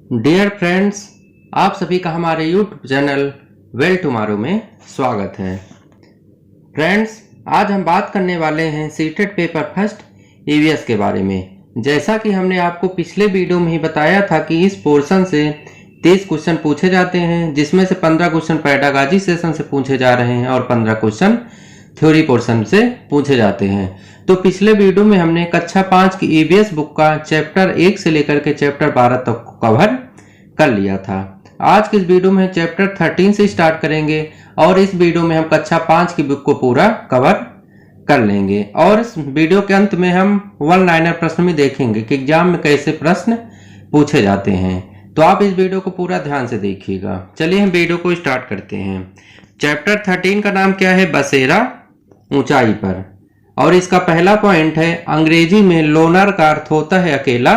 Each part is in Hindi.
डियर फ्रेंड्स, आप सभी का हमारे यूट्यूब चैनल वेल टुमारो में स्वागत है। फ्रेंड्स, आज हम बात करने वाले हैं सीटेट पेपर फर्स्ट ईवीएस के बारे में। जैसा कि हमने आपको पिछले वीडियो में ही बताया था कि इस पोर्शन से 30 क्वेश्चन पूछे जाते हैं, जिसमें से 15 क्वेश्चन पेडागॉजी सेशन से पूछे जा रहे हैं और 15 क्वेश्चन थ्योरी पोर्शन से पूछे जाते हैं। तो पिछले वीडियो में हमने कक्षा 5 की ईवीएस बुक का चैप्टर 1 से लेकर के चैप्टर 12 तक को कवर कर लिया था। आज के इस वीडियो में चैप्टर 13 से स्टार्ट करेंगे और इस वीडियो में हम कक्षा 5 की बुक को पूरा कवर कर लेंगे। और इस वीडियो के अंत में हम वन लाइनर प्रश्न भी देखेंगे कि एग्जाम में कैसे प्रश्न पूछे जाते हैं। तो आप इस वीडियो को पूरा ध्यान से देखिएगा। चलिए हम वीडियो को स्टार्ट करते हैं। चैप्टर 13 का नाम क्या है? बसेरा ऊंचाई पर। और इसका पहला पॉइंट है अंग्रेजी में लोनर का अर्थ होता है अकेला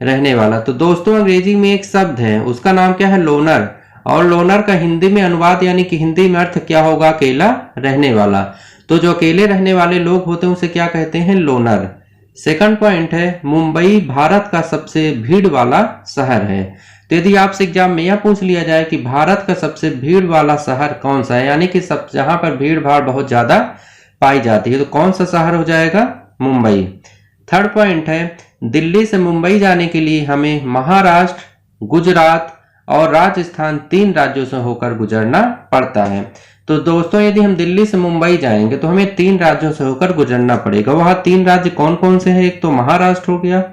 रहने वाला। तो दोस्तों, अंग्रेजी में एक शब्द है, उसका नाम क्या है? लोनर। और लोनर का हिंदी में अनुवाद यानी कि हिंदी में अर्थ क्या होगा? अकेला रहने वाला। तो जो अकेले रहने वाले लोग होते हैं उसे क्या कहते हैं? लोनर। सेकंड पॉइंट है मुंबई भारत का सबसे भीड़ वाला शहर है। तो यदि आपसे एग्जाम में यह पूछ लिया जाए कि भारत का सबसे भीड़ वाला शहर कौन सा है, यानी कि सब जहां पर भीड़ भाड़ बहुत ज्यादा पाई जाती है, तो कौन सा शहर हो जाएगा? मुंबई। थर्ड पॉइंट है दिल्ली से मुंबई जाने के लिए हमें महाराष्ट्र, गुजरात और राजस्थान 3 राज्यों से होकर गुजरना पड़ता है। तो दोस्तों, यदि हम दिल्ली से मुंबई जाएंगे तो हमें 3 राज्यों से होकर गुजरना पड़ेगा। वहां 3 राज्य कौन कौन से हैं? एक तो महाराष्ट्र हो गया,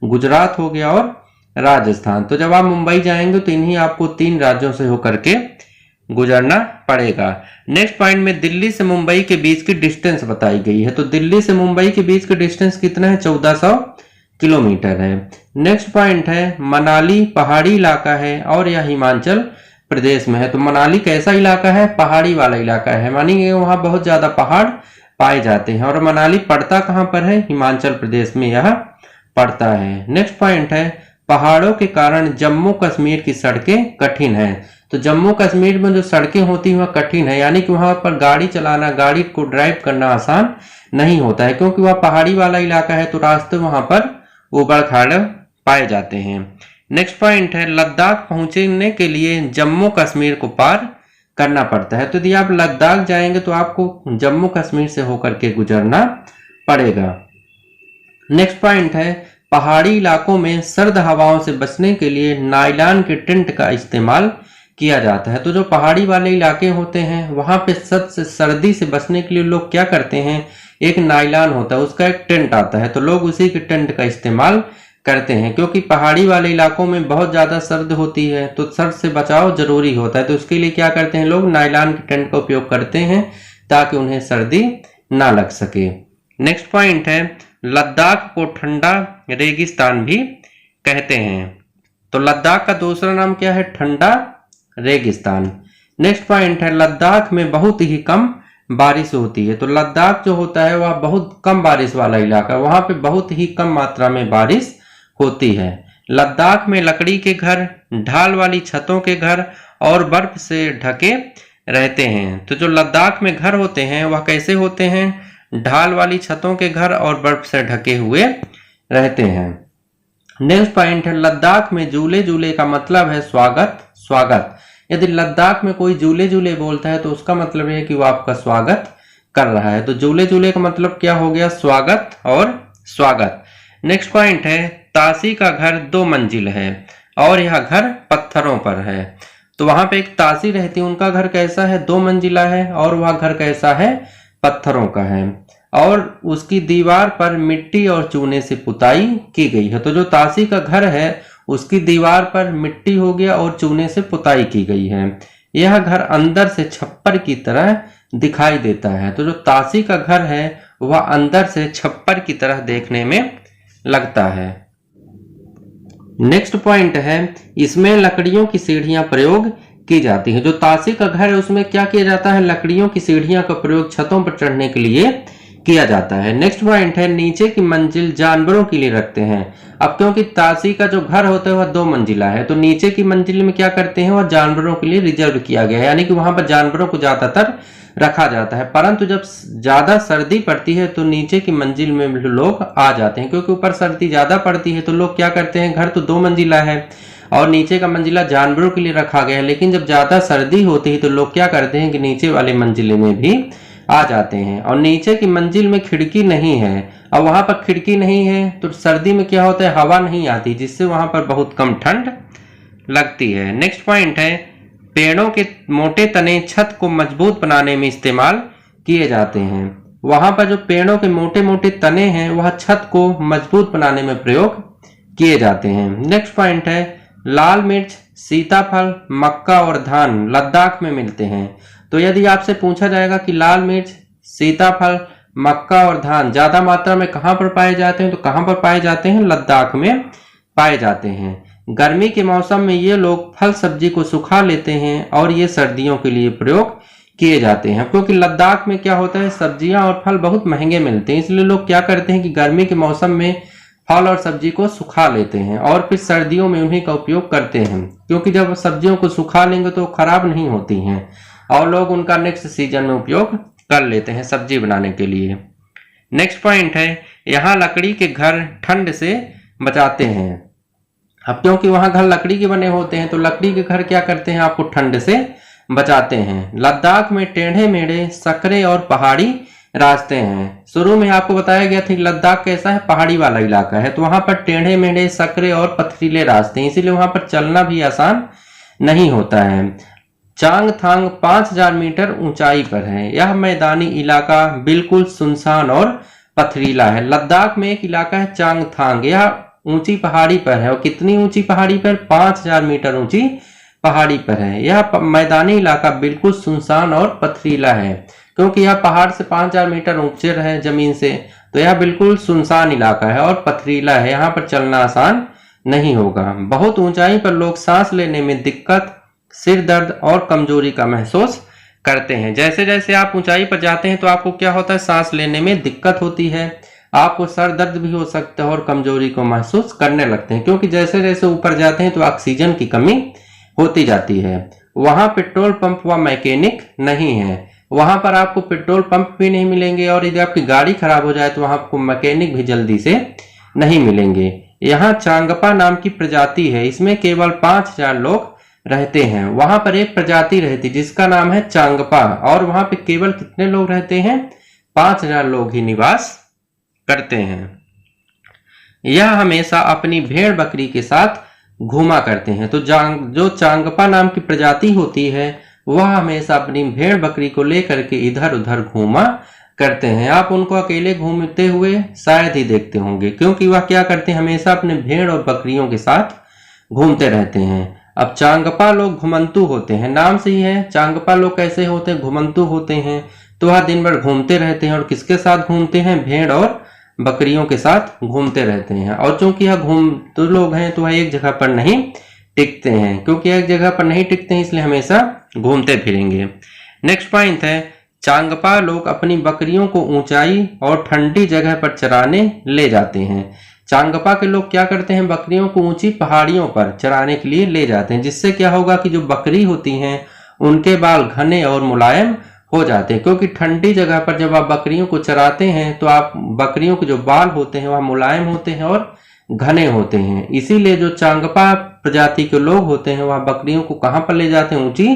गुजरात हो गया और राजस्थान। तो जब आप मुंबई जाएंगे तो इन्हीं आपको 3 राज्यों से होकर के गुजरना पड़ेगा। नेक्स्ट पॉइंट में दिल्ली से मुंबई के बीच की डिस्टेंस बताई गई है। तो दिल्ली से मुंबई के बीच की डिस्टेंस कितना है? 1400 किलोमीटर है। नेक्स्ट पॉइंट है मनाली पहाड़ी इलाका है और यह हिमाचल प्रदेश में है। तो मनाली कैसा इलाका है? पहाड़ी वाला इलाका है, मानिए वहां बहुत ज्यादा पहाड़ पाए जाते हैं। और मनाली पड़ता कहां पर है? हिमाचल प्रदेश में यह पड़ता है। नेक्स्ट पॉइंट है पहाड़ों के कारण जम्मू कश्मीर की सड़कें कठिन है। तो जम्मू कश्मीर में जो सड़कें होती हैं वह कठिन है, यानी कि वहां पर गाड़ी चलाना, गाड़ी को ड्राइव करना आसान नहीं होता है, क्योंकि वह पहाड़ी वाला इलाका है। तो रास्ते वहां पर उबड़ खाबड़ पाए जाते हैं। नेक्स्ट पॉइंट है लद्दाख पहुंचने के लिए जम्मू कश्मीर को पार करना पड़ता है। तो यदि आप लद्दाख जाएंगे तो आपको जम्मू कश्मीर से होकर के गुजरना पड़ेगा। नेक्स्ट पॉइंट है पहाड़ी इलाकों में सर्द हवाओं से बचने के लिए नायलॉन के टेंट का इस्तेमाल किया जाता है। तो जो पहाड़ी वाले इलाके होते हैं वहां पे सर्दी से बचने के लिए लोग क्या करते हैं? एक नायलॉन होता है, उसका एक टेंट आता है, तो लोग उसी के टेंट का इस्तेमाल करते हैं, क्योंकि पहाड़ी वाले इलाकों में बहुत ज्यादा सर्द होती है, तो सर्द से बचाव जरूरी होता है। तो उसके लिए क्या करते हैं लोग? नायलॉन के टेंट का उपयोग करते हैं ताकि उन्हें सर्दी ना लग सके। नेक्स्ट पॉइंट है लद्दाख को ठंडा रेगिस्तान भी कहते हैं। तो लद्दाख का दूसरा नाम क्या है? ठंडा रेगिस्तान। नेक्स्ट पॉइंट है लद्दाख में बहुत ही कम बारिश होती है। तो लद्दाख जो होता है वह बहुत कम बारिश वाला इलाका है, वहां पे बहुत ही कम मात्रा में बारिश होती है। लद्दाख में लकड़ी के घर, ढाल वाली छतों के घर और बर्फ से ढके रहते हैं। तो जो लद्दाख में घर होते हैं वह कैसे होते हैं? ढाल वाली छतों के घर और बर्फ से ढके हुए रहते हैं। नेक्स्ट पॉइंट है लद्दाख में जूले जूले का मतलब है स्वागत। स्वागत, यदि लद्दाख में कोई जूले जूले बोलता है तो उसका मतलब है कि वो आपका स्वागत कर रहा है। तो जूले जूले का मतलब क्या हो गया? स्वागत और स्वागत। नेक्स्ट पॉइंट है तासी का घर 2 मंजिल है और यह घर पत्थरों पर है। तो वहां पे एक तासी रहती है, उनका घर कैसा है? 2 मंजिला है और वह घर कैसा है? पत्थरों का है और उसकी दीवार पर मिट्टी और चूने से पुताई की गई है। तो जो तासी का घर है उसकी दीवार पर मिट्टी हो गया और चूने से पुताई की गई है। यह घर अंदर से छप्पर की तरह दिखाई देता है। तो जो तासी का घर है वह अंदर से छप्पर की तरह देखने में लगता है। नेक्स्ट पॉइंट है इसमें लकड़ियों की सीढ़ियां प्रयोग की जाती है। जो तासी का घर है उसमें क्या किया जाता है? लकड़ियों की सीढ़ियां का प्रयोग छतों पर चढ़ने के लिए किया जाता है। नेक्स्ट पॉइंट है नीचे की मंजिल जानवरों के लिए रखते हैं। अब क्योंकि तासी का जो घर होता है वह 2 मंजिला है, तो नीचे की मंजिल में क्या करते हैं? वह जानवरों के लिए रिजर्व किया गया है, यानी कि वहां पर जानवरों को ज्यादातर रखा जाता है। परंतु जब ज्यादा सर्दी पड़ती है तो नीचे की मंजिल में लोग आ जाते हैं, क्योंकि ऊपर सर्दी ज्यादा पड़ती है। तो लोग क्या करते हैं? घर तो 2 मंजिला है और नीचे का मंजिला जानवरों के लिए रखा गया है। लेकिन जब ज्यादा सर्दी होती है तो लोग क्या करते हैं कि नीचे वाले मंजिले में भी आ जाते हैं। और नीचे की मंजिल में खिड़की नहीं है, और वहां पर खिड़की नहीं है तो सर्दी में क्या होता है, हवा नहीं आती, जिससे वहां पर बहुत कम ठंड लगती है। नेक्स्ट पॉइंट है, पेड़ों के मोटे तने छत को मजबूत बनाने में इस्तेमाल किए जाते हैं। वहां पर जो पेड़ों के मोटे मोटे तने हैं वह छत को मजबूत बनाने में प्रयोग किए जाते हैं। नेक्स्ट पॉइंट है, लाल मिर्च, सीताफल, मक्का और धान लद्दाख में मिलते हैं। तो यदि आपसे पूछा जाएगा कि लाल मिर्च, सीताफल, मक्का और धान ज्यादा मात्रा में कहां पर पाए जाते हैं, तो कहां पर पाए जाते हैं, लद्दाख में पाए जाते हैं। गर्मी के मौसम में ये लोग फल सब्जी को सुखा लेते हैं और ये सर्दियों के लिए प्रयोग किए जाते हैं, क्योंकि लद्दाख में क्या होता है, सब्जियां और फल बहुत महंगे मिलते हैं। इसलिए लोग क्या करते हैं कि गर्मी के मौसम में फल और सब्जी को सुखा लेते हैं और फिर सर्दियों में उन्हीं का उपयोग करते हैं, क्योंकि जब सब्जियों को सुखा लेंगे तो खराब नहीं होती हैं और लोग उनका नेक्स्ट सीजन में उपयोग कर लेते हैं सब्जी बनाने के लिए। नेक्स्ट पॉइंट है, यहाँ लकड़ी के घर ठंड से बचाते हैं। अब क्योंकि वहां घर लकड़ी के बने होते हैं तो लकड़ी के घर क्या करते हैं, आपको ठंड से बचाते हैं। लद्दाख में टेढ़े मेढ़े, सकरे और पहाड़ी रास्ते हैं। शुरू में आपको बताया गया था कि लद्दाख कैसा है, पहाड़ी वाला इलाका है, तो वहां पर टेढ़े मेढ़े, सकरे और पथरीले रास्ते हैं, इसीलिए वहां पर चलना भी आसान नहीं होता है। चांगथांग 5000 मीटर ऊंचाई पर है। यह मैदानी इलाका बिल्कुल सुनसान और पथरीला है। लद्दाख में एक इलाका है चांगथांग, यह ऊंची पहाड़ी पर है। और कितनी ऊंची पहाड़ी पर, 5000 मीटर ऊंची पहाड़ी पर है। यह मैदानी इलाका बिल्कुल सुनसान और पथरीला है, क्योंकि यह पहाड़ से 5000 मीटर ऊंचे है जमीन से, तो यह बिल्कुल सुनसान इलाका है और पथरीला है, यहाँ पर चलना आसान नहीं होगा। बहुत ऊंचाई पर लोग सांस लेने में दिक्कत, सिर दर्द और कमजोरी का महसूस करते हैं। जैसे जैसे आप ऊंचाई पर जाते हैं तो आपको क्या होता है, सांस लेने में दिक्कत होती है, आपको सर दर्द भी हो सकता है और कमजोरी को महसूस करने लगते हैं, क्योंकि जैसे जैसे ऊपर जाते हैं तो ऑक्सीजन की कमी होती जाती है। वहां पेट्रोल पंप व मैकेनिक नहीं है, वहां पर आपको पेट्रोल पंप भी नहीं मिलेंगे और यदि आपकी गाड़ी खराब हो जाए तो वहां आपको मैकेनिक भी जल्दी से नहीं मिलेंगे। यहाँ चांगपा नाम की प्रजाति है, इसमें केवल 5000 लोग रहते हैं। वहां पर एक प्रजाति रहती जिसका नाम है चांगपा, और वहां पे केवल कितने लोग रहते हैं, 5000 लोग ही निवास करते हैं। यह हमेशा अपनी भेड़ बकरी के साथ घूमा करते हैं। तो जो चांगपा नाम की प्रजाति होती है वह हमेशा अपनी भेड़ बकरी को लेकर के इधर उधर घूमा करते हैं। आप उनको अकेले घूमते हुए शायद ही देखते होंगे, क्योंकि वह क्या करते हैं, हमेशा अपने भेड़ और बकरियों के साथ घूमते रहते हैं। अब चांगपा लोग घुमंतु होते हैं, नाम से ही है। चांगपा लोग कैसे होते हैं, घुमंतु होते हैं, तो वह दिन भर घूमते रहते हैं और किसके साथ घूमते हैं, भेड़ और बकरियों के साथ घूमते रहते हैं। और चूंकि यह घूमते लोग हैं तो वह एक जगह पर नहीं टिकते हैं, क्योंकि एक जगह पर नहीं टिकते हैं इसलिए हमेशा घूमते फिरेंगे। नेक्स्ट पॉइंट है, चांगपा लोग अपनी बकरियों को ऊंचाई और ठंडी जगह पर चराने ले जाते हैं। चांगपा के लोग क्या करते हैं, बकरियों को ऊंची पहाड़ियों पर चराने के लिए ले जाते हैं, जिससे क्या होगा कि जो बकरी होती हैं उनके बाल घने और मुलायम हो जाते हैं, क्योंकि ठंडी जगह पर जब आप बकरियों को चराते हैं तो आप बकरियों के जो बाल होते हैं वह मुलायम होते हैं और घने होते हैं। इसीलिए जो चांगपा प्रजाति के लोग होते हैं वह बकरियों को कहां पर ले जाते हैं, ऊंची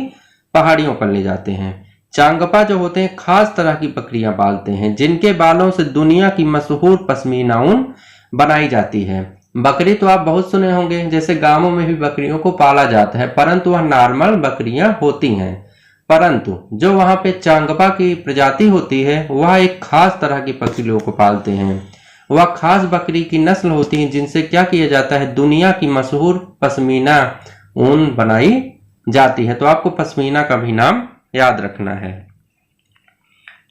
पहाड़ियों पर ले जाते हैं। चांगपा जो होते हैं खास तरह की बकरियां पालते हैं, जिनके बालों से दुनिया की मशहूर पश्मीना ऊन बनाई जाती है। बकरी तो आप बहुत सुने होंगे, जैसे गांवों में भी बकरियों को पाला जाता है, परंतु वह नॉर्मल बकरियां होती हैं। परंतु जो वहां पे चांगपा की प्रजाति होती है वह एक खास तरह की बकरियों को पालते हैं। वह खास बकरी की नस्ल होती है जिनसे क्या किया जाता है, दुनिया की मशहूर पश्मीना ऊन बनाई जाती है। तो आपको पश्मीना का भी नाम याद रखना है।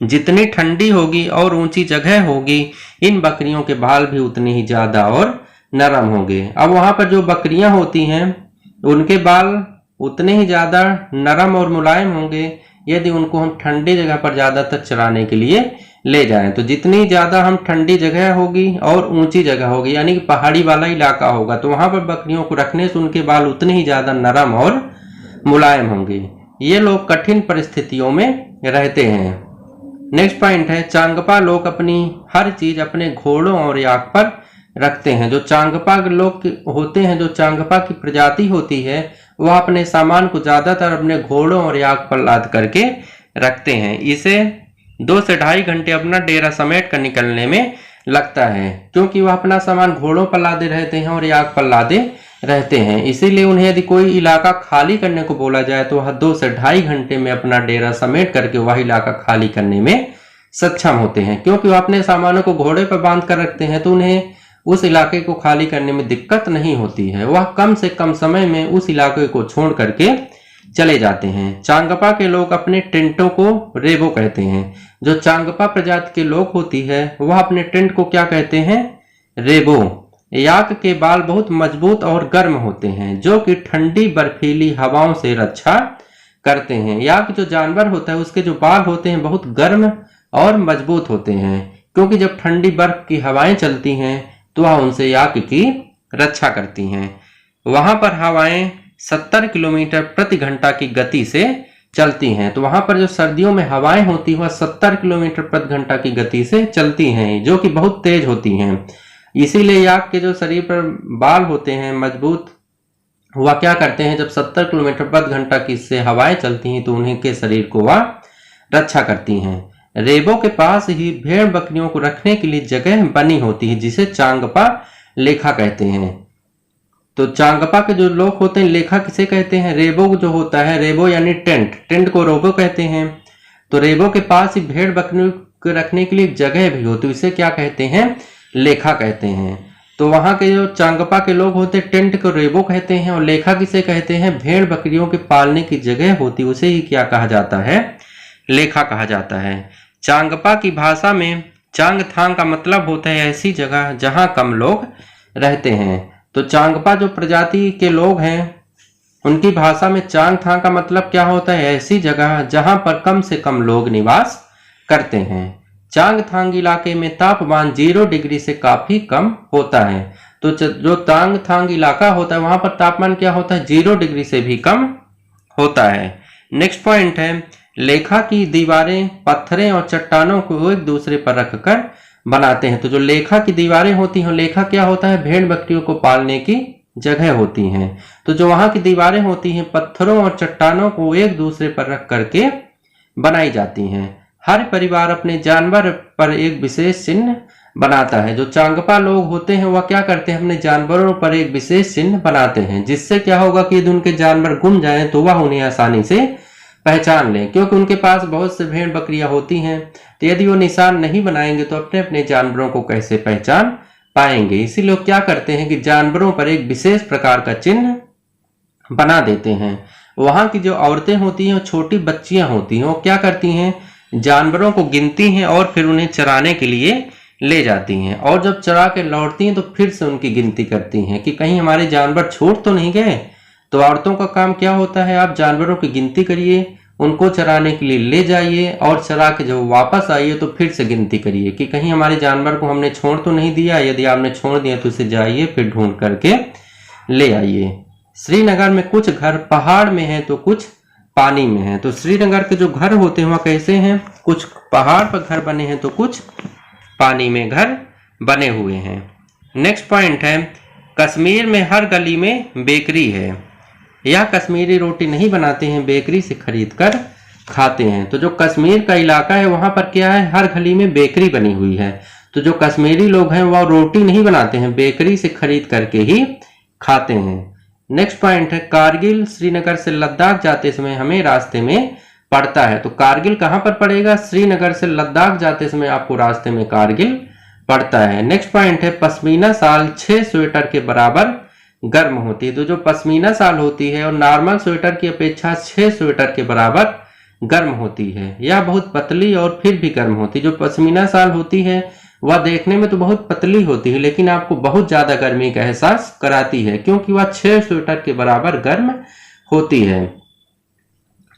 जितनी ठंडी होगी और ऊंची जगह होगी इन बकरियों के बाल भी उतने ही ज्यादा और नरम होंगे। अब वहां पर जो बकरियां होती हैं उनके बाल उतने ही ज्यादा नरम और मुलायम होंगे यदि उनको हम ठंडी जगह पर ज्यादातर चराने के लिए ले जाएं। तो जितनी ज्यादा हम ठंडी जगह होगी और ऊंची जगह होगी, यानी कि पहाड़ी वाला इलाका होगा, तो वहां पर बकरियों को रखने से उनके बाल उतने ही ज्यादा नरम और मुलायम होंगे। ये लोग कठिन परिस्थितियों में रहते हैं। नेक्स्ट पॉइंट है, चांगपा लोग अपनी हर चीज अपने घोड़ों और याक पर रखते हैं। जो चांगपा लोग होते हैं, जो चांगपा की प्रजाति होती है, वह अपने सामान को ज्यादातर अपने घोड़ों और याक पर लाद करके रखते हैं। इसे 2 से 2.5 घंटे अपना डेरा समेट कर निकलने में लगता है, क्योंकि वह अपना सामान घोड़ों पर लादे रहते हैं और याक पर लादे रहते हैं। इसीलिए उन्हें यदि कोई इलाका खाली करने को बोला जाए तो वह 2 से 2.5 घंटे में अपना डेरा समेट करके वह इलाका खाली करने में सक्षम होते हैं। क्योंकि वह अपने सामानों को घोड़े पर बांध कर रखते हैं तो उन्हें उस इलाके को खाली करने में दिक्कत नहीं होती है। वह कम से कम समय में उस इलाके को छोड़ करके चले जाते हैं। चांगपा के लोग अपने टेंटों को रेबो कहते हैं। जो चांगपा प्रजाति के लोग होती है वह अपने टेंट को क्या कहते हैं? रेबो। याक के बाल बहुत मजबूत और गर्म होते हैं, जो कि ठंडी बर्फीली हवाओं से रक्षा करते हैं। याक जो जानवर होता है उसके जो बाल होते हैं बहुत गर्म और मजबूत होते हैं, क्योंकि जब ठंडी बर्फ की हवाएं चलती हैं तो वह उनसे याक की रक्षा करती हैं। वहां पर हवाएं 70 किलोमीटर प्रति घंटा की गति से चलती हैं। तो वहां पर जो सर्दियों में हवाएं होती हैं वह 70 किलोमीटर प्रति घंटा की गति से चलती हैं, जो कि बहुत तेज होती हैं। इसीलिए याक के जो शरीर पर बाल होते हैं मजबूत, वह क्या करते हैं, जब 70 किलोमीटर प्रति घंटा की से हवाएं चलती हैं तो उन्हीं के शरीर को वह रक्षा करती हैं। रेबो के पास ही भेड़ बकरियों को रखने के लिए जगह बनी होती है, जिसे चांगपा लेखा कहते हैं। तो चांगपा के जो लोग होते हैं, लेखा किसे कहते हैं? रेबो जो होता है, रेबो यानी टेंट, टेंट को रेबो कहते हैं। तो रेबो के पास ही भेड़ बकरियों को रखने के लिए जगह भी होती है, इसे क्या कहते हैं? लेखा कहते हैं। तो वहां के जो चांगपा के लोग होते हैं टेंट को रेबो कहते हैं, और लेखा किसे कहते हैं? भेड़ बकरियों के पालने की जगह होती है, उसे ही क्या कहा जाता है? लेखा कहा जाता है। चांगपा की भाषा में चांगथांग का मतलब होता है ऐसी जगह जहां कम लोग रहते हैं। तो चांगपा जो प्रजाति के लोग हैं उनकी भाषा में चांगथांग का मतलब क्या होता है? ऐसी जगह जहां पर कम से कम लोग निवास करते हैं। चांगथांग इलाके में तापमान 0 डिग्री से काफी कम होता है। तो जो चांगथांग इलाका होता है वहां पर तापमान क्या होता है? 0 डिग्री से भी कम होता है। नेक्स्ट पॉइंट है, लेखा की दीवारें पत्थरें और चट्टानों को एक दूसरे पर रखकर बनाते हैं। तो जो लेखा की दीवारें होती हैं, लेखा क्या होता है? भेड़ बकरियों को पालने की जगह होती हैं। तो जो वहां की दीवारें होती हैं पत्थरों और चट्टानों को एक दूसरे पर रख करके बनाई जाती हैं। हर परिवार अपने जानवर पर एक विशेष चिन्ह बनाता है। जो चांगपा लोग होते हैं वह क्या करते हैं? अपने जानवरों पर एक विशेष चिन्ह बनाते हैं, जिससे क्या होगा कि यदि उनके जानवर गुम जाएं तो वह उन्हें आसानी से पहचान लें। क्योंकि उनके पास बहुत से भेड़ बकरियां होती हैं, तो यदि वो निशान नहीं बनाएंगे तो अपने अपने जानवरों को कैसे पहचान पाएंगे। इसीलिए लोग क्या करते हैं कि जानवरों पर एक विशेष प्रकार का चिन्ह बना देते हैं। वहां की जो औरतें होती हैं, छोटी बच्चियां होती हैं, वो क्या करती हैं? जानवरों को गिनती हैं और फिर उन्हें चराने के लिए ले जाती हैं, और जब चरा के लौटती हैं तो फिर से उनकी गिनती करती हैं कि कहीं हमारे जानवर छूट तो नहीं गए। तो औरतों का काम क्या होता है? आप जानवरों की गिनती करिए, उनको चराने के लिए ले जाइए, और चरा के जब वापस आइए तो फिर से गिनती करिए कि कहीं हमारे जानवर को हमने छोड़ तो नहीं दिया। यदि आपने छोड़ दिया तो उसे जाइए फिर ढूंढ करके ले आइए। श्रीनगर में कुछ घर पहाड़ में हैं तो कुछ पानी में हैं। तो श्रीनगर के जो घर होते हैं वह कैसे हैं? कुछ पहाड़ पर घर बने हैं तो कुछ पानी में घर बने हुए हैं। नेक्स्ट पॉइंट है, कश्मीर में हर गली में बेकरी है। यह कश्मीरी रोटी नहीं बनाते हैं, बेकरी से खरीद कर खाते हैं। तो जो कश्मीर का इलाका है वहां पर क्या है? हर गली में बेकरी बनी हुई है। तो जो कश्मीरी लोग हैं वह रोटी नहीं बनाते हैं, बेकरी से खरीद करके ही खाते हैं। नेक्स्ट पॉइंट है, कारगिल श्रीनगर से लद्दाख जाते समय हमें रास्ते में पड़ता है। तो कारगिल कहां पर पड़ेगा? श्रीनगर से लद्दाख जाते समय आपको रास्ते में कारगिल पड़ता है। नेक्स्ट पॉइंट है, पश्मीना शाल 6 स्वेटर के बराबर गर्म होती है। तो जो पश्मीना शाल होती है और नॉर्मल स्वेटर की अपेक्षा 6 स्वेटर के बराबर गर्म होती है। यह बहुत पतली और फिर भी गर्म होती है। जो पश्मीना शाल होती है वह देखने में तो बहुत पतली होती है, लेकिन आपको बहुत ज्यादा गर्मी का एहसास कराती है, क्योंकि वह 6 स्वेटर के बराबर गर्म होती है।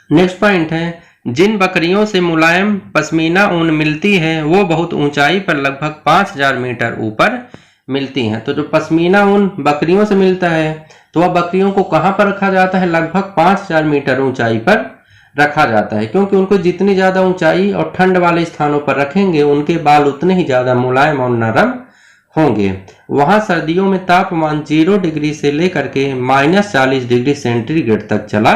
नेक्स्ट पॉइंट है, जिन बकरियों से मुलायम पश्मीना ऊन मिलती है वो बहुत ऊंचाई पर लगभग 5000 मीटर ऊपर मिलती हैं। तो जो पश्मीना ऊन बकरियों से मिलता है तो वह बकरियों को कहां पर रखा जाता है? लगभग 5000 मीटर ऊंचाई पर रखा जाता है, क्योंकि उनको जितनी ज्यादा ऊंचाई और ठंड वाले स्थानों पर रखेंगे उनके बाल उतने ही ज्यादा मुलायम और नरम होंगे। वहां सर्दियों में तापमान 0 डिग्री से लेकर के -40 डिग्री सेंटीग्रेड तक चला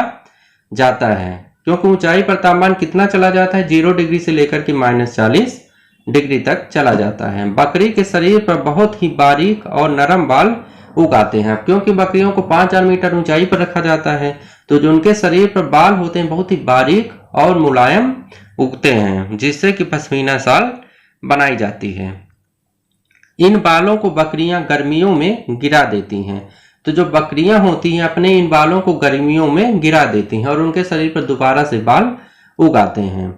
जाता है, क्योंकि ऊंचाई पर तापमान कितना चला जाता है, 0 डिग्री से लेकर के -40 डिग्री तक चला जाता है। बकरी के शरीर पर बहुत ही बारीक और नरम बाल उगाते हैं, क्योंकि बकरियों को 5-4 मीटर ऊंचाई पर रखा जाता है, तो जो उनके शरीर पर बाल होते हैं बहुत ही बारीक और मुलायम उगते हैं, जिससे कि पश्मीना शाल बनाई जाती है। इन बालों को बकरियां गर्मियों में गिरा देती हैं, तो जो बकरियां होती हैं अपने इन बालों को गर्मियों में गिरा देती हैं और उनके शरीर पर दोबारा से बाल उगाते हैं।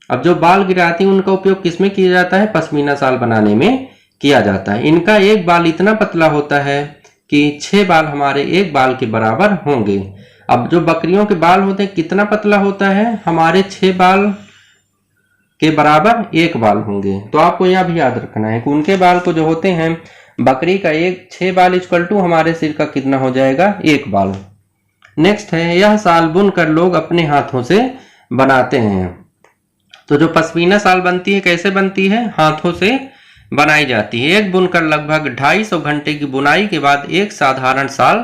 अब जो बाल गिराती हैं उनका उपयोग किसमें किया जाता है, पश्मीना शाल बनाने में किया जाता है। इनका एक बाल इतना पतला होता है कि 6 बाल हमारे एक बाल के बराबर होंगे। अब जो बकरियों के बाल होते हैं कितना पतला होता है, हमारे 6 बाल के बराबर एक बाल होंगे। तो आपको यह भी याद रखना है कि उनके बाल को जो होते हैं बकरी का 6 बाल इक्वल टू हमारे सिर का कितना हो जाएगा, 1 बाल। नेक्स्ट है, यह शाल बुनकर लोग अपने हाथों से बनाते हैं। तो जो पश्मीना शाल बनती है कैसे बनती है, हाथों से बनाई जाती है। एक बुनकर लगभग 250 घंटे की बुनाई के बाद एक साधारण शाल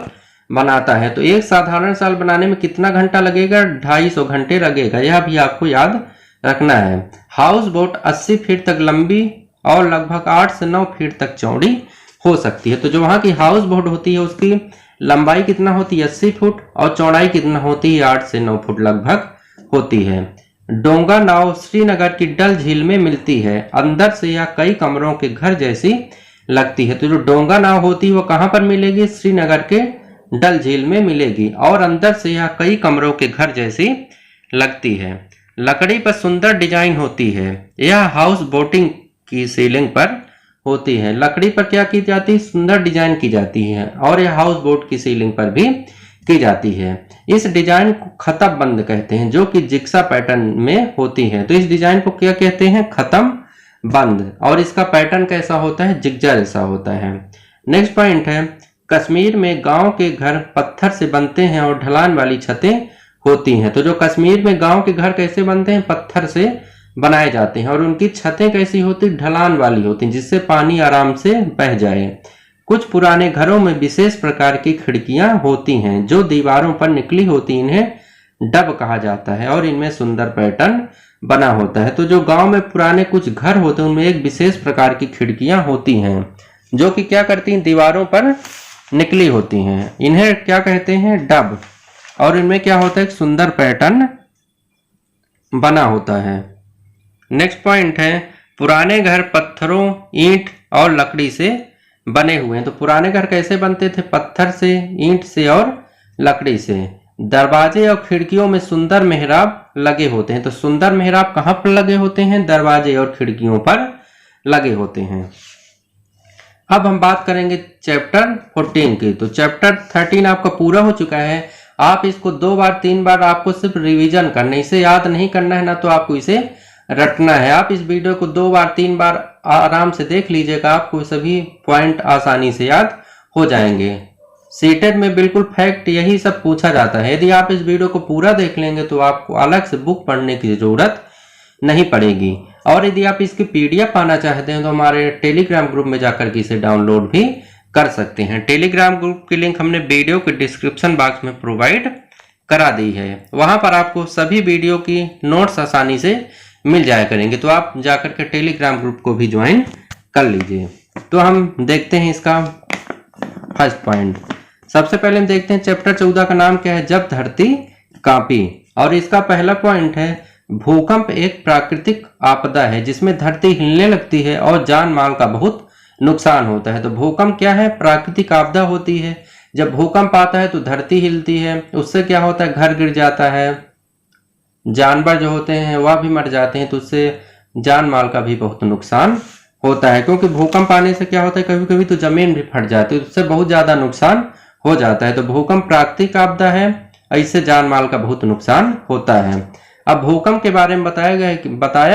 बनाता है। तो एक साधारण शाल बनाने में कितना घंटा लगेगा, 250 घंटे लगेगा। यह भी आपको याद रखना है। हाउस बोट 80 फीट तक लंबी और लगभग 8 से 9 फीट तक चौड़ी हो सकती है। तो जो वहां की हाउस बोट होती है उसकी लंबाई कितना होती है, 80 फुट और चौड़ाई कितना होती है, 8 से 9 फुट लगभग होती है। डोंगा नाव श्रीनगर की डल झील में मिलती है। अंदर से यह कई कमरों के घर जैसी लगती है। तो जो डोंगा नाव होती है वो कहां पर मिलेगी, श्रीनगर के डल झील में मिलेगी और अंदर से यह कई कमरों के घर जैसी लगती है। लकड़ी पर सुंदर डिजाइन होती है। यह हाउस बोटिंग की सीलिंग पर होती है। लकड़ी पर क्या की जाती है, सुंदर डिजाइन की जाती है और यह हाउस बोट की सीलिंग पर भी की जाती है। इस डिजाइन को खतम बंद कहते हैं, जो कि जिक्सा पैटर्न में होती है। तो इस डिजाइन को क्या कहते हैं, खत्म बंद, और इसका पैटर्न कैसा होता है, जिग्जा जैसा होता है। नेक्स्ट पॉइंट है, कश्मीर में गांव के घर पत्थर से बनते हैं और ढलान वाली छतें होती हैं। तो जो कश्मीर में गांव के घर कैसे बनते हैं, पत्थर से बनाए जाते हैं और उनकी छतें कैसी होती, ढलान वाली होती हैं, जिससे पानी आराम से बह जाए। कुछ पुराने घरों में विशेष प्रकार की खिड़कियां होती हैं जो दीवारों पर निकली होती, इन्हें डब कहा जाता है और इनमें सुंदर पैटर्न बना होता है। तो जो गांव में पुराने कुछ घर होते हैं उनमें एक विशेष प्रकार की खिड़कियां होती हैं जो कि क्या करती हैं, दीवारों पर निकली होती हैं, इन्हें क्या कहते हैं, डब, और इनमें क्या होता है, एक सुंदर पैटर्न बना होता है। नेक्स्ट पॉइंट है, पुराने घर पत्थरों, ईंट और लकड़ी से बने हुए हैं। तो पुराने घर कैसे बनते थे, पत्थर से, ईंट से और लकड़ी से। दरवाजे और खिड़कियों में सुंदर मेहराब लगे होते हैं। तो सुंदर मेहराब कहां पर लगे होते हैं, दरवाजे और खिड़कियों पर लगे होते हैं। अब हम बात करेंगे चैप्टर 14 की। तो चैप्टर 13 आपका पूरा हो चुका है। आप इसको 2 बार 3 बार आपको सिर्फ रिवीजन करना है, इसे याद नहीं करना है ना, तो आपको इसे रटना है। आप इस वीडियो को 2 बार 3 बार आराम से देख लीजिएगा, आपको सभी पॉइंट आसानी से याद हो जाएंगे। सीटेट में बिल्कुल फैक्ट यही सब पूछा जाता है। यदि आप इस वीडियो को पूरा देख लेंगे तो आपको अलग से बुक पढ़ने की जरूरत नहीं पड़ेगी। और यदि आप इसकी PDF पाना चाहते हैं तो हमारे टेलीग्राम ग्रुप में जाकर के इसे डाउनलोड भी कर सकते हैं। टेलीग्राम ग्रुप की लिंक हमने वीडियो के डिस्क्रिप्शन बॉक्स में प्रोवाइड करा दी है। वहां पर आपको सभी वीडियो की नोट्स आसानी से मिल जाया करेंगे, तो आप जाकर के टेलीग्राम ग्रुप को भी ज्वाइन कर लीजिए। तो हम देखते हैं इसका फर्स्ट पॉइंट। सबसे पहले हम देखते हैं चैप्टर 14 का नाम क्या है, जब धरती कांपी, और इसका पहला पॉइंट है, भूकंप एक प्राकृतिक आपदा है जिसमें धरती हिलने लगती है और जान माल का बहुत नुकसान होता है। तो भूकंप क्या है, प्राकृतिक आपदा होती है। जब भूकंप आता है तो धरती हिलती है, उससे क्या होता है, घर गिर जाता है, जानवर जो होते हैं वह भी मर जाते हैं, तो उससे जान माल का भी बहुत नुकसान होता है। क्योंकि भूकंप आने से क्या होता है, कभी कभी तो जमीन भी फट जाती है, उससे बहुत ज्यादा नुकसान हो जाता है। तो भूकंप प्राकृतिक आपदा है, इससे जान माल का बहुत नुकसान होता है। अब भूकंप के बारे में बताया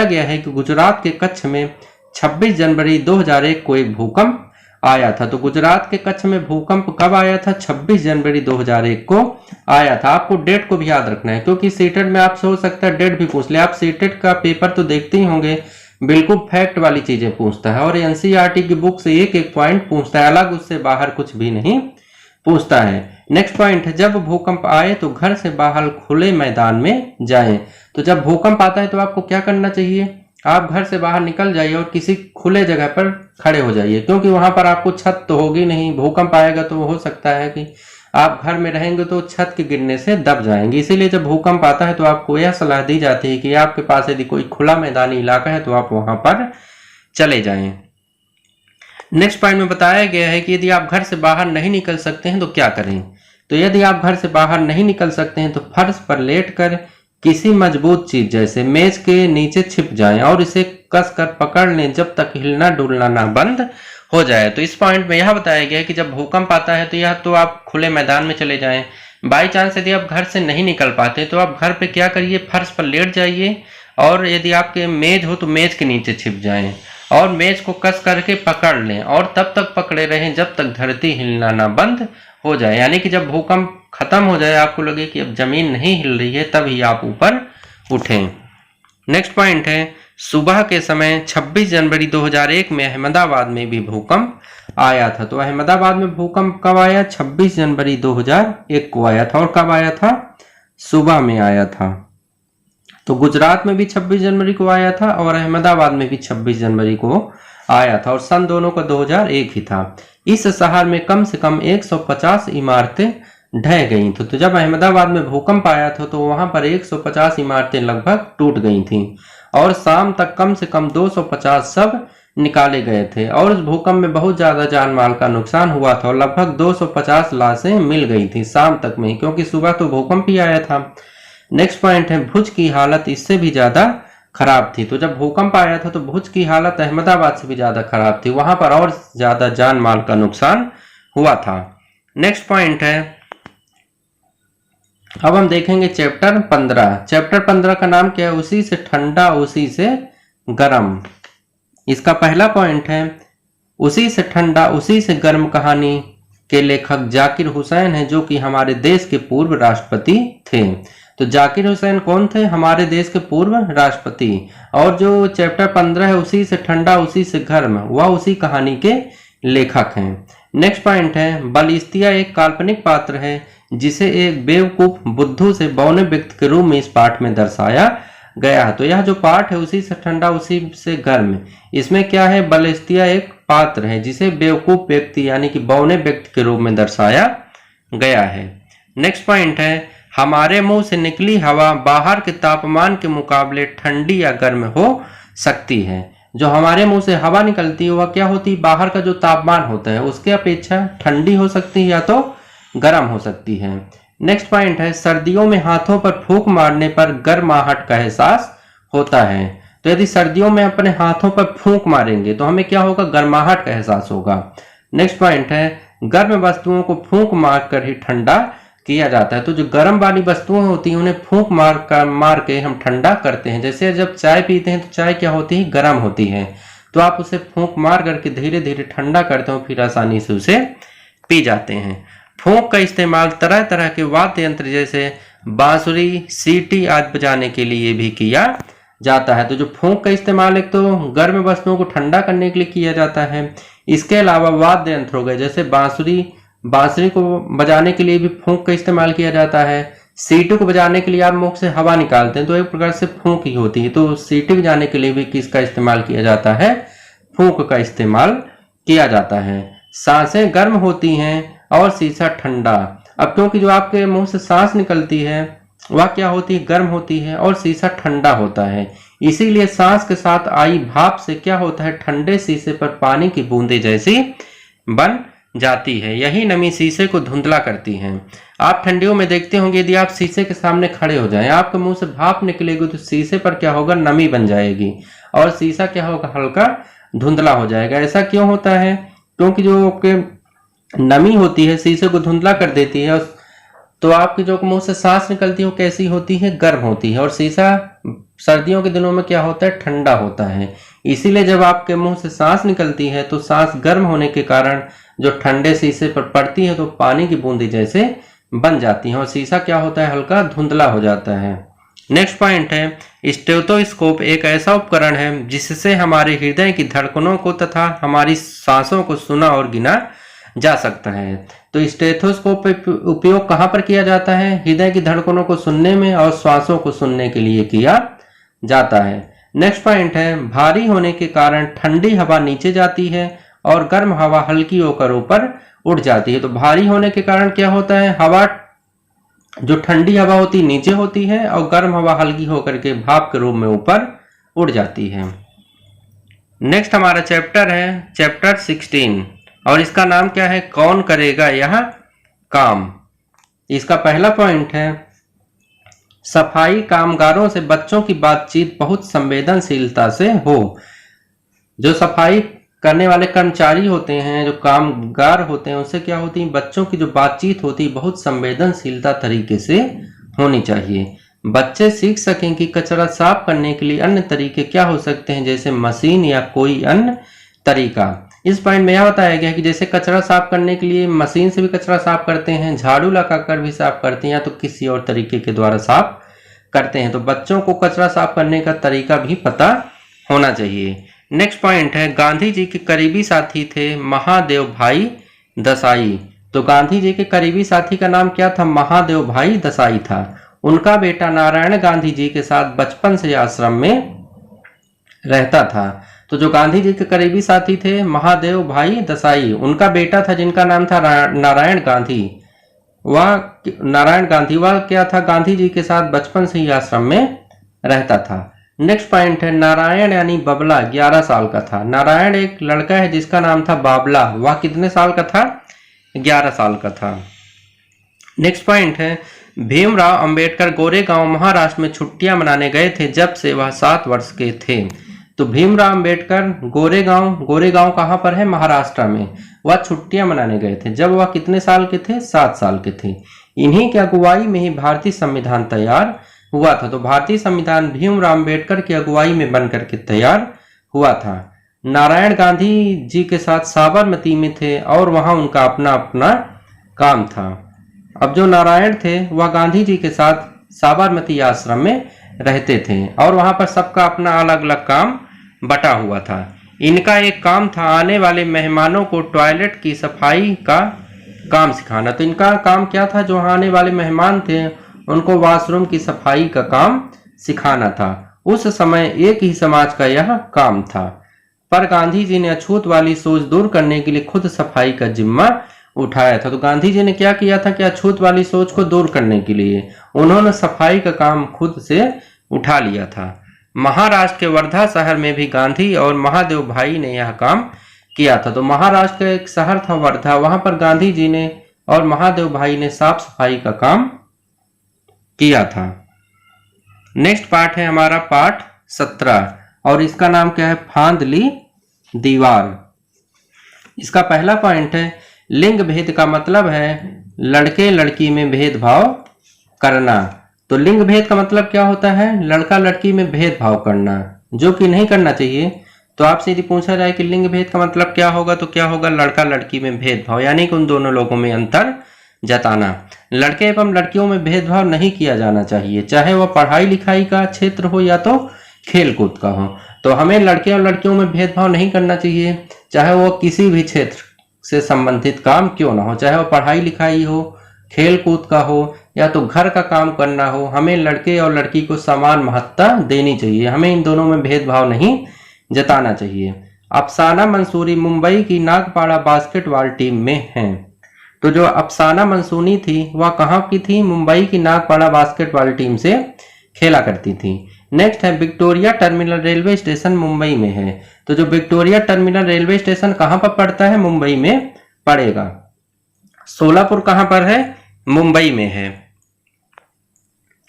गया है कि गुजरात के कच्छ में 26 जनवरी 2001 को एक भूकंप आया था। तो गुजरात के कच्छ में भूकंप कब आया था, 26 जनवरी 2001 को आया था। आपको डेट को भी याद रखना है, क्योंकि सीटेट में आपसे हो सकता है डेट भी पूछ ले। आप सीटेट का पेपर तो देखते ही होंगे, बिल्कुल फैक्ट वाली चीजें पूछता है और एनसीईआरटी की बुक से एक एक पॉइंट पूछता है, अलग उससे बाहर कुछ भी नहीं पूछता है। नेक्स्ट पॉइंट है, जब भूकंप आए तो घर से बाहर खुले मैदान में जाएं। तो जब भूकंप आता है तो आपको क्या करना चाहिए, आप घर से बाहर निकल जाइए और किसी खुले जगह पर खड़े हो जाइए, क्योंकि वहां पर आपको छत तो होगी नहीं, भूकंप आएगा तो हो सकता है कि आप घर में रहेंगे तो छत के गिरने से दब जाएंगे। इसीलिए जब भूकंप आता है तो आपको यह सलाह दी जाती है कि आपके पास यदि कोई खुला मैदानी इलाका है तो आप वहां पर चले जाएं। नेक्स्ट पॉइंट में बताया गया है कि यदि आप घर से बाहर नहीं निकल सकते हैं तो क्या करें। तो यदि आप घर से बाहर नहीं निकल सकते हैं तो फर्श पर लेटकर किसी मजबूत चीज जैसे मेज के नीचे छिप जाएं और इसे कसकर पकड़ लें जब तक हिलना डुलना ना बंद हो जाए। तो इस पॉइंट में यह बताया गया है कि जब भूकंप आता है तो या तो आप खुले मैदान में चले जाएं, बाई चांस यदि आप घर से नहीं निकल पाते तो आप घर पे क्या करिए, फर्श पर लेट जाइए और यदि आपके मेज हो तो मेज के नीचे छिप जाएं और मेज को कस करके पकड़ लें और तब तक पकड़े रहें जब तक धरती हिलना ना बंद हो जाए। यानी कि जब भूकंप खत्म हो जाए, आपको लगे कि अब जमीन नहीं हिल रही है, तभी आप ऊपर उठें। नेक्स्ट पॉइंट है, सुबह के समय 26 जनवरी 2001 में अहमदाबाद में भी भूकंप आया था। तो अहमदाबाद में भूकंप कब आया, 26 जनवरी 2001 को आया था और कब आया था, सुबह में आया था। तो गुजरात में भी 26 जनवरी को आया था और अहमदाबाद में भी 26 जनवरी को आया था और सन दोनों का 2001 ही था। इस शहर में कम से कम 150 इमारतें ढह गई थी। तो जब अहमदाबाद में भूकंप आया था तो वहां पर 150 इमारतें लगभग टूट गई थीं और शाम तक कम से कम 250 शव निकाले गए थे और उस भूकंप में बहुत ज्यादा जान माल का नुकसान हुआ था और लगभग 250 लाशें मिल गई थी शाम तक में, क्योंकि सुबह तो भूकंप ही आया था। नेक्स्ट पॉइंट है, भुज की हालत इससे भी ज्यादा खराब थी। तो जब भूकंप आया था तो भुज की हालत अहमदाबाद से भी ज्यादा खराब थी, वहां पर और ज्यादा जान माल का नुकसान हुआ था। नेक्स्ट पॉइंट है, अब हम देखेंगे चैप्टर 15। चैप्टर 15 का नाम क्या है, उसी से ठंडा उसी से गर्म। इसका पहला पॉइंट है, उसी से ठंडा उसी से गर्म कहानी के लेखक जाकिर हुसैन हैं, जो कि हमारे देश के पूर्व राष्ट्रपति थे। तो जाकिर हुसैन कौन थे, हमारे देश के पूर्व राष्ट्रपति। और जो चैप्टर 15 है, उसी से ठंडा उसी से गर्म, वह उसी कहानी के लेखक हैं। नेक्स्ट पॉइंट है, बलिस्तिया एक काल्पनिक पात्र है जिसे एक बेवकूफ बुद्धू से बौने व्यक्ति के रूप में इस पाठ में दर्शाया गया है। तो यह जो पाठ है उसी से ठंडा उसी से गर्म, इसमें क्या है, बलिस्तिया एक पात्र है जिसे बेवकूफ व्यक्ति यानी कि बौने व्यक्ति के रूप में दर्शाया गया है। नेक्स्ट पॉइंट है, हमारे मुंह से निकली हवा बाहर के तापमान के मुकाबले ठंडी या गर्म हो सकती है। जो हमारे मुंह से हवा निकलती है वह क्या होती है, बाहर का जो तापमान होता है उसके अपेक्षा ठंडी हो सकती है या तो गर्म हो सकती है। नेक्स्ट पॉइंट है, सर्दियों में हाथों पर फूंक मारने पर गर्माहट का एहसास होता है। तो यदि सर्दियों में अपने हाथों पर फूंक मारेंगे तो हमें क्या होगा, गर्माहट का एहसास होगा। नेक्स्ट पॉइंट है, गर्म वस्तुओं को फूंक मार कर ही ठंडा किया जाता है। तो जो गर्म वाली वस्तुएं होती हैं उन्हें फूंक मार के हम ठंडा करते हैं। जैसे जब चाय पीते हैं तो चाय क्या होती है, गर्म होती है, तो आप उसे फूंक मार करके धीरे धीरे ठंडा करते हो, फिर आसानी से उसे पी जाते हैं। फूंक का इस्तेमाल तरह तरह के वाद्य यंत्र जैसे बांसुरी, सीटी आदि बजाने के लिए भी किया जाता है। तो जो फूंक का इस्तेमाल एक तो गर्म वस्तुओं को ठंडा करने के लिए किया जाता है, इसके अलावा वाद्य यंत्र हो गए जैसे बांसुरी को बजाने के लिए भी फूंक का इस्तेमाल किया जाता है। सीटी को बजाने के लिए आप मुख से हवा निकालते हैं तो एक प्रकार से फूंक ही होती है। तो सीटी बजाने के लिए भी किसका इस्तेमाल किया जाता है, फूंक का इस्तेमाल किया जाता है। सांसें गर्म होती हैं और शीशा ठंडा। अब क्योंकि जो आपके मुंह से सांस निकलती है वह क्या होती है, गर्म होती है और शीशा ठंडा होता है, इसीलिए सांस के साथ आई भाप से क्या होता है, ठंडे शीशे पर पानी की बूंदे जैसी बन जाती है। यही नमी शीशे को धुंधला करती है। आप ठंडियों में देखते होंगे यदि आप शीशे के सामने खड़े हो जाएं, आपके मुंह से भाप निकलेगी तो शीशे पर क्या होगा, नमी बन जाएगी और शीशा क्या होगा, हल्का धुंधला हो जाएगा। ऐसा क्यों होता है, क्योंकि जो आपके नमी होती है शीशे को धुंधला कर देती है। तो आपकी जो मुंह से सांस निकलती है वो कैसी होती है, गर्म होती है और शीशा सर्दियों के दिनों में क्या होता है, ठंडा होता है। इसीलिए जब आपके मुंह से सांस निकलती है तो सांस गर्म होने के कारण जो ठंडे शीशे पर पड़ती है तो पानी की बूंदी जैसे बन जाती है और शीशा क्या होता है, हल्का धुंधला हो जाता है। नेक्स्ट पॉइंट है स्टेथोस्कोप एक ऐसा उपकरण है जिससे हमारे हृदय की धड़कनों को तथा हमारी सांसों को सुना और गिना जा सकता है। तो स्टेथोस्कोप का उपयोग कहाँ पर किया जाता है? हृदय की धड़कनों को सुनने में और श्वासों को सुनने के लिए किया जाता है। नेक्स्ट पॉइंट है भारी होने के कारण ठंडी हवा नीचे जाती है और गर्म हवा हल्की होकर ऊपर उड़ जाती है। तो भारी होने के कारण क्या होता है? हवा जो ठंडी हवा होती नीचे होती है और गर्म हवा हल्की होकर के भाप के रूप में ऊपर उड़ जाती है। नेक्स्ट हमारा चैप्टर है चैप्टर 16 और इसका नाम क्या है? कौन करेगा यह काम। इसका पहला पॉइंट है सफाई कामगारों से बच्चों की बातचीत बहुत संवेदनशीलता से हो। जो सफाई करने वाले कर्मचारी होते हैं, जो कामगार होते हैं, उससे क्या होती है? बच्चों की जो बातचीत होती है बहुत संवेदनशीलता तरीके से होनी चाहिए। बच्चे सीख सकें कि कचरा साफ करने के लिए अन्य तरीके क्या हो सकते हैं, जैसे मशीन या कोई अन्य तरीका। इस पॉइंट में यह बताया गया कि जैसे कचरा साफ करने के लिए मशीन से भी कचरा साफ करते हैं, झाड़ू लगाकर भी साफ करते हैं, या तो किसी और तरीके के द्वारा साफ करते हैं। तो बच्चों को कचरा साफ करने का तरीका भी पता होना चाहिए। नेक्स्ट पॉइंट है गांधी जी के करीबी साथी थे महादेव भाई देसाई। तो गांधी जी के करीबी साथी का नाम क्या था? महादेव भाई देसाई था। उनका बेटा नारायण गांधी जी के साथ बचपन से आश्रम में रहता था। तो जो गांधी जी के करीबी साथी थे महादेव भाई देसाई, उनका बेटा था जिनका नाम था नारायण गांधी। वह क्या था? गांधी जी के साथ बचपन से ही आश्रम में रहता था। नेक्स्ट पॉइंट है नारायण यानी बबला 11 साल का था। नारायण एक लड़का है जिसका नाम था बाबला। वह कितने साल का था? 11 साल का था। नेक्स्ट पॉइंट है भीमराव अंबेडकर गोरेगांव महाराष्ट्र में छुट्टियां मनाने गए थे जब से वह 7 वर्ष के थे। तो भीमराव अंबेडकर गोरेगांव कहाँ पर है? महाराष्ट्र में। वह छुट्टियां मनाने गए थे जब वह कितने साल के थे? 7 साल के थे। इन्हीं की अगुवाई में ही भारतीय संविधान तैयार हुआ था। तो भारतीय संविधान भीमराव अंबेडकर की अगुवाई में बनकर के तैयार हुआ था। नारायण गांधी जी के साथ साबरमती में थे और वहां उनका अपना अपना काम था। अब जो नारायण थे वह गांधी जी के साथ साबरमती आश्रम में रहते थे और वहां पर सबका अपना अलग अलग काम बटा हुआ था। इनका एक काम था आने वाले मेहमानों को टॉयलेट की सफाई का काम सिखाना। तो इनका काम क्या था? जो आने वाले मेहमान थे उनको वॉशरूम की सफाई का काम सिखाना था। उस समय एक ही समाज का यह काम था, पर गांधी जी ने अछूत वाली सोच दूर करने के लिए खुद सफाई का जिम्मा उठाया था। तो गांधी जी ने क्या किया था कि अछूत वाली सोच को दूर करने के लिए उन्होंने सफाई का काम खुद से उठा लिया था। महाराष्ट्र के वर्धा शहर में भी गांधी और महादेव भाई ने यह काम किया था। तो महाराष्ट्र का एक शहर था वर्धा, वहां पर गांधी जी ने और महादेव भाई ने साफ सफाई का काम किया था। नेक्स्ट पार्ट है हमारा पार्ट 17 और इसका नाम क्या है? फांद ली दीवार। इसका पहला पॉइंट है लिंग भेद का मतलब है लड़के लड़की में भेदभाव करना। तो लिंग भेद का मतलब क्या होता है? लड़का लड़की में भेदभाव करना, जो कि नहीं करना चाहिए। तो आपसे यदि पूछा जाए कि लिंग भेद का मतलब क्या होगा, तो क्या होगा? लड़का लड़की में भेदभाव, यानी कि उन दोनों लोगों में अंतर जताना। लड़के एवं लड़कियों में भेदभाव नहीं किया जाना चाहिए, चाहे वह पढ़ाई लिखाई का क्षेत्र हो या तो खेल कूद का हो। तो हमें लड़के और लड़कियों में भेदभाव नहीं करना चाहिए, चाहे वो किसी भी क्षेत्र से संबंधित काम क्यों ना हो, चाहे वो पढ़ाई लिखाई हो, खेल कूद का हो या तो घर का काम करना हो। हमें लड़के और लड़की को समान महत्ता देनी चाहिए, हमें इन दोनों में भेदभाव नहीं जताना चाहिए। अफसाना मंसूरी मुंबई की नागपाड़ा बास्केटबॉल टीम में हैं। तो जो अफसाना मंसूरी थी वह कहाँ की थी? मुंबई की नागपाड़ा बास्केटबॉल टीम से खेला करती थी। नेक्स्ट है Victoria terminal railway station Mumbai में है। तो जो विक्टोरिया टर्मिनल रेलवे स्टेशन कहाँ पर पड़ता है? मुंबई में पड़ेगा। सोलापुर कहाँ पर है? मुंबई में है।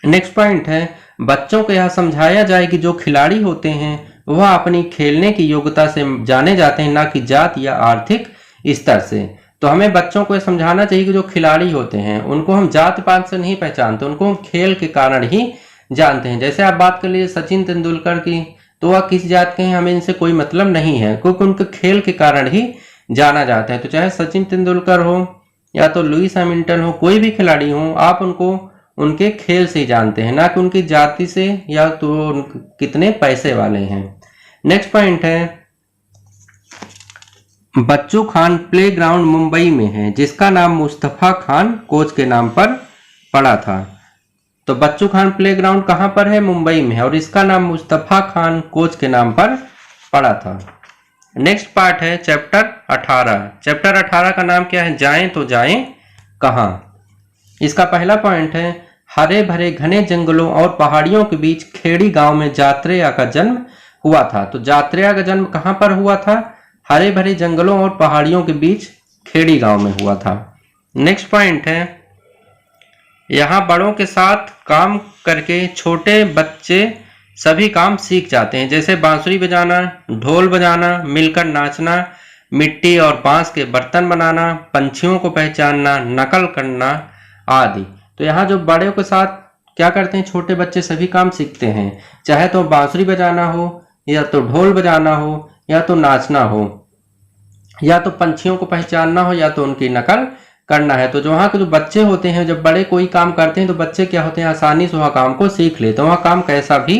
नेक्स्ट पॉइंट है बच्चों को यह समझाया जाए कि जो खिलाड़ी होते हैं वह अपनी खेलने की योग्यता से जाने जाते हैं, ना कि जात या आर्थिक स्तर से। तो हमें बच्चों को यह समझाना चाहिए कि जो खिलाड़ी होते हैं उनको हम जात पात से नहीं पहचानते, उनको हम खेल के कारण ही जानते हैं। जैसे आप बात कर लीजिए सचिन तेंदुलकर की, तो वह किस जात के हैं हमें इनसे कोई मतलब नहीं है, क्योंकि उनके खेल के कारण ही जाना जाता है। तो चाहे सचिन तेंदुलकर हो या तो लुइस हैमिल्टन हो, कोई भी खिलाड़ी हो, आप उनको उनके खेल से जानते हैं, ना कि उनकी जाति से या तो कितने पैसे वाले हैं। नेक्स्ट पॉइंट है बच्चू खान प्लेग्राउंड मुंबई में है जिसका नाम मुस्तफा खान कोच के नाम पर पड़ा था। तो बच्चू खान प्लेग्राउंड कहां पर है? मुंबई में है और इसका नाम मुस्तफा खान कोच के नाम पर पड़ा था। नेक्स्ट पार्ट है चैप्टर 18। चैप्टर 18 का नाम क्या है? जाएं तो जाएं कहां। इसका पहला पॉइंट है हरे भरे घने जंगलों और पहाड़ियों के बीच खेड़ी गांव में जात्रेया का जन्म हुआ था। तो जात्रेया का जन्म कहां पर हुआ था? हरे भरे जंगलों और पहाड़ियों के बीच खेड़ी गांव में हुआ था। नेक्स्ट पॉइंट है यहाँ बड़ों के साथ काम करके छोटे बच्चे सभी काम सीख जाते हैं, जैसे बांसुरी बजाना, ढोल बजाना, मिलकर नाचना, मिट्टी और बांस के बर्तन बनाना, पंछियों को पहचानना, नकल करना आदि। तो यहाँ जो बड़ों के साथ क्या करते हैं, छोटे बच्चे सभी काम सीखते हैं, चाहे तो बांसुरी बजाना हो या तो ढोल बजाना हो या तो नाचना हो या तो पंछियों को पहचानना हो या तो उनकी नकल करना है। तो जो वहाँ के जो बच्चे होते हैं, जब बड़े कोई काम करते हैं तो बच्चे क्या होते हैं, आसानी से वहाँ काम को सीख लेते हैं, वहाँ काम कैसा भी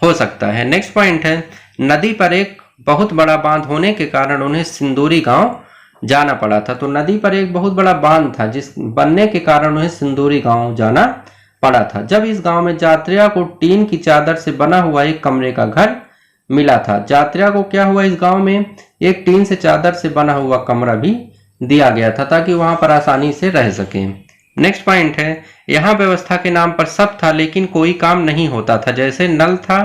हो सकता है। नेक्स्ट पॉइंट है नदी पर एक बहुत बड़ा बांध होने के कारण उन्हें सिंदूरी गांव जाना पड़ा था। तो नदी पर एक बहुत बड़ा बांध था जिस बनने के कारण उन्हें सिंदूरी गांव जाना पड़ा था। जब इस गांव में जात्रेया को टीन की चादर से बना हुआ एक कमरे का घर मिला था। जात्रेया को क्या हुआ, इस गांव में एक टीन से चादर से बना हुआ कमरा भी दिया गया था ताकि वहां पर आसानी से रह सके। नेक्स्ट पॉइंट है यहाँ व्यवस्था के नाम पर सब था लेकिन कोई काम नहीं होता था, जैसे नल था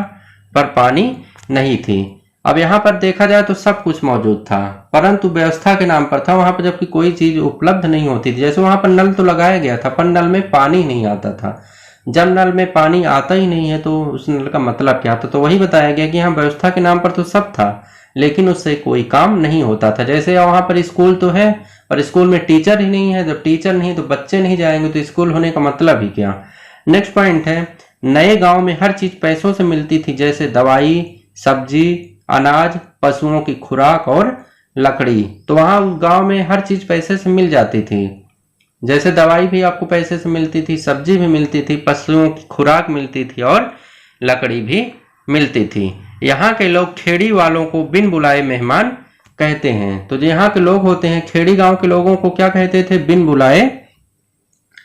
पर पानी नहीं थी। अब यहाँ पर देखा जाए तो सब कुछ मौजूद था परंतु व्यवस्था के नाम पर था, वहां पर जबकि कोई चीज उपलब्ध नहीं होती थी। जैसे वहां पर नल तो लगाया गया था पर नल में पानी नहीं आता था। जब नल में पानी आता ही नहीं है तो उस नल का मतलब क्या था? तो वही बताया गया कि यहाँ व्यवस्था के नाम पर तो सब था लेकिन उससे कोई काम नहीं होता था। जैसे वहां पर स्कूल तो है पर स्कूल में टीचर ही नहीं है, जब टीचर नहीं तो बच्चे नहीं जाएंगे तो स्कूल होने का मतलब ही क्या। नेक्स्ट पॉइंट है नए गांव में हर चीज पैसों से मिलती थी, जैसे दवाई, सब्जी, अनाज, पशुओं की खुराक और लकड़ी। तो वहां उस गांव में हर चीज पैसे से मिल जाती थी, जैसे दवाई भी आपको पैसे से मिलती थी, सब्जी भी मिलती थी, पशुओं की खुराक मिलती थी और लकड़ी भी मिलती थी। यहाँ के लोग खेड़ी वालों को बिन बुलाए मेहमान कहते हैं। तो जो यहाँ के लोग होते हैं खेड़ी गांव के लोगों को क्या कहते थे? बिन बुलाए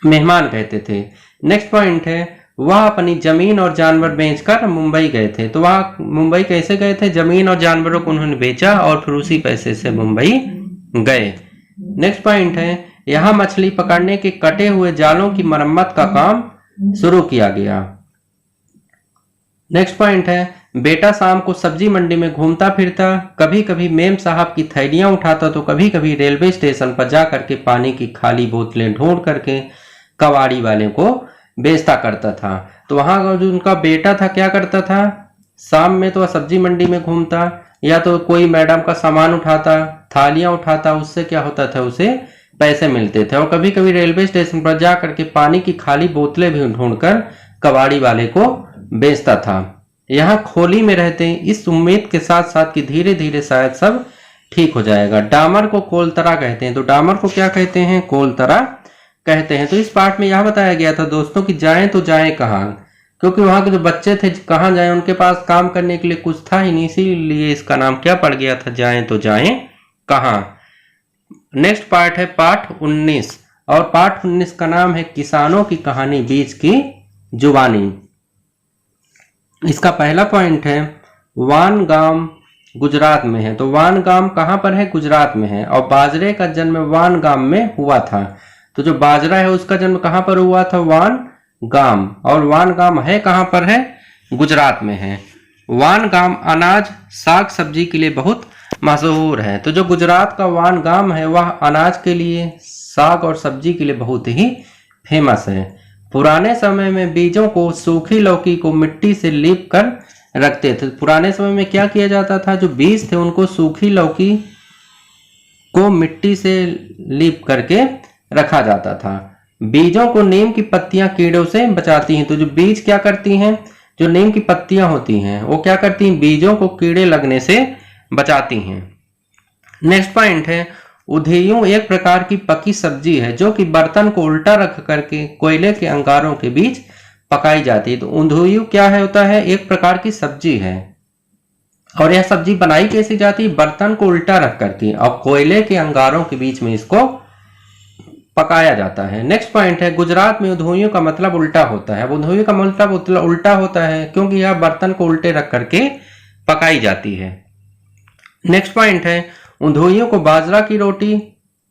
मेहमान कहते थे। नेक्स्ट पॉइंट है वह अपनी जमीन और जानवर बेचकर मुंबई गए थे। तो वह मुंबई कैसे गए थे? जमीन और जानवरों को उन्होंने बेचा और फिर उसी पैसे से मुंबई गए। नेक्स्ट पॉइंट है यहाँ मछली पकड़ने के कटे हुए जालों की मरम्मत का काम शुरू किया गया। नेक्स्ट पॉइंट है बेटा शाम को सब्जी मंडी में घूमता फिरता, कभी कभी मेम साहब की थैलियां उठाता तो कभी कभी रेलवे स्टेशन पर जा करके पानी की खाली बोतलें ढूंढ करके कबाड़ी वाले को बेचता करता था। तो वहां जो उनका बेटा था क्या करता था, शाम में तो सब्जी मंडी में घूमता या तो कोई मैडम का सामान उठाता, थालियां उठाता, उससे क्या होता था उसे पैसे मिलते थे। और कभी कभी रेलवे स्टेशन पर जा करके पानी की खाली बोतलें भी ढूंढकर कबाड़ी वाले को बेचता था। यहाँ खोली में रहते हैं इस उम्मीद के साथ साथ कि धीरे धीरे शायद सब ठीक हो जाएगा। डामर को कोलतरा कहते हैं। तो डामर को क्या कहते हैं? कोलतरा कहते हैं। तो इस पार्ट में यह बताया गया था दोस्तों कि जाएं तो जाएं कहाँ, क्योंकि वहां के जो बच्चे थे कहाँ जाएं, उनके पास काम करने के लिए कुछ था ही नहीं, इसीलिए इसका नाम क्या पड़ गया था? जाएं तो जाएं कहाँ। नेक्स्ट पार्ट है पाठ 19 और पाठ 19 का नाम है किसानों की कहानी बीज की जुबानी। इसका पहला पॉइंट है वानगाम गुजरात में है। तो वानगाम कहां पर है? गुजरात में है। और बाजरे का जन्म वानगाम में हुआ था। तो जो बाजरा है उसका जन्म कहां पर हुआ था? वानगाम। और वानगाम है कहां पर है? गुजरात में है। वानगाम अनाज साग सब्जी के लिए बहुत मशहूर है। तो जो गुजरात का वानगाम है वह अनाज के लिए, साग और सब्जी के लिए बहुत ही फेमस है। पुराने समय में बीजों को सूखी लौकी को मिट्टी से लीप कर रखते थे। पुराने समय में क्या किया जाता था? जो बीज थे उनको सूखी लौकी को मिट्टी से लीप करके रखा जाता था। बीजों को नीम की पत्तियां कीड़ों से बचाती हैं। तो जो बीज क्या करती हैं, जो नीम की पत्तियां होती हैं वो क्या करती हैं? बीजों को कीड़े लगने से बचाती हैं। नेक्स्ट पॉइंट है उधेयू एक प्रकार की पकी सब्जी है जो कि बर्तन को उल्टा रख करके कोयले के अंगारों के बीच पकाई जाती है। तो उधेयू क्या है होता है, एक प्रकार की सब्जी है। और यह सब्जी बनाई कैसे जाती है, बर्तन को उल्टा रख करके और कोयले के अंगारों के बीच में इसको पकाया जाता है। नेक्स्ट पॉइंट है, गुजरात में उधोइयों का मतलब उल्टा होता है। अब उधोइयों का मतलब उल्टा होता है क्योंकि यह बर्तन को उल्टे रख करके पकाई जाती है। नेक्स्ट पॉइंट है, उधोइयों को बाजरा की रोटी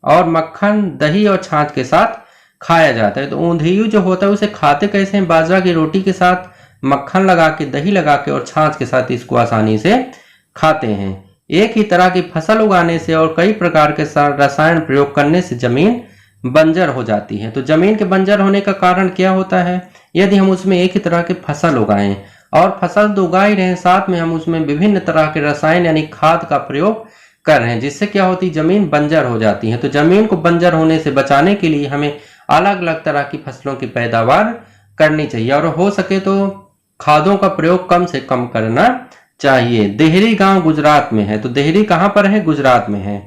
और मक्खन, दही और छाछ के साथ खाया जाता है। तो उधोइयों जो होता है उसे खाते कैसे हैं, बाजरा की रोटी के साथ, मक्खन लगा के, दही लगा के और छाछ के साथ इसको आसानी से खाते हैं। एक ही तरह की फसल उगाने से और कई प्रकार के रसायन प्रयोग करने से जमीन बंजर हो जाती है। तो जमीन के बंजर होने का कारण क्या होता है, यदि हम उसमें एक ही तरह की फसल उगाएं और फसल तो उगा ही रहे हैं, साथ में हम उसमें विभिन्न तरह के रसायन यानी खाद का प्रयोग कर रहे हैं, जिससे क्या होती है, जमीन बंजर हो जाती है। तो जमीन को बंजर होने से बचाने के लिए हमें अलग अलग तरह की फसलों की पैदावार करनी चाहिए और हो सके तो खादों का प्रयोग कम से कम करना चाहिए। देहरी गांव गुजरात में है। तो देहरी कहां पर है, गुजरात में है।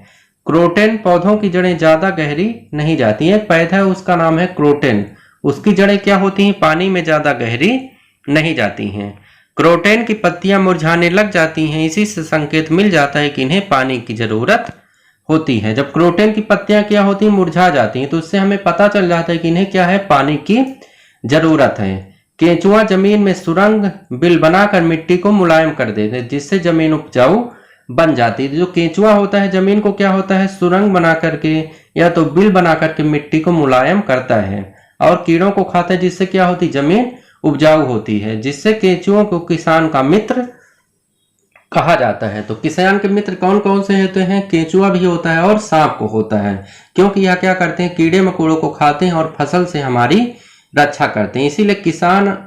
क्रोटेन पौधों की जड़ें ज्यादा गहरी नहीं जाती हैं। एक पौधा है उसका नाम है क्रोटेन, उसकी जड़ें क्या होती हैं, पानी में ज्यादा गहरी नहीं जाती हैं। क्रोटेन की पत्तियां मुरझाने लग जाती हैं, इसी से संकेत मिल जाता है कि इन्हें पानी की जरूरत होती है। जब क्रोटेन की पत्तियां क्या होती हैं, मुरझा जाती हैं, तो उससे हमें पता चल जाता है कि इन्हें क्या है, पानी की जरूरत है। केंचुआ जमीन में सुरंग बिल बनाकर मिट्टी को मुलायम कर देते हैं, जिससे जमीन उपजाऊ बन जाती है। जो केंचुआ होता है जमीन को क्या होता है, सुरंग बना करके या तो बिल बना करके मिट्टी को मुलायम करता है और कीड़ों को खाता है, जिससे क्या होती, जमीन उपजाऊ होती है, जिससे केंचुओं को किसान का मित्र कहा जाता है। तो किसान के मित्र कौन कौन से होते हैं, केंचुआ भी होता है और सांप को होता है, क्योंकि यह क्या करते हैं, कीड़े मकोड़ों को खाते हैं और फसल से हमारी रक्षा करते हैं। इसीलिए किसान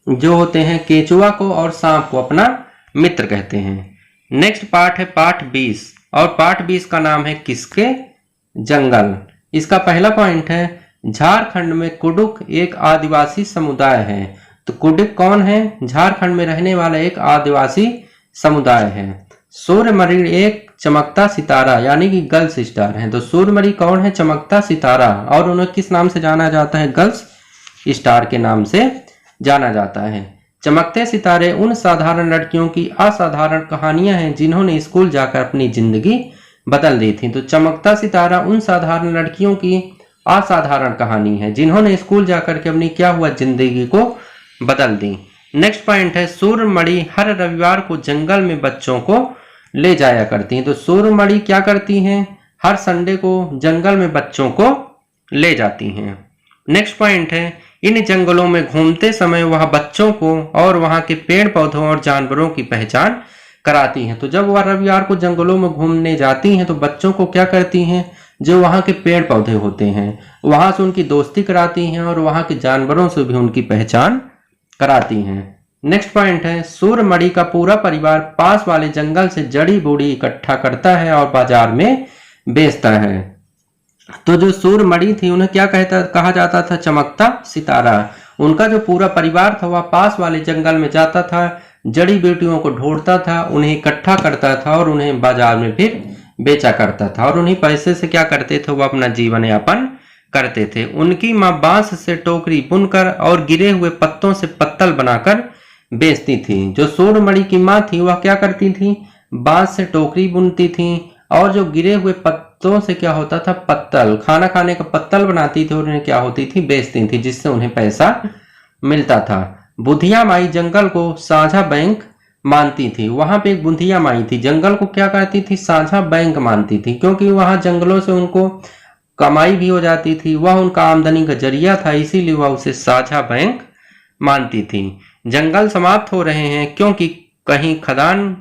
जो होते हैं केंचुआ को और सांप को अपना मित्र कहते हैं। नेक्स्ट पार्ट है पार्ट 20 और पार्ट 20 का नाम है किसके जंगल। इसका पहला पॉइंट है, झारखंड में कुडुक एक आदिवासी समुदाय है। तो कुडुक कौन है, झारखंड में रहने वाला एक आदिवासी समुदाय है। सूर्यमणि एक चमकता सितारा यानी कि गर्ल्स स्टार है। तो सूर्यमणि कौन है, चमकता सितारा, और उन्हें किस नाम से जाना जाता है, गर्ल्स स्टार के नाम से जाना जाता है। चमकते सितारे उन साधारण लड़कियों की असाधारण कहानियां हैं जिन्होंने स्कूल जाकर अपनी जिंदगी बदल दी थी। तो चमकता सितारा उन साधारण लड़कियों की असाधारण कहानी है जिन्होंने स्कूल जाकर के अपनी क्या हुआ, जिंदगी को बदल दी। नेक्स्ट पॉइंट है, सूर्यमणि हर रविवार को जंगल में बच्चों को ले जाया करती हैं। तो सूर्यमणि क्या करती हैं, हर संडे को जंगल में बच्चों को ले जाती हैं। नेक्स्ट पॉइंट है, इन जंगलों में घूमते समय वह बच्चों को और वहां के पेड़ पौधों और जानवरों की पहचान कराती हैं। तो जब वह रविवार को जंगलों में घूमने जाती हैं तो बच्चों को क्या करती हैं, जो वहां के पेड़ पौधे होते हैं वहां से उनकी दोस्ती कराती हैं और वहां के जानवरों से भी उनकी पहचान कराती हैं। नेक्स्ट पॉइंट है, सूर्यमणि का पूरा परिवार पास वाले जंगल से जड़ी बूटी इकट्ठा करता है और बाजार में बेचता है। तो जो सूर्यमणि थी उन्हें क्या कहा जाता था, चमकता सितारा। उनका जो पूरा परिवार था वह पास वाले जंगल में जाता था, जड़ी बूटियों को ढूंढता था, उन्हें इकट्ठा करता था और उन्हें बाजार में फिर बेचा करता था और उन्हीं पैसे से क्या करते थे, वो अपना जीवन यापन करते थे। उनकी माँ बांस से टोकरी बुनकर और गिरे हुए पत्तों से पत्तल बनाकर बेचती थी। जो सूर्यमणि की माँ थी वह क्या करती थी, बांस से टोकरी बुनती थी और जो गिरे हुए पत्तों से क्या होता था, पत्तल, खाना खाने का पत्तल बनाती थी और उन्हें क्या होती थी, बेचती थी, जिससे उन्हें पैसा मिलता था। बुधिया माई जंगल को साझा बैंक मानती थी। वहां पे एक बुधिया माई थी, जंगल को क्या करती थी, साझा बैंक मानती थी, क्योंकि वहां जंगलों से उनको कमाई भी हो जाती थी, वह उनका आमदनी का जरिया था, इसीलिए वह उसे साझा बैंक मानती थी। जंगल समाप्त हो रहे हैं क्योंकि कहीं खदान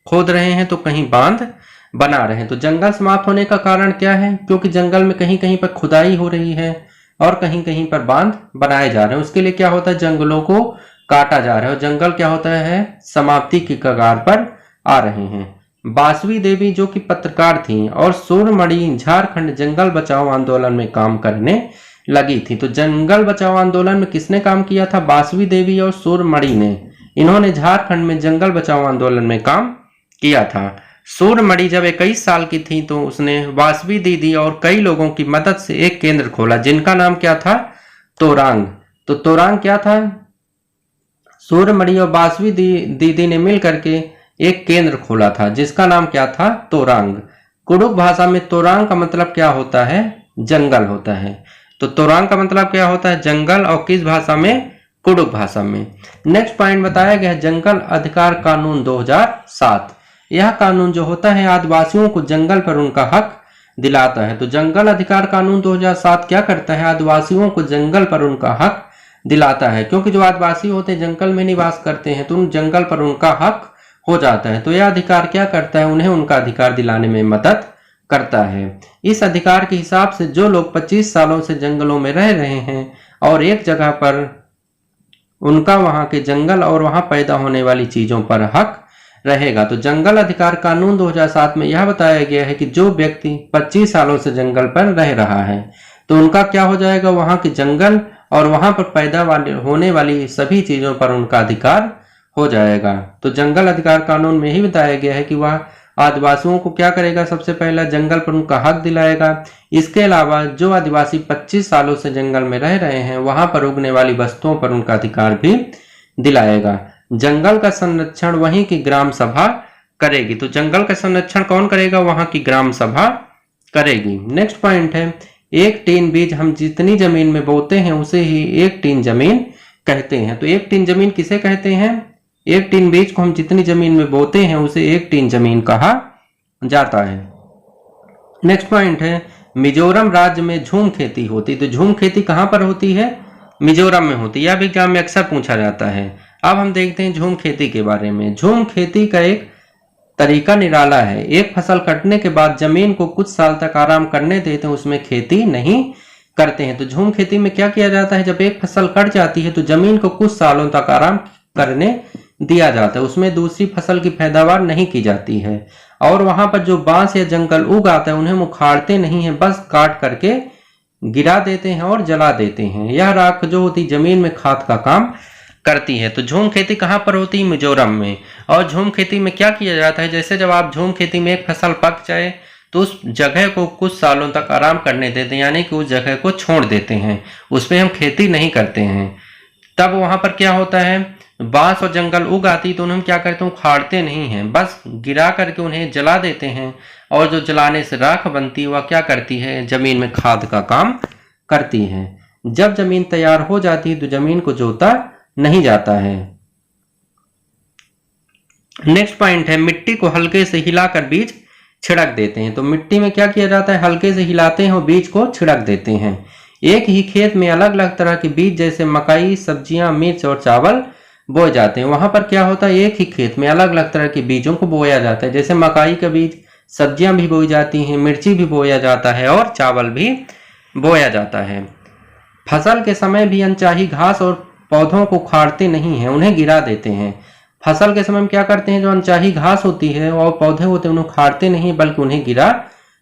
खोद रहे हैं तो कहीं बांध बना रहे हैं। तो जंगल समाप्त होने का कारण क्या है, क्योंकि जंगल में कहीं कहीं पर खुदाई हो रही है और कहीं कहीं पर बांध बनाए जा रहे हैं। उसके लिए क्या होता है, जंगलों को काटा जा रहा है और जंगल क्या होता है, समाप्ति की कगार पर आ रहे हैं। बासवी देवी जो कि पत्रकार थी और सूर्यमणि झारखंड जंगल बचाओ आंदोलन में काम करने लगी थी। तो जंगल बचाओ आंदोलन में किसने काम किया था, बासवी देवी और सूर्यमणि ने। इन्होंने झारखंड में जंगल बचाओ आंदोलन में काम किया था। सूर्यमणि जब 21 साल की थी तो उसने वासवी दीदी और कई लोगों की मदद से एक केंद्र खोला जिनका नाम क्या था? तोरांग। तो तोरांग क्या था? सूर्यमणि और वासवी दीदी ने मिल करके एक केंद्र खोला था जिसका नाम क्या था? तोरांग। कुडुख भाषा में तोरांग का मतलब क्या होता है? जंगल होता है। तो तोरांग का मतलब क्या होता है? जंगल। और किस भाषा में? कुडुख भाषा में। नेक्स्ट पॉइंट बताया गया है जंगल अधिकार कानून 2007। यह कानून जो होता है आदिवासियों को जंगल पर उनका हक दिलाता है। तो जंगल अधिकार कानून 2007 क्या करता है? आदिवासियों को जंगल पर उनका हक दिलाता है, क्योंकि जो आदिवासी होते हैं जंगल में निवास करते हैं तो उन जंगल पर उनका हक हो जाता है। तो यह अधिकार क्या करता है? उन्हें उनका अधिकार दिलाने में मदद करता है। इस अधिकार के हिसाब से जो लोग 25 सालों से जंगलों में रह रहे हैं और एक जगह पर उनका वहां के जंगल और वहां पैदा होने वाली चीजों पर हक रहेगा। तो जंगल अधिकार कानून 2007 में यह बताया गया है कि जो व्यक्ति 25 सालों से जंगल पर रह रहा है तो उनका क्या हो जाएगा? वहां के जंगल और वहां पर पैदा होने वाली सभी चीजों पर उनका अधिकार हो जाएगा। तो जंगल अधिकार कानून में ही बताया गया है कि वह आदिवासियों को क्या करेगा? सबसे पहला जंगल पर उनका हक दिलाएगा। इसके अलावा जो आदिवासी 25 सालों से जंगल में रह रहे हैं वहां पर उगने वाली वस्तुओं पर उनका अधिकार भी दिलाएगा। जंगल का संरक्षण वहीं की ग्राम सभा करेगी। तो जंगल का संरक्षण कौन करेगा? वहां की ग्राम सभा करेगी। नेक्स्ट पॉइंट है एक टीन बीज हम जितनी जमीन में बोते हैं उसे ही एक टीन जमीन कहते हैं। तो एक टीन जमीन किसे कहते हैं? एक टीन बीज को हम जितनी जमीन में बोते हैं उसे एक टीन जमीन कहा जाता है। नेक्स्ट पॉइंट है मिजोरम राज्य में झूम खेती होती। तो झूम खेती कहां पर होती है? मिजोरम में होती है। यह भी एग्जाम में अक्सर पूछा जाता है। अब हम देखते हैं झूम खेती के बारे में। झूम खेती का एक तरीका निराला है। एक फसल कटने के बाद जमीन को कुछ साल तक आराम करने देते हैं, उसमें खेती नहीं करते हैं। तो झूम खेती में क्या किया जाता है? जब एक फसल कट जाती है तो जमीन को कुछ सालों तक आराम करने दिया जाता है, उसमें दूसरी फसल की पैदावार नहीं की जाती है। और वहां पर जो बांस या जंगल उग आता है उन्हें उखाड़ते नहीं है, बस काट करके गिरा देते हैं और जला देते हैं। यह राख जो होती जमीन में खाद का काम करती है। तो झूम खेती कहाँ पर होती है? मिजोरम में। और झूम खेती में क्या किया जाता है? जैसे जब आप झूम खेती में एक फसल पक जाए तो उस जगह को कुछ सालों तक आराम करने देते हैं, यानी कि उस जगह को छोड़ देते हैं, उसमें हम खेती नहीं करते हैं। तब वहां पर क्या होता है? बांस और जंगल उग आती तो उन्हें क्या करते हैं? उखाड़ते नहीं हैं, बस गिरा करके उन्हें जला देते हैं। और जो जलाने से राख बनती है वह क्या करती है? जमीन में खाद का काम करती है। जब जमीन तैयार हो जाती है तो जमीन को जोता नहीं जाता है। नेक्स्ट पॉइंट है मिट्टी को हल्के से हिलाकर बीज छिड़क देते हैं। तो मिट्टी में क्या किया जाता है? हल्के से हिलाते हैं और बीज को छिड़क देते हैं। एक ही खेत में अलग अलग तरह के बीज जैसे मकई, सब्जियां, मिर्च और चावल बोए जाते हैं। वहां पर क्या होता है? एक ही खेत में अलग अलग तरह के बीजों को बोया जाता है, जैसे मकई का बीज, सब्जियां भी बोई जाती हैं, मिर्ची भी बोया जाता है और चावल भी बोया जाता है। फसल के समय भी अनचाही घास और पौधों को उखाड़ते नहीं हैं, उन्हें गिरा देते हैं। फसल के समय में क्या करते हैं? जो अनचाही घास होती है और पौधे होते हैं उन्हें उखाड़ते नहीं बल्कि उन्हें गिरा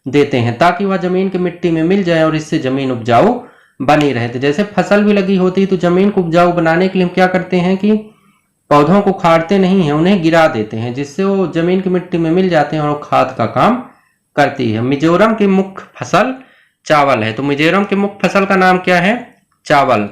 देते हैं, ताकि वह जमीन की मिट्टी में मिल जाए और इससे जमीन उपजाऊ बनी रहे। तो जैसे फसल भी लगी होती है तो जमीन को उपजाऊ बनाने के लिए हम क्या करते हैं कि पौधों को उखाड़ते नहीं है, उन्हें गिरा देते हैं, जिससे वो जमीन की मिट्टी में मिल जाते हैं और खाद का काम करती है। मिजोरम की मुख्य फसल चावल है। तो मिजोरम की मुख्य फसल का नाम क्या है? चावल।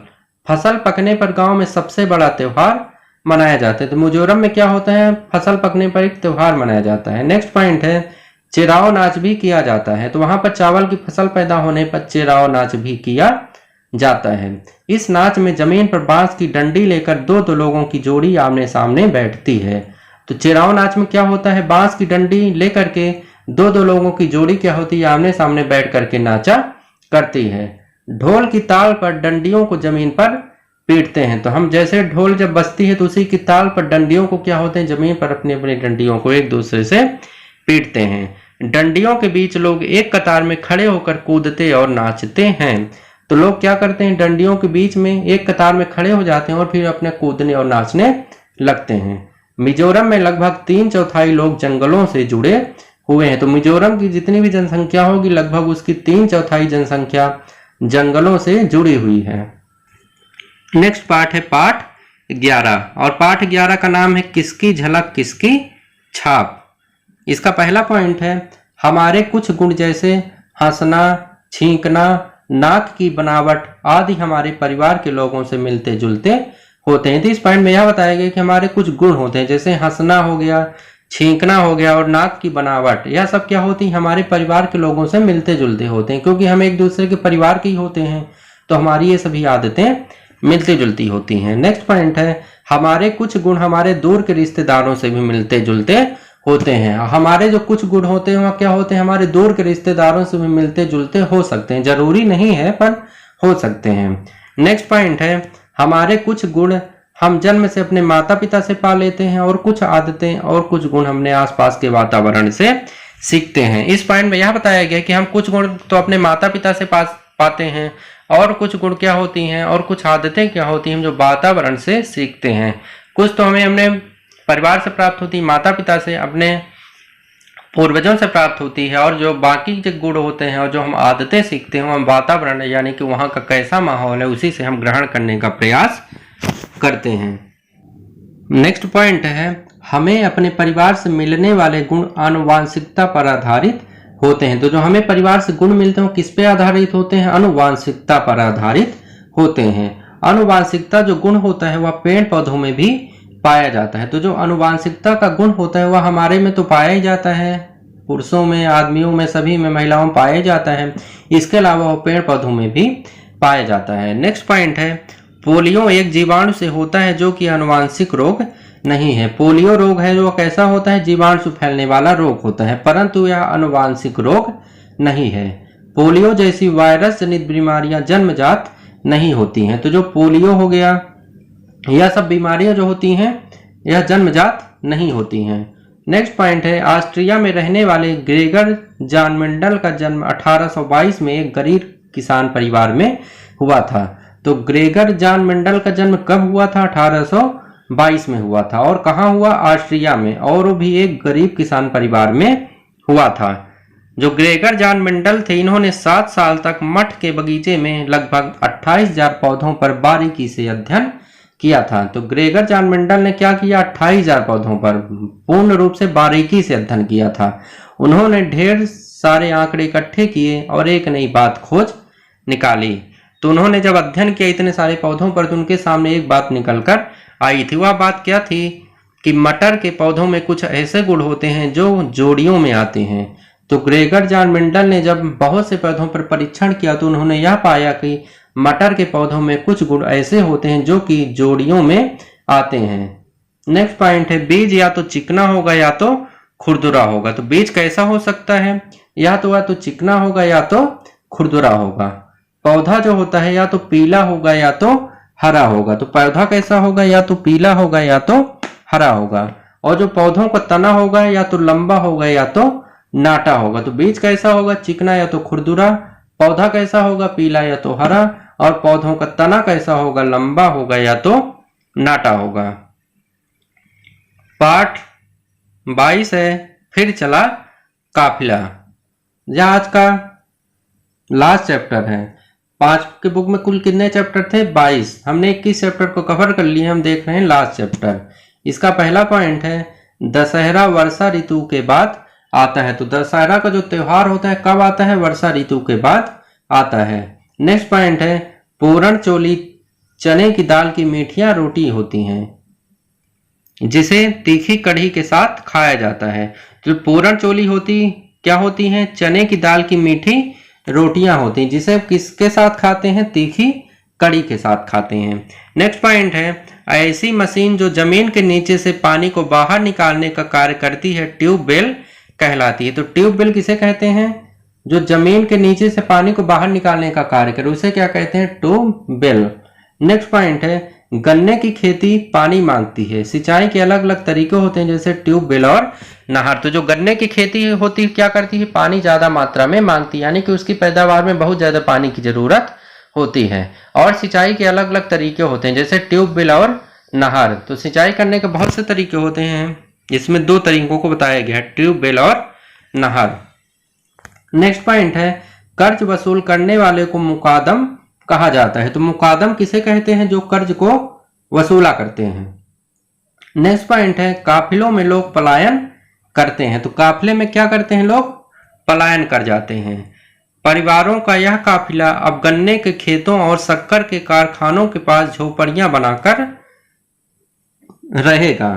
फसल पकने पर गांव में सबसे बड़ा त्योहार मनाया जाता है। तो मिजोरम में क्या होता है? फसल पकने पर एक त्योहार मनाया जाता है। नेक्स्ट पॉइंट है चिराव नाच भी किया जाता है। तो वहां पर चावल की फसल पैदा होने पर चिराव नाच भी किया जाता है। इस नाच में जमीन पर बांस की डंडी लेकर दो दो लोगों की जोड़ी आमने सामने बैठती है। तो चिराव नाच में क्या होता है? बांस की डंडी लेकर के दो दो लोगों की जोड़ी क्या होती है? आमने सामने बैठ करके नाचा करती है। ढोल की ताल पर डंडियों को जमीन पर पीटते हैं। तो हम जैसे ढोल जब बजती है तो उसी की ताल पर डंडियों को क्या होते हैं? जमीन पर अपनी अपनी डंडियों को एक दूसरे से पीटते हैं। डंडियों के बीच लोग एक कतार में खड़े होकर कूदते और नाचते हैं। तो लोग क्या करते हैं? डंडियों के बीच में एक कतार में खड़े हो जाते हैं और फिर अपने कूदने और नाचने लगते हैं। मिजोरम में लगभग 3/4 लोग जंगलों से जुड़े हुए हैं। तो मिजोरम की जितनी भी जनसंख्या होगी लगभग उसकी 3/4 जनसंख्या जंगलों से जुड़ी हुई है। नेक्स्ट पार्ट है पाठ 11 और पाठ 11 का नाम है किसकी झलक किसकी छाप। इसका पहला पॉइंट है हमारे कुछ गुण जैसे हंसना, छींकना, नाक की बनावट आदि हमारे परिवार के लोगों से मिलते जुलते होते हैं। तो इस पॉइंट में यह बताया गया कि हमारे कुछ गुण होते हैं जैसे हंसना हो गया, छींकना हो गया और नाक की बनावट, यह सब क्या होती है हमारे परिवार के लोगों से मिलते जुलते होते हैं, क्योंकि हम एक दूसरे के परिवार के ही होते हैं तो हमारी ये सभी आदतें मिलती जुलती होती हैं। नेक्स्ट पॉइंट है हमारे कुछ गुण हमारे दूर के रिश्तेदारों से भी मिलते जुलते होते हैं। हमारे जो कुछ गुण होते हैं वह क्या होते हैं हमारे दूर के रिश्तेदारों से भी मिलते जुलते हो सकते हैं, जरूरी नहीं है पर हो सकते हैं। नेक्स्ट पॉइंट है हमारे कुछ गुण हम जन्म से अपने माता पिता से पा लेते हैं और कुछ आदतें और कुछ गुण हमने आसपास के वातावरण से सीखते हैं। इस पॉइंट में यह बताया गया कि हम कुछ गुण तो अपने माता पिता से पाते हैं और कुछ गुण क्या होती हैं और कुछ आदतें क्या होती हैं जो वातावरण से सीखते हैं। कुछ तो हमें अपने परिवार से प्राप्त होती है, माता पिता से, अपने पूर्वजों से प्राप्त होती है, और जो बाकी जो गुण होते हैं और जो हम आदतें सीखते हैं हम वातावरण यानी कि वहाँ का कैसा माहौल है उसी से हम ग्रहण करने का प्रयास करते हैं। नेक्स्ट पॉइंट है हमें अपने परिवार से मिलने वाले गुण आनुवांशिकता पर आधारित होते हैं। तो जो हमें परिवार से गुण मिलते हैं किस पे आधारित होते हैं, आनुवांशिकता पर आधारित होते हैं। आनुवांशिकता जो गुण होता है वह पेड़ पौधों में भी पाया जाता है। तो जो आनुवांशिकता का गुण होता है वह हमारे में तो पाया ही जाता है, पुरुषों में, आदमियों में, सभी में, महिलाओं में पाया जाता है। इसके अलावा वह पेड़ पौधों में भी पाया जाता है। नेक्स्ट पॉइंट है पोलियो एक जीवाणु से होता है जो कि आनुवांशिक रोग नहीं है। पोलियो रोग है जो कैसा होता है, जीवाणु से फैलने वाला रोग होता है, परंतु यह आनुवांशिक रोग नहीं है। पोलियो जैसी वायरस जनित बीमारियां जन्मजात नहीं होती हैं। तो जो पोलियो हो गया, यह सब बीमारियां जो होती हैं यह जन्मजात नहीं होती हैं। नेक्स्ट पॉइंट है ऑस्ट्रिया में रहने वाले ग्रेगर जॉन मेंडल का जन्म 1822 में एक गरीब किसान परिवार में हुआ था। तो ग्रेगर जॉन मेंडल का जन्म कब हुआ था, 1822 में हुआ था, और कहाँ हुआ, ऑस्ट्रिया में, और वो भी एक गरीब किसान परिवार में हुआ था। जो ग्रेगर जॉन मेंडल थे इन्होंने 7 साल तक मठ के बगीचे में लगभग 28,000 पौधों पर बारीकी से अध्ययन किया था। तो ग्रेगर जॉन मेंडल ने क्या किया, 28,000 पौधों पर पूर्ण रूप से बारीकी से अध्ययन किया था। उन्होंने ढेर सारे आंकड़े इकट्ठे किए और एक नई बात खोज निकाली। तो उन्होंने जब अध्ययन किया इतने सारे पौधों पर तो उनके सामने एक बात निकलकर आई थी। वह बात क्या थी कि मटर के पौधों में कुछ ऐसे गुण होते हैं जो जोड़ियों में आते हैं। तो ग्रेगर जॉन मेंडल ने जब बहुत से पौधों पर परीक्षण किया तो उन्होंने यह पाया कि मटर के पौधों में कुछ गुण ऐसे होते हैं जो कि जोड़ियों में आते हैं। नेक्स्ट पॉइंट है बीज या तो चिकना होगा या तो खुरदुरा होगा। तो बीज कैसा हो सकता है, या तो चिकना होगा या तो खुरदुरा होगा। पौधा जो होता है या तो पीला होगा या तो हरा होगा। तो पौधा कैसा होगा, या तो पीला होगा या तो हरा होगा। और जो पौधों का तना होगा या तो लंबा होगा या तो नाटा होगा। तो बीज कैसा होगा, चिकना या तो खुरदुरा, पौधा कैसा होगा, पीला या तो हरा, और पौधों का तना कैसा होगा, लंबा होगा या तो नाटा होगा। पाठ 22 है फिर चला काफिला। यह आज का लास्ट चैप्टर है। 5 के बुक में कुल कितने चैप्टर थे, 22। हमने 21 चैप्टर को कवर कर लिए, हम देख रहे हैं लास्ट चैप्टर। इसका पहला पॉइंट है दशहरा वर्षा ऋतु के बाद आता है। तो दशहरा का जो त्योहार होता है कब आता है, वर्षा ऋतु के बाद आता है। नेक्स्ट पॉइंट है पूरण चोली चने की दाल की मीठियां रोटी होती हैं जिसे तीखी कढ़ी के साथ खाया जाता है। तो पूरण चोली क्या होती हैं, चने की दाल की मीठी रोटियां होती हैं जिसे किसके साथ खाते हैं, तीखी कढ़ी के साथ खाते हैं। नेक्स्ट पॉइंट है ऐसी मशीन जो जमीन के नीचे से पानी को बाहर निकालने का कार्य करती है ट्यूबवेल कहलाती है। तो ट्यूबवेल किसे कहते हैं, जो जमीन के नीचे से पानी को बाहर निकालने का कार्य करे उसे क्या कहते हैं, ट्यूबवेल। नेक्स्ट पॉइंट है गन्ने की खेती पानी मांगती है। सिंचाई के अलग अलग तरीके होते हैं जैसे ट्यूबवेल और नहर। तो जो गन्ने की खेती होती है क्या करती है, पानी ज्यादा मात्रा में मांगती है, यानी कि उसकी पैदावार में बहुत ज्यादा पानी की जरूरत होती है। और सिंचाई के अलग अलग तरीके होते हैं जैसे ट्यूबवेल और नहर। तो सिंचाई करने के बहुत से तरीके होते हैं, इसमें 2 तरीकों को बताया गया है, ट्यूबवेल और नहर। नेक्स्ट पॉइंट है कर्ज वसूल करने वाले को मुकादम कहा जाता है। तो मुकादम किसे कहते हैं, जो कर्ज को वसूला करते हैं। नेक्स्ट पॉइंट है काफिलों में लोग पलायन करते हैं। तो काफिले में क्या करते हैं लोग? पलायन कर जाते हैं। परिवारों का यह काफिला अब गन्ने के खेतों और शक्कर के कारखानों के पास झोपड़ियां बनाकर रहेगा।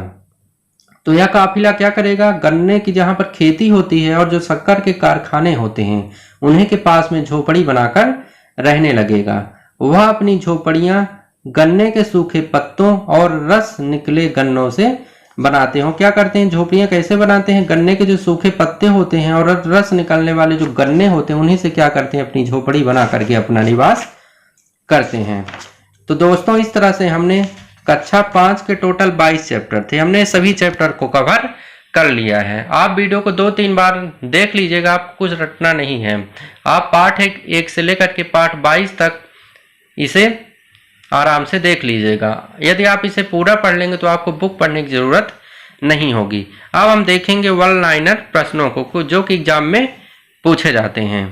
तो यह काफिला क्या करेगा? गन्ने की जहां पर खेती होती है और जो शक्कर के कारखाने होते हैं उन्हीं के पास में झोपड़ी बनाकर रहने लगेगा। वह अपनी झोपड़ियां गन्ने के सूखे पत्तों और रस निकले गन्नों से बनाते हो। क्या करते हैं? झोपड़ियां कैसे बनाते हैं? गन्ने के जो सूखे पत्ते होते हैं और रस निकलने वाले जो गन्ने होते हैं उन्हीं से क्या करते हैं? अपनी झोपड़ी बना करके अपना निवास करते हैं। तो दोस्तों, इस तरह से हमने कक्षा 5 के टोटल 22 चैप्टर थे, हमने सभी चैप्टर को कवर कर लिया है। आप वीडियो को 2-3 बार देख लीजिएगा, आपको कुछ रटना नहीं है। आप पाठ 1 से लेकर के पाठ 22 तक इसे आराम से देख लीजिएगा। यदि आप इसे पूरा पढ़ लेंगे तो आपको बुक पढ़ने की जरूरत नहीं होगी। अब हम देखेंगे वन लाइनर प्रश्नों को जो कि एग्जाम में पूछे जाते हैं।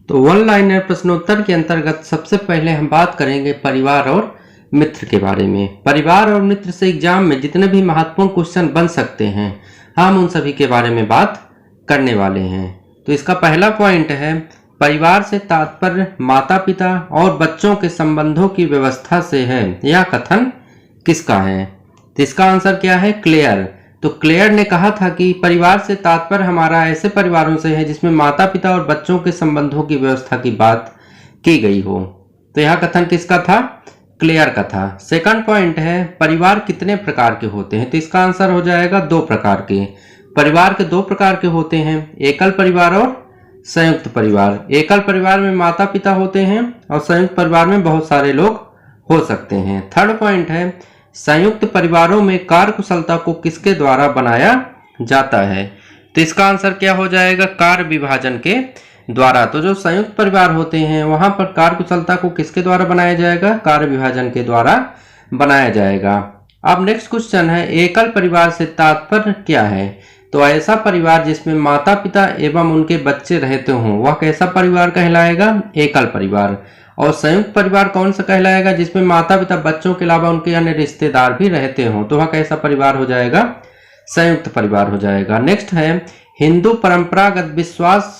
तो वन लाइनर प्रश्नोत्तर के अंतर्गत सबसे पहले हम बात करेंगे परिवार और मित्र के बारे में। परिवार और मित्र से एग्जाम में जितने भी महत्वपूर्ण क्वेश्चन बन सकते हैं हम उन सभी के बारे में बात करने वाले हैं। तो इसका पहला पॉइंट है, परिवार से तात्पर्य माता पिता और बच्चों के संबंधों की व्यवस्था से है। यह कथन किसका है? तो इसका आंसर क्या है? क्लेयर। तो क्लेयर ने कहा था कि परिवार से तात्पर्य हमारा ऐसे परिवारों से है जिसमें माता पिता और बच्चों के संबंधों की व्यवस्था की बात की गई हो। तो यह कथन किसका था? क्लेयर का था। सेकंड पॉइंट है, परिवार कितने प्रकार के होते हैं? तो इसका आंसर हो जाएगा 2 प्रकार के। परिवार के 2 प्रकार के होते हैं, एकल परिवार और संयुक्त परिवार। एकल परिवार में माता पिता होते हैं और संयुक्त परिवार में बहुत सारे लोग हो सकते हैं। थर्ड पॉइंट है, संयुक्त परिवारों में कार्यकुशलता को किसके द्वारा बनाया जाता है? तो इसका आंसर क्या हो जाएगा? कार्य विभाजन के द्वारा। तो जो संयुक्त परिवार होते हैं वहां पर कार्यकुशलता को किसके द्वारा बनाया जाएगा? कार्य विभाजन के द्वारा बनाया जाएगा। अब नेक्स्ट क्वेश्चन है, एकल परिवार से तात्पर्य क्या है? तो ऐसा परिवार जिसमें माता पिता एवं उनके बच्चे रहते हों वह कैसा परिवार कहलाएगा? एकल परिवार। और संयुक्त परिवार कौन सा कहलाएगा? जिसमें माता पिता बच्चों के अलावा उनके अन्य रिश्तेदार भी रहते हों, तो वह कैसा परिवार हो जाएगा? संयुक्त परिवार हो जाएगा। नेक्स्ट है, हिंदू परंपरागत विश्वास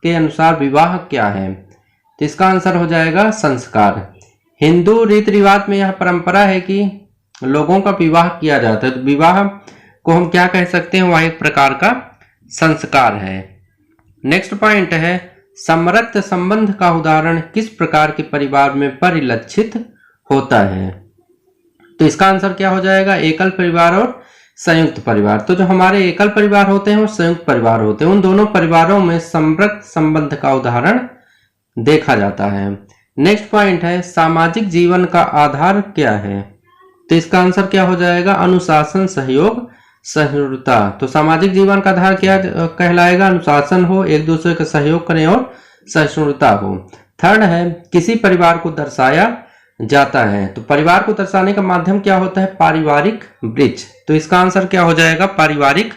के अनुसार विवाह क्या है? तो इसका आंसर हो जाएगा संस्कार। हिंदू रीति रिवाज में यह परंपरा है कि लोगों का विवाह किया जाता है। तो विवाह को हम क्या कह सकते हैं? वह एक प्रकार का संस्कार है। नेक्स्ट पॉइंट है, समरथ संबंध का उदाहरण किस प्रकार के परिवार में परिलक्षित होता है? तो इसका आंसर क्या हो जाएगा? एकल परिवार और संयुक्त परिवार। तो जो हमारे एकल परिवार होते हैं और संयुक्त परिवार होते हैं उन दोनों परिवारों में समरथ संबंध का उदाहरण देखा जाता है। नेक्स्ट पॉइंट है, सामाजिक जीवन का आधार क्या है? तो इसका आंसर क्या हो जाएगा? अनुशासन, सहयोग, सहिष्णुता। तो सामाजिक जीवन का आधार क्या कहलाएगा? अनुशासन हो, एक दूसरे का सहयोग करें और सहिष्णुता हो। थर्ड है, किसी परिवार को दर्शाया जाता है। तो परिवार को दर्शाने का माध्यम क्या होता है? पारिवारिक वृक्ष। तो इसका आंसर क्या हो जाएगा? पारिवारिक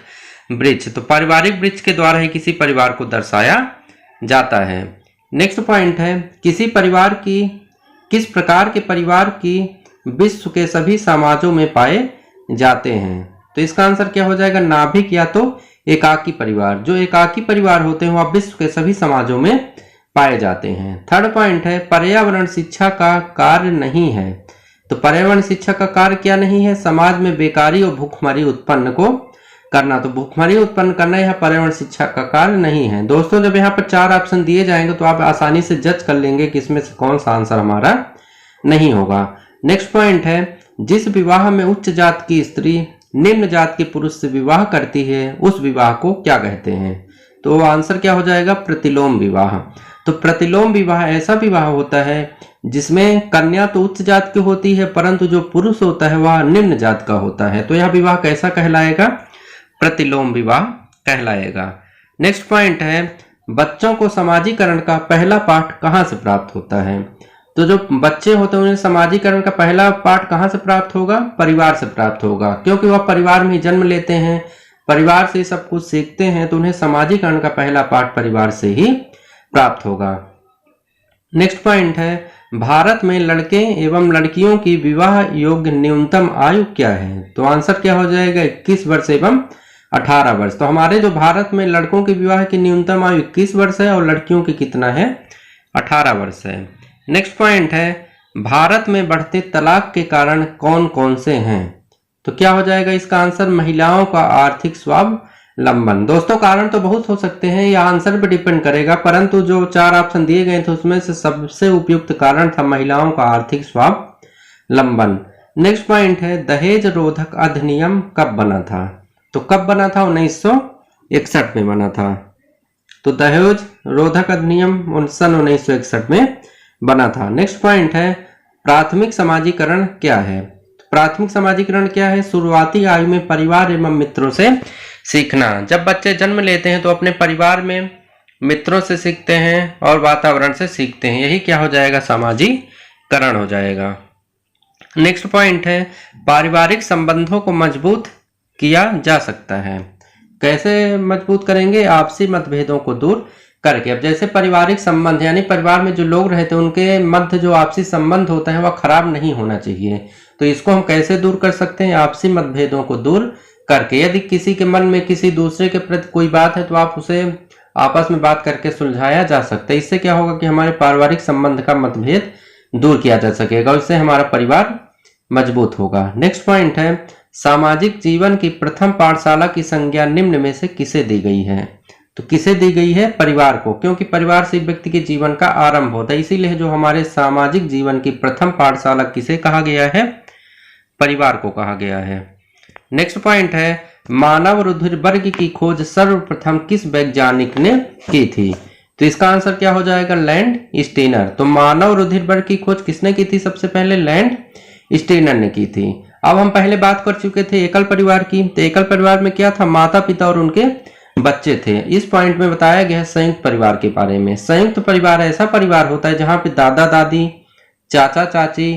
वृक्ष। तो पारिवारिक वृक्ष के द्वारा ही किसी परिवार को दर्शाया जाता है। नेक्स्ट पॉइंट है, किसी परिवार की किस प्रकार के परिवार की विश्व के सभी समाजों में पाए जाते हैं? तो इसका आंसर क्या हो जाएगा? नाभिक या तो एकाकी परिवार। जो एकाकी परिवार होते हैं वह विश्व के सभी समाजों में पाए जाते हैं। थर्ड पॉइंट है, पर्यावरण शिक्षा का कार्य नहीं है। तो पर्यावरण शिक्षा का कार्य क्या नहीं है? समाज में बेकारी और भूखमरी उत्पन्न को करना। तो भूखमरी उत्पन्न करना यह पर्यावरण शिक्षा का कार्य नहीं है। दोस्तों, जब यहाँ पर 4 ऑप्शन दिए जाएंगे तो आप आसानी से जज कर लेंगे कि इसमें से कौन सा आंसर हमारा नहीं होगा। नेक्स्ट पॉइंट है, जिस विवाह में उच्च जात की स्त्री निम्न जात के पुरुष से विवाह करती है उस विवाह को क्या कहते हैं? तो आंसर क्या हो जाएगा? प्रतिलोम विवाह। तो प्रतिलोम विवाह ऐसा विवाह होता है जिसमें कन्या तो उच्च जात की होती है परंतु जो पुरुष होता है वह निम्न जात का होता है। तो यह विवाह कैसा कहलाएगा? प्रतिलोम विवाह कहलाएगा। नेक्स्ट पॉइंट है, बच्चों को समाजीकरण का पहला पाठ कहाँ से प्राप्त होता है? तो जो बच्चे होते हैं उन्हें समाजीकरण का पहला पाठ कहाँ से प्राप्त होगा? परिवार से प्राप्त होगा, क्योंकि वह परिवार में जन्म लेते हैं, परिवार से सब कुछ सीखते हैं, तो उन्हें समाजीकरण का पहला पाठ परिवार से ही प्राप्त होगा। नेक्स्ट पॉइंट है, भारत में लड़के एवं लड़कियों की विवाह योग्य न्यूनतम आयु क्या है? तो आंसर क्या हो जाएगा? 21 वर्ष एवं 18 वर्ष। तो हमारे जो भारत में लड़कों के विवाह की न्यूनतम आयु 21 वर्ष है और लड़कियों की कितना है, 18 वर्ष है। नेक्स्ट पॉइंट है, भारत में बढ़ते तलाक के कारण कौन कौन से हैं? तो क्या हो जाएगा इसका आंसर, महिलाओं का आर्थिक स्वावलंबन। दोस्तों कारण तो बहुत हो सकते हैं, यह आंसर पे डिपेंड करेगा, परंतु जो 4 ऑप्शन दिए गए थे उसमें से सबसे उपयुक्त कारण था महिलाओं का आर्थिक स्वावलंबन। नेक्स्ट पॉइंट है, दहेज रोधक अधिनियम कब बना था? तो कब बना था, 1961 में बना था। तो दहेज रोधक अधिनियम सन 1961 में बना था। नेक्स्ट पॉइंट है, प्राथमिक समाजीकरण क्या है? प्राथमिक समाजीकरण क्या है? शुरुआती आयु में परिवार एवं मित्रों से सीखना। जब बच्चे जन्म लेते हैं तो अपने परिवार में मित्रों से सीखते हैं और वातावरण से सीखते हैं, यही क्या हो जाएगा, समाजीकरण हो जाएगा। नेक्स्ट पॉइंट है, पारिवारिक संबंधों को मजबूत किया जा सकता है। कैसे मजबूत करेंगे? आपसी मतभेदों को दूर करके। अब जैसे पारिवारिक संबंध यानी परिवार में जो लोग रहते हैं उनके मध्य जो आपसी संबंध होता है वह खराब नहीं होना चाहिए। तो इसको हम कैसे दूर कर सकते हैं? आपसी मतभेदों को दूर करके। यदि किसी के मन में किसी दूसरे के प्रति कोई बात है तो आप उसे आपस में बात करके सुलझाया जा सकता है। इससे क्या होगा कि हमारे पारिवारिक संबंध का मतभेद दूर किया जा सकेगा और इससे हमारा परिवार मजबूत होगा। नेक्स्ट पॉइंट है, सामाजिक जीवन की प्रथम पाठशाला की संज्ञा निम्न में से किसे दी गई है? तो किसे दी गई है? परिवार को, क्योंकि परिवार से व्यक्ति के जीवन का आरंभ होता है, इसीलिए जो हमारे सामाजिक जीवन की प्रथम पाठशाला किसे कहा गया है? परिवार को कहा गया है। नेक्स्ट पॉइंट है, मानव रुधिर वर्ग की खोज सर्वप्रथम किस वैज्ञानिक ने की थी? तो इसका आंसर क्या हो जाएगा, लैंड स्टेनर। तो मानव रुधिर वर्ग की खोज किसने की थी? सबसे पहले लैंड स्टेनर ने की थी। अब हम पहले बात कर चुके थे एकल परिवार की। तो एकल परिवार में क्या था, माता पिता और उनके बच्चे थे। इस पॉइंट में बताया गया है संयुक्त परिवार के बारे में। संयुक्त परिवार ऐसा परिवार होता है जहां पे दादा दादी, चाचा चाची,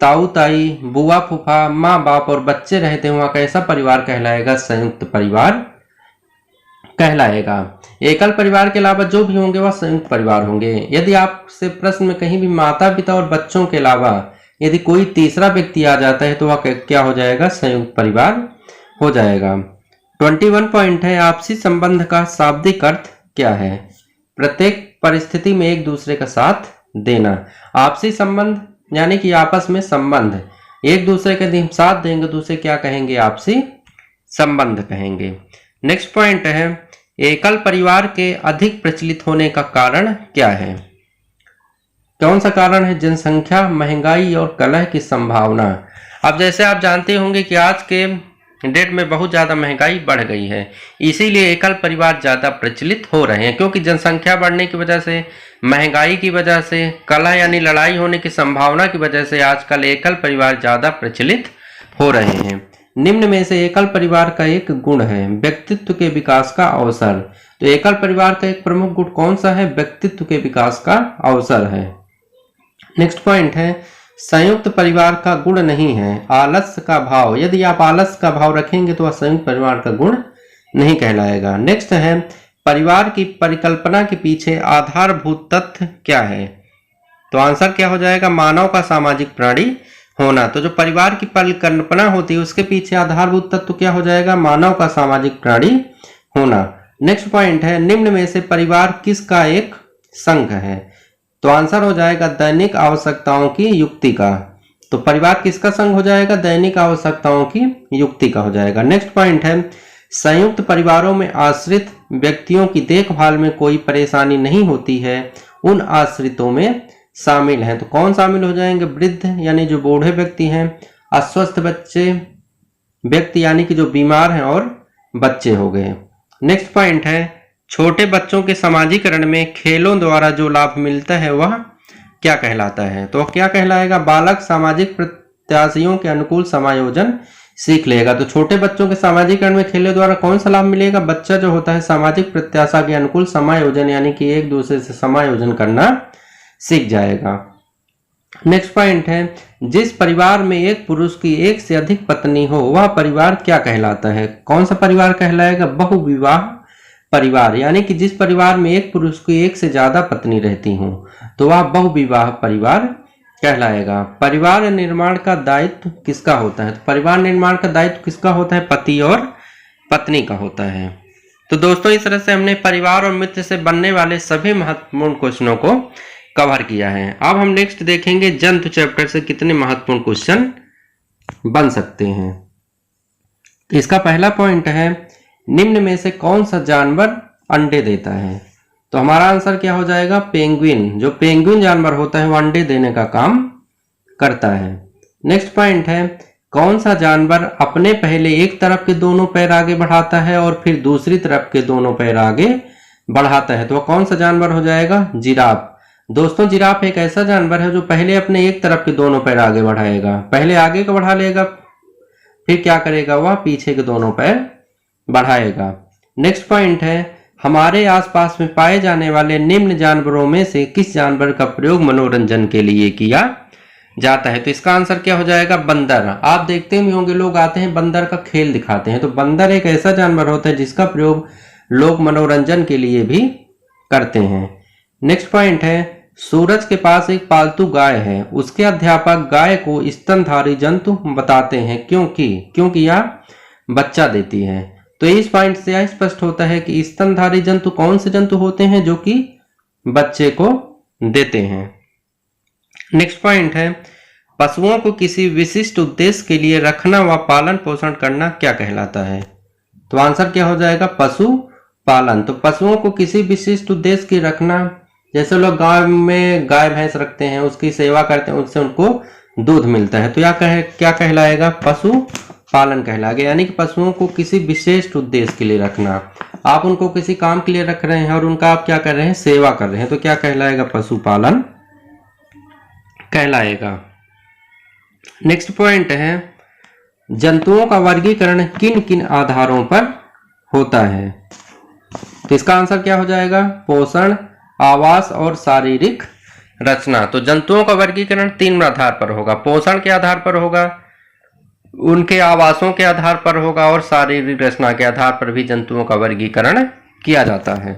ताऊ ताई, बुआ फूफा, माँ बाप और बच्चे रहते हैं, वहां कैसा परिवार कहलाएगा, संयुक्त परिवार कहलाएगा। एकल परिवार के अलावा जो भी होंगे वह संयुक्त परिवार होंगे। यदि आपसे प्रश्न में कहीं भी माता पिता और बच्चों के अलावा यदि कोई तीसरा व्यक्ति आ जाता है तो वह क्या हो जाएगा, संयुक्त परिवार हो जाएगा। 21 पॉइंट है, आपसी संबंध का शाब्दिक अर्थ क्या है? प्रत्येक परिस्थिति में एक दूसरे का साथ देना। आपसी संबंध यानी कि आपस में संबंध, एक दूसरे के साथ देंगे तो उसे क्या कहेंगे, आपसी संबंध कहेंगे। नेक्स्ट पॉइंट है, एकल परिवार के अधिक प्रचलित होने का कारण क्या है? कौन सा कारण है? जनसंख्या, महंगाई और कलह की संभावना। अब जैसे आप जानते होंगे कि आज के डेट में बहुत ज़्यादा महंगाई बढ़ गई है, इसीलिए एकल परिवार ज़्यादा प्रचलित हो रहे हैं, क्योंकि जनसंख्या बढ़ने की वजह से, महंगाई की वजह से, कलह यानी लड़ाई होने की संभावना की वजह से आजकल एकल परिवार ज़्यादा प्रचलित हो रहे हैं। निम्न में से एकल परिवार का एक गुण है, व्यक्तित्व के विकास का अवसर। तो एकल परिवार का एक प्रमुख गुण कौन सा है? व्यक्तित्व के विकास का अवसर है। नेक्स्ट पॉइंट है, संयुक्त परिवार का गुण नहीं है आलस्य का भाव। यदि आप आलस्य का भाव रखेंगे तो वह संयुक्त परिवार का गुण नहीं कहलाएगा। नेक्स्ट है, परिवार की परिकल्पना के पीछे आधारभूत तथ्य क्या है? तो आंसर क्या हो जाएगा, मानव का सामाजिक प्राणी होना। तो जो परिवार की परिकल्पना होती है उसके पीछे आधारभूत तत्व क्या हो जाएगा, मानव का सामाजिक प्राणी होना। नेक्स्ट पॉइंट है, निम्न में से परिवार किसका एक संघ है? तो आंसर हो जाएगा दैनिक आवश्यकताओं की युक्ति का। तो परिवार किसका संघ हो जाएगा, दैनिक आवश्यकताओं की युक्ति का हो जाएगा। नेक्स्ट पॉइंट है, संयुक्त परिवारों में आश्रित व्यक्तियों की देखभाल में कोई परेशानी नहीं होती है, उन आश्रितों में शामिल हैं। तो कौन शामिल हो जाएंगे, वृद्ध यानी जो बूढ़े व्यक्ति हैं, अस्वस्थ बच्चे व्यक्ति यानी कि जो बीमार हैं, और बच्चे हो गए। नेक्स्ट पॉइंट है, छोटे बच्चों के समाजीकरण में खेलों द्वारा जो लाभ मिलता है वह क्या कहलाता है? तो क्या कहलाएगा, बालक सामाजिक प्रत्याशियों के अनुकूल समायोजन सीख लेगा। तो छोटे बच्चों के सामाजिकरण में खेलों द्वारा कौन सा लाभ मिलेगा, बच्चा जो होता है सामाजिक प्रत्याशा के अनुकूल समायोजन यानी कि एक दूसरे से समायोजन करना सीख जाएगा। नेक्स्ट पॉइंट है, जिस परिवार में एक पुरुष की एक से अधिक पत्नी हो वह परिवार क्या कहलाता है? कौन सा परिवार कहलाएगा, बहुविवाह परिवार। यानी कि जिस परिवार में एक पुरुष की एक से ज्यादा पत्नी रहती हो तो वह बहुविवाह परिवार कहलाएगा। परिवार निर्माण का दायित्व किसका होता है? तो परिवार निर्माण का दायित्व किसका होता है, पति और पत्नी का होता है। तो दोस्तों इस तरह से हमने परिवार और मित्र से बनने वाले सभी महत्वपूर्ण क्वेश्चनों को कवर किया है। अब हम नेक्स्ट देखेंगे जंतु चैप्टर से कितने महत्वपूर्ण क्वेश्चन बन सकते हैं। तो इसका पहला पॉइंट है, निम्न में से कौन सा जानवर अंडे देता है? तो हमारा आंसर क्या हो जाएगा? पेंगुइन। जो पेंगुइन जानवर होता है वो अंडे देने का काम करता है। नेक्स्ट पॉइंट है, कौन सा जानवर अपने पहले एक तरफ के दोनों पैर आगे बढ़ाता है और फिर दूसरी तरफ के दोनों पैर आगे बढ़ाता है? तो वह कौन सा जानवर हो जाएगा? जिराफ। दोस्तों जिराफ एक ऐसा जानवर है जो पहले अपने एक तरफ के दोनों पैर आगे बढ़ाएगा, पहले आगे का बढ़ा लेगा, फिर क्या करेगा? वह पीछे के दोनों पैर बढ़ाएगा। नेक्स्ट पॉइंट है, हमारे आसपास में पाए जाने वाले निम्न जानवरों में से किस जानवर का प्रयोग मनोरंजन के लिए किया जाता है? तो इसका आंसर क्या हो जाएगा? बंदर। आप देखते ही होंगे लोग आते हैं बंदर का खेल दिखाते हैं, तो बंदर एक ऐसा जानवर होता है जिसका प्रयोग लोग मनोरंजन के लिए भी करते हैं। नेक्स्ट पॉइंट है, सूरज के पास एक पालतू गाय है, उसके अध्यापक गाय को स्तनधारी जंतु बताते हैं क्योंकि यह बच्चा देती है। तो इस पॉइंट से यह स्पष्ट होता है कि स्तनधारी जंतु कौन से जंतु होते हैं? जो कि बच्चे को देते हैं। नेक्स्ट पॉइंट है, पशुओं को किसी विशिष्ट उद्देश्य के लिए रखना व पालन पोषण करना क्या कहलाता है? तो आंसर क्या हो जाएगा? पशु पालन। तो पशुओं को किसी विशिष्ट उद्देश्य के रखना, जैसे लोग गांव में गाय भैंस रखते हैं, उसकी सेवा करते हैं, उससे उनको दूध मिलता है, तो क्या कहलाएगा? पशु पालन कहलाएगा। यानी कि पशुओं को किसी विशेष उद्देश्य के लिए रखना, आप उनको किसी काम के लिए रख रहे हैं और उनका आप क्या कर रहे हैं? सेवा कर रहे हैं, तो क्या कहलाएगा? पशुपालन कहलाएगा। नेक्स्ट पॉइंट है, जंतुओं का वर्गीकरण किन किन आधारों पर होता है? तो इसका आंसर क्या हो जाएगा? पोषण, आवास और शारीरिक रचना। तो जंतुओं का वर्गीकरण 3 आधार पर होगा। पोषण के आधार पर होगा, उनके आवासों के आधार पर होगा और शारीरिक रचना के आधार पर भी जंतुओं का वर्गीकरण किया जाता है।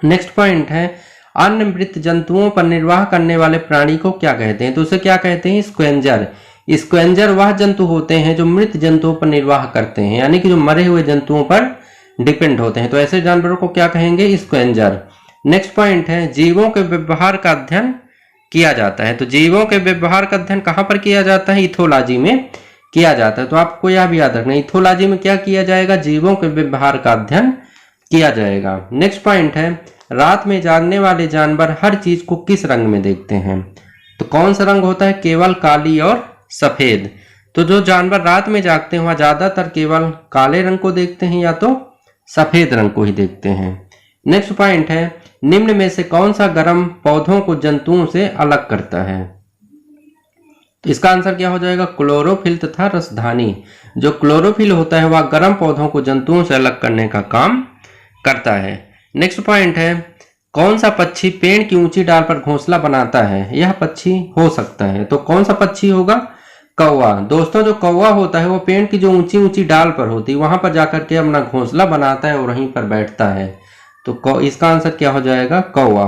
नेक्स्ट पॉइंट है, अन्य मृत जंतुओं पर निर्वाह करने वाले प्राणी को क्या कहते हैं? तो उसे क्या कहते हैं? स्क्वेंजर। स्क्वेंजर वह जंतु होते हैं जो मृत जंतुओं पर निर्वाह करते हैं, यानी कि जो मरे हुए जंतुओं पर डिपेंड होते हैं, तो ऐसे जानवरों को क्या कहेंगे? स्क्वेंजर। नेक्स्ट पॉइंट है, जीवों के व्यवहार का अध्ययन किया जाता है। तो जीवों के व्यवहार का अध्ययन कहां पर किया जाता है? इथोलॉजी में किया जाता है। तो आपको यह भी याद रखना, इथोलॉजी में क्या किया जाएगा? जीवों के व्यवहार का अध्ययन किया जाएगा। नेक्स्ट पॉइंट है, रात में जागने वाले जानवर हर चीज को किस रंग में देखते हैं? तो कौन सा रंग होता है? केवल काली और सफेद। तो जो जानवर रात में जागते हैं वह ज्यादातर केवल काले रंग को देखते हैं या तो सफेद रंग को ही देखते हैं। नेक्स्ट पॉइंट है, निम्न में से कौन सा गर्म पौधों को जंतुओं से अलग करता है? तो इसका आंसर क्या हो जाएगा? क्लोरोफिल तथा रसधानी। जो क्लोरोफिल होता है वह गर्म पौधों को जंतुओं से अलग करने का काम करता है। नेक्स्ट पॉइंट है, कौन सा पक्षी पेड़ की ऊंची डाल पर घोंसला बनाता है? यह पक्षी हो सकता है, तो कौन सा पक्षी होगा? कौवा। दोस्तों जो कौवा होता है वो पेड़ की जो ऊंची ऊंची डाल पर होती है वहां पर जाकर के अपना घोंसला बनाता है और वहीं पर बैठता है, तो इसका आंसर क्या हो जाएगा? कौवा।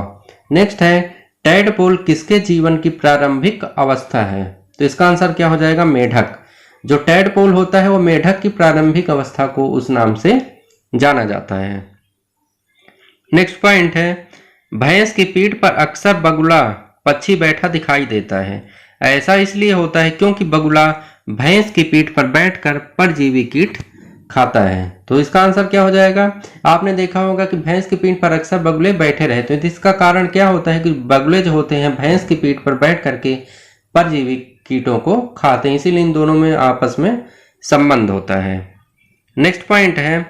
नेक्स्ट है, टैडपोल किसके जीवन की प्रारंभिक अवस्था है? तो इसका आंसर क्या हो जाएगा? मेढक। जो टैडपोल होता है वो मेढक की प्रारंभिक अवस्था को उस नाम से जाना जाता है। नेक्स्ट पॉइंट है, भैंस की पीठ पर अक्सर बगुला पक्षी बैठा दिखाई देता है। ऐसा इसलिए होता है क्योंकि बगुला भैंस की पीठ पर बैठकर परजीवी कीट खाता है। तो इसका आंसर क्या हो जाएगा? आपने देखा होगा कि भैंस की पीठ पर अक्सर बगुले बैठे रहते हैं, तो इसका कारण क्या होता है कि बगुले जो होते हैं भैंस की पीठ पर बैठ करके परजीवी कीटों को खाते हैं, इसीलिए इन दोनों में आपस में संबंध होता है। नेक्स्ट पॉइंट है,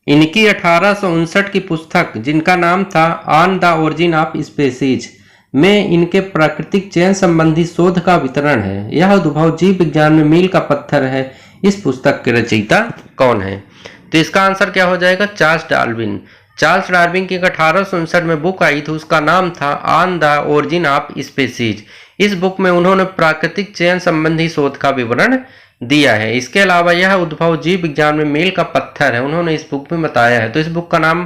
इनकी 1859 की पुस्तक जिनका नाम था on the origin of species में इनके प्राकृतिक चयन संबंधी शोध का वितरण है। यह उद्भव जीव विज्ञान में मील का पत्थर है। इस पुस्तक के रचयिता कौन है? तो इसका आंसर क्या हो जाएगा? Charles Darwin. चार्ल्स डार्विन की 1859 में बुक आई थी, उसका नाम था on the origin of species. इस बुक में उन्होंने प्राकृतिक चयन संबंधी शोध का विवरण दिया है। इसके अलावा यह उद्भव जीव विज्ञान में मील का पत्थर है, उन्होंने इस बुक में बताया है। तो इस बुक का नाम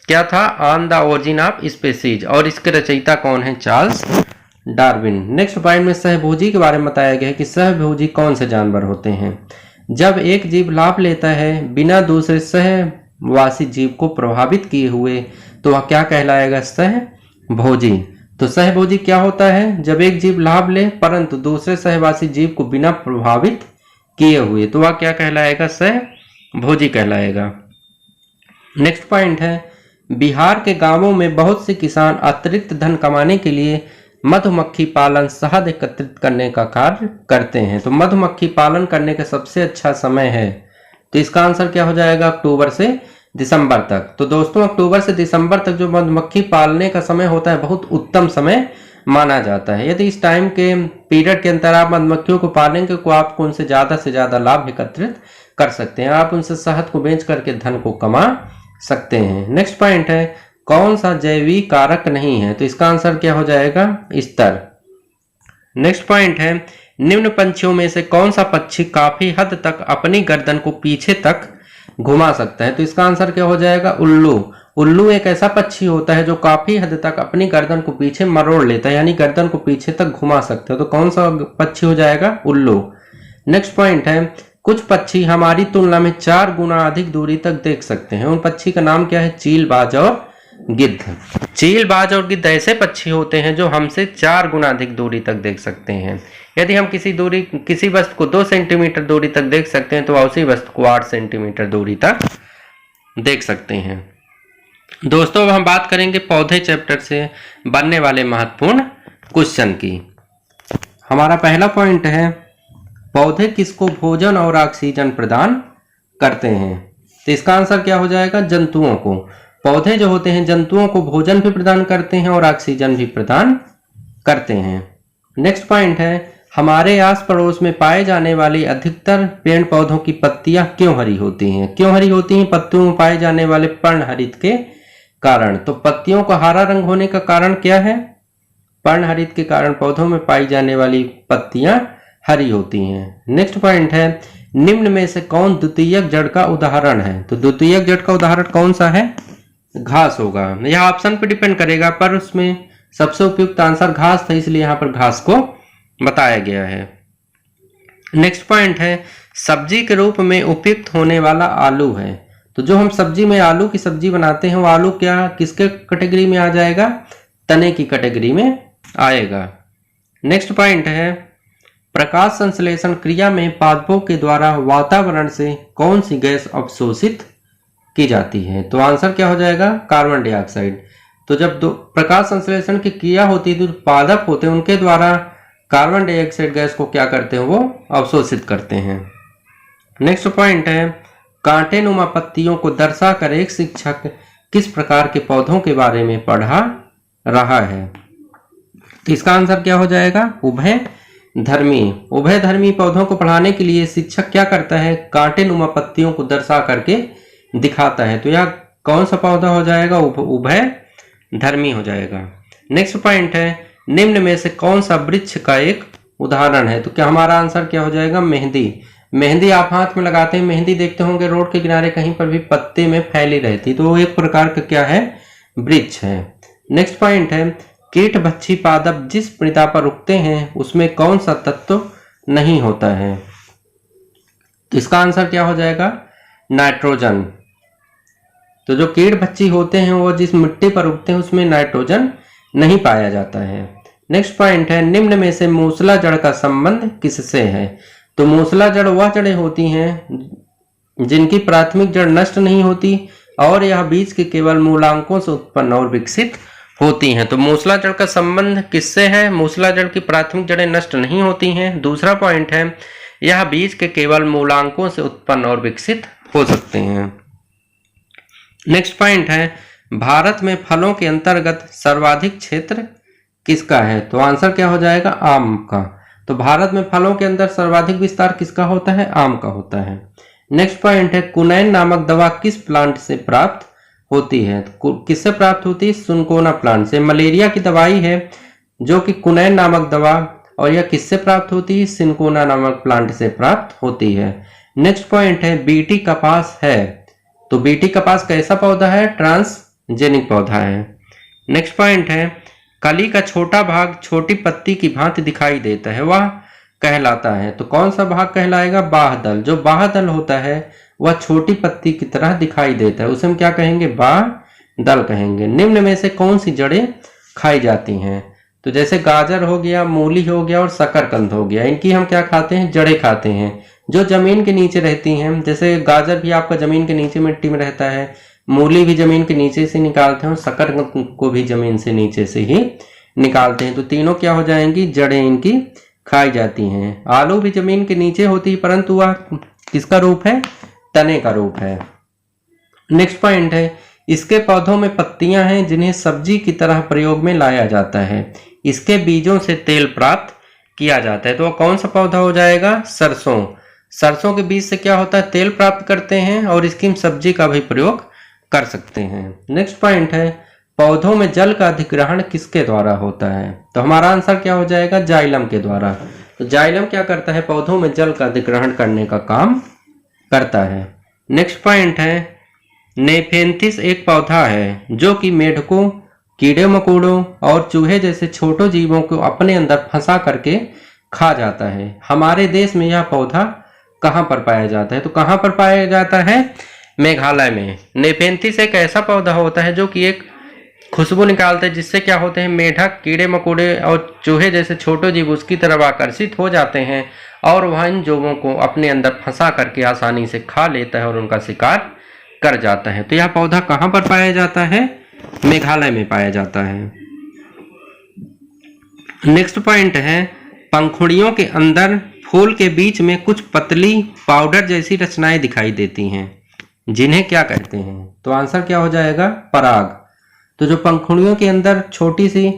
क्या था? On the origin of species, और इसके रचयिता कौन है? Charles Darwin. नेक्स्ट पॉइंट में सहभोजी के बारे में बताया गया है कि सहभोजी कौन से जानवर होते हैं? जब एक जीव लाभ लेता है बिना दूसरे सहवासी जीव को प्रभावित किए हुए तो वह क्या कहलाएगा? सहभोजी। तो सहभोजी क्या होता है? जब एक जीव लाभ ले परंतु दूसरे सहवासी जीव को बिना प्रभावित किए हुए तो वह क्या कहलाएगा? सहभोजी कहलाएगा। नेक्स्ट पॉइंट है, बिहार के गांवों में बहुत से किसान अतिरिक्त धन कमाने के लिए मधुमक्खी पालन शहद एकत्रित करने का कार्य करते हैं। तो मधुमक्खी पालन करने का सबसे अच्छा समय है, तो इसका आंसर क्या हो जाएगा? अक्टूबर से दिसंबर तक। तो दोस्तों अक्टूबर से दिसंबर तक जो मधुमक्खी पालने का समय होता है बहुत उत्तम समय माना जाता है। यदि इस टाइम के पीरियड के अंतर आप मधुमक्खियों को पालेंगे तो आपको उनसे ज्यादा लाभ एकत्रित कर सकते हैं। आप उनसे शहद को बेच करके धन को कमा सकते हैं। नेक्स्ट पॉइंट है, कौन सा जैविक कारक नहीं है? तो इसका आंसर क्या हो जाएगा? स्तर। नेक्स्ट पॉइंट है, निम्न पंछियों में से कौन सा पक्षी काफी हद तक अपनी गर्दन को पीछे तक घुमा सकता है? तो इसका आंसर क्या हो जाएगा? उल्लू। उल्लू एक ऐसा पक्षी होता है जो काफी हद तक अपनी गर्दन को पीछे मरोड़ लेता है, यानी गर्दन को पीछे तक घुमा सकते हो। तो कौन सा पक्षी हो जाएगा? उल्लू। नेक्स्ट पॉइंट है, कुछ पक्षी हमारी तुलना में 4 गुना अधिक दूरी तक देख सकते हैं। उन पक्षी का नाम क्या है? चीलबाज और गिद्ध। चीलबाज और गिद्ध ऐसे पक्षी होते हैं जो हमसे 4 गुना अधिक दूरी तक देख सकते हैं। यदि हम किसी वस्तु को 2 सेंटीमीटर दूरी तक देख सकते हैं तो उसी वस्तु को 8 सेंटीमीटर दूरी तक देख सकते हैं। दोस्तों अब हम बात करेंगे पौधे चैप्टर से बनने वाले महत्वपूर्ण क्वेश्चन की। हमारा पहला पॉइंट है, पौधे किसको भोजन और ऑक्सीजन प्रदान करते हैं? तो इसका आंसर क्या हो जाएगा? जंतुओं को। पौधे जो होते हैं जंतुओं को भोजन भी प्रदान करते हैं और ऑक्सीजन भी प्रदान करते हैं। नेक्स्ट पॉइंट है, हमारे आस पड़ोस में पाए जाने वाली अधिकतर पेड़ पौधों की पत्तियां क्यों हरी होती हैं? क्यों हरी होती हैं? पत्तियों में पाए जाने वाले पर्णहरित के कारण। तो पत्तियों का हरा रंग होने का कारण क्या है? पर्णहरित के कारण पौधों में पाई जाने वाली पत्तियां हरी होती हैं। नेक्स्ट पॉइंट है, निम्न में से कौन द्वितीयक जड़ का उदाहरण है? तो द्वितीयक जड़ का उदाहरण कौन सा है? घास होगा। यह ऑप्शन पे डिपेंड करेगा पर उसमें सबसे उपयुक्त आंसर घास था, इसलिए यहाँ पर घास को बताया गया है। नेक्स्ट पॉइंट है, सब्जी के रूप में उपयुक्त होने वाला आलू है। तो जो हम सब्जी में आलू की सब्जी बनाते हैं वो आलू क्या किसके कैटेगरी में आ जाएगा? तने की कैटेगरी में आएगा। नेक्स्ट पॉइंट है, प्रकाश संश्लेषण क्रिया में पादपों के द्वारा वातावरण से कौन सी गैस अवशोषित की जाती है? तो आंसर क्या हो जाएगा? Carbon dioxide. तो जब प्रकाश संश्लेषण की क्रिया होती है तो पादप होते हैं उनके द्वारा कार्बन डाइऑक्साइड गैस को क्या करते हैं? वो अवशोषित करते हैं। नेक्स्ट पॉइंट है, कांटेनुमा पत्तियों को दर्शाकर एक शिक्षक किस प्रकार के पौधों के बारे में पढ़ा रहा है? तो इसका आंसर क्या हो जाएगा? उभयधर्मी। उभयधर्मी पौधों को पढ़ाने के लिए शिक्षक क्या करता है? कांटेनुमा पत्तियों को दर्शा करके दिखाता है। तो यह कौन सा पौधा हो जाएगा? उभयधर्मी हो जाएगा। नेक्स्ट पॉइंट है, निम्न में से कौन सा वृक्ष का एक उदाहरण है? तो क्या हमारा आंसर क्या हो जाएगा? मेहंदी। मेहंदी आप हाथ में लगाते हैं, मेहंदी देखते होंगे रोड के किनारे कहीं पर भी पत्ते में फैली रहती, तो वो एक प्रकार का क्या है? वृक्ष है। नेक्स्ट पॉइंट है, कीट भक्षी पादप जिस मृदा पर उगते हैं उसमें कौन सा तत्व नहीं होता है? तो इसका आंसर क्या हो जाएगा? नाइट्रोजन। तो जो कीट भक्षी होते हैं वो जिस मिट्टी पर उगते हैं उसमें नाइट्रोजन नहीं पाया जाता है। नेक्स्ट पॉइंट है, निम्न में से मूसला जड़ का संबंध किससे है? तो मूसला जड़ वह जड़ें होती हैं जिनकी प्राथमिक जड़ नष्ट नहीं होती और यह बीज के केवल मूलांकों से उत्पन्न और विकसित होती हैं। तो मूसला जड़ का संबंध किससे है? मूसला जड़ की प्राथमिक जड़ें नष्ट नहीं होती हैं। दूसरा पॉइंट है, यह बीज के केवल मूलांकों से उत्पन्न और विकसित हो सकते हैं। नेक्स्ट पॉइंट है, भारत में फलों के अंतर्गत सर्वाधिक क्षेत्र किसका है? तो आंसर क्या हो जाएगा? आम का। तो भारत में फलों के अंदर सर्वाधिक विस्तार किसका होता है? आम का होता है। नेक्स्ट पॉइंट है, कुनैन नामक दवा किस प्लांट से प्राप्त होती है? किससे प्राप्त होती है? सिनकोना प्लांट से। मलेरिया की दवाई है जो कि कुनैन नामक दवा, और यह किससे प्राप्त होती है? सिनकोना नामक प्लांट से प्राप्त होती है। नेक्स्ट पॉइंट है, बीटी कपास है। तो बीटी कपास कैसा पौधा है? ट्रांसजेनिक पौधा है। नेक्स्ट पॉइंट है, कली का छोटा भाग छोटी पत्ती की भांति दिखाई देता है, वह कहलाता है। तो कौन सा भाग कहलाएगा? बाह्यदल। जो बाह्यदल होता है वह छोटी पत्ती की तरह दिखाई देता है, उसे हम क्या कहेंगे? बाह्यदल कहेंगे। निम्न में से कौन सी जड़ें खाई जाती हैं? तो जैसे गाजर हो गया, मूली हो गया और शकरकंद हो गया, इनकी हम क्या खाते हैं? जड़ें खाते हैं, जो जमीन के नीचे रहती हैं। जैसे गाजर भी आपका जमीन के नीचे मिट्टी में रहता है, मूली भी जमीन के नीचे से निकालते हैं और शकरकंद को भी जमीन से नीचे से ही निकालते हैं। तो तीनों क्या हो जाएंगी? जड़ें इनकी खाई जाती हैं। आलू भी जमीन के नीचे होती है, परंतु वह किसका रूप है? तने का रूप है। नेक्स्ट पॉइंट है, इसके पौधों में पत्तियां हैं जिन्हें सब्जी की तरह प्रयोग में लाया जाता है। इसके बीजों से तेल प्राप्त किया जाता है। तो वह कौन सा पौधा हो जाएगा? सरसों। सरसों के बीज से क्या होता है? तेल प्राप्त करते हैं और इसकी हम सब्जी का भी प्रयोग कर सकते हैं। नेक्स्ट पॉइंट है, पौधों में जल का अधिग्रहण किसके द्वारा होता है? तो हमारा आंसर क्या हो जाएगा? जाइलम के द्वारा। तो जाइलम क्या करता है? पौधों में जल का अधिग्रहण करने का काम करता है। नेक्स्ट पॉइंट है, नेफेंथिस एक पौधा है जो कि मेढकों, कीड़े मकोड़ों और चूहे जैसे छोटे जीवों को अपने अंदर फंसा करके खा जाता है। हमारे देश में यह पौधा कहाँ पर पाया जाता है? तो कहाँ पर पाया जाता है? मेघालय में। नेफेंथिस एक ऐसा पौधा होता है जो कि एक खुशबू निकालता है, जिससे क्या होते हैं? मेढक, कीड़े मकोड़े और चूहे जैसे छोटे जीव उसकी तरफ आकर्षित हो जाते हैं और वह इन जीवों को अपने अंदर फंसा करके आसानी से खा लेता है और उनका शिकार कर जाता है। तो यह पौधा कहाँ पर पाया जाता है? मेघालय में पाया जाता है। नेक्स्ट पॉइंट है, पंखुड़ियों के अंदर फूल के बीच में कुछ पतली पाउडर जैसी रचनाएं दिखाई देती हैं, जिन्हें क्या कहते हैं? तो आंसर क्या हो जाएगा? पराग। तो जो पंखुड़ियों के अंदर छोटी सी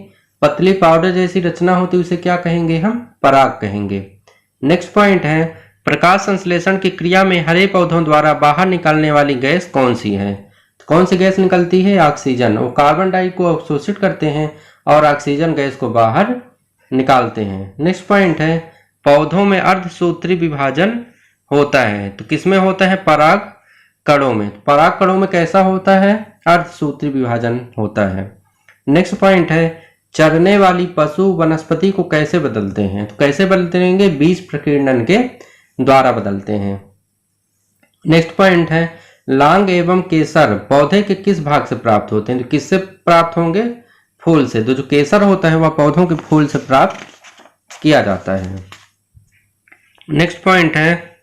पतली पाउडर जैसी रचना होती है उसे क्या कहेंगे? हम पराग कहेंगे। नेक्स्ट पॉइंट है, प्रकाश संश्लेषण की क्रिया में हरे पौधों द्वारा बाहर निकलने वाली गैस कौन सी है? तो कौन सी गैस निकलती है? ऑक्सीजन। वो कार्बन डाइऑक्साइड को अवशोषित करते हैं और ऑक्सीजन गैस को बाहर निकालते हैं। नेक्स्ट पॉइंट है, पौधों में अर्धसूत्री विभाजन होता है। तो किसमें होता है? पराग कणों में। पराग कणों में कैसा होता है? अर्धसूत्री विभाजन होता है। नेक्स्ट पॉइंट है, चरने वाली पशु वनस्पति को कैसे बदलते हैं? तो कैसे बदलते? बीज प्रकीर्णन के द्वारा बदलते हैं। नेक्स्ट पॉइंट है, लांग एवं केसर पौधे के किस भाग से प्राप्त होते हैं? तो किससे प्राप्त होंगे? फूल से। तो जो केसर होता है वह पौधों के फूल से प्राप्त किया जाता है। नेक्स्ट पॉइंट है,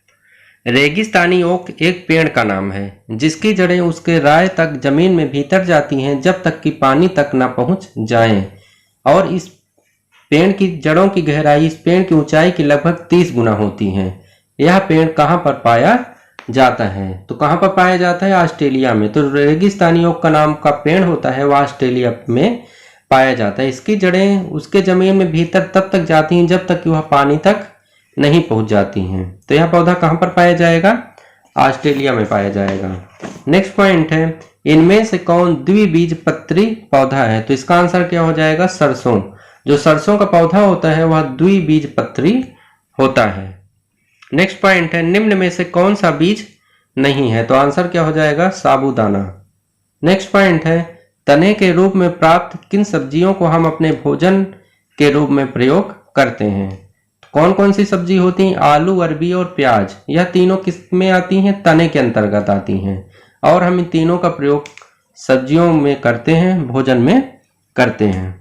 रेगिस्तानी ओक एक पेड़ का नाम है जिसकी जड़ें उसके राय तक जमीन में भीतर जाती हैं जब तक कि पानी तक न पहुंच जाएं, और इस पेड़ की जड़ों की गहराई इस पेड़ की ऊंचाई की लगभग 30 गुना होती है। यह पेड़ कहाँ पर पाया जाता है? तो कहाँ पर पाया जाता है? ऑस्ट्रेलिया में। तो रेगिस्तानी ओक का नाम का पेड़ होता है वह ऑस्ट्रेलिया में पाया जाता है। इसकी जड़ें उसके जमीन में भीतर तब तक जाती हैं जब तक कि वह पानी तक नहीं पहुंच जाती हैं। तो यह पौधा कहाँ पर पाया जाएगा? ऑस्ट्रेलिया में पाया जाएगा। नेक्स्ट पॉइंट है, इनमें से कौन द्विबीजपत्री पौधा है? तो इसका आंसर क्या हो जाएगा? सरसों। जो सरसों का पौधा होता है वह द्विबीजपत्री होता है। नेक्स्ट पॉइंट है, निम्न में से कौन सा बीज नहीं है? तो आंसर क्या हो जाएगा? साबूदाना। नेक्स्ट पॉइंट है, तने के रूप में प्राप्त किन सब्जियों को हम अपने भोजन के रूप में प्रयोग करते हैं? तो कौन कौन सी सब्जी होती हैं? आलू, अरबी और प्याज। यह तीनों किस में आती हैं? तने के अंतर्गत आती हैं और हम इन तीनों का प्रयोग सब्जियों में करते हैं, भोजन में करते हैं।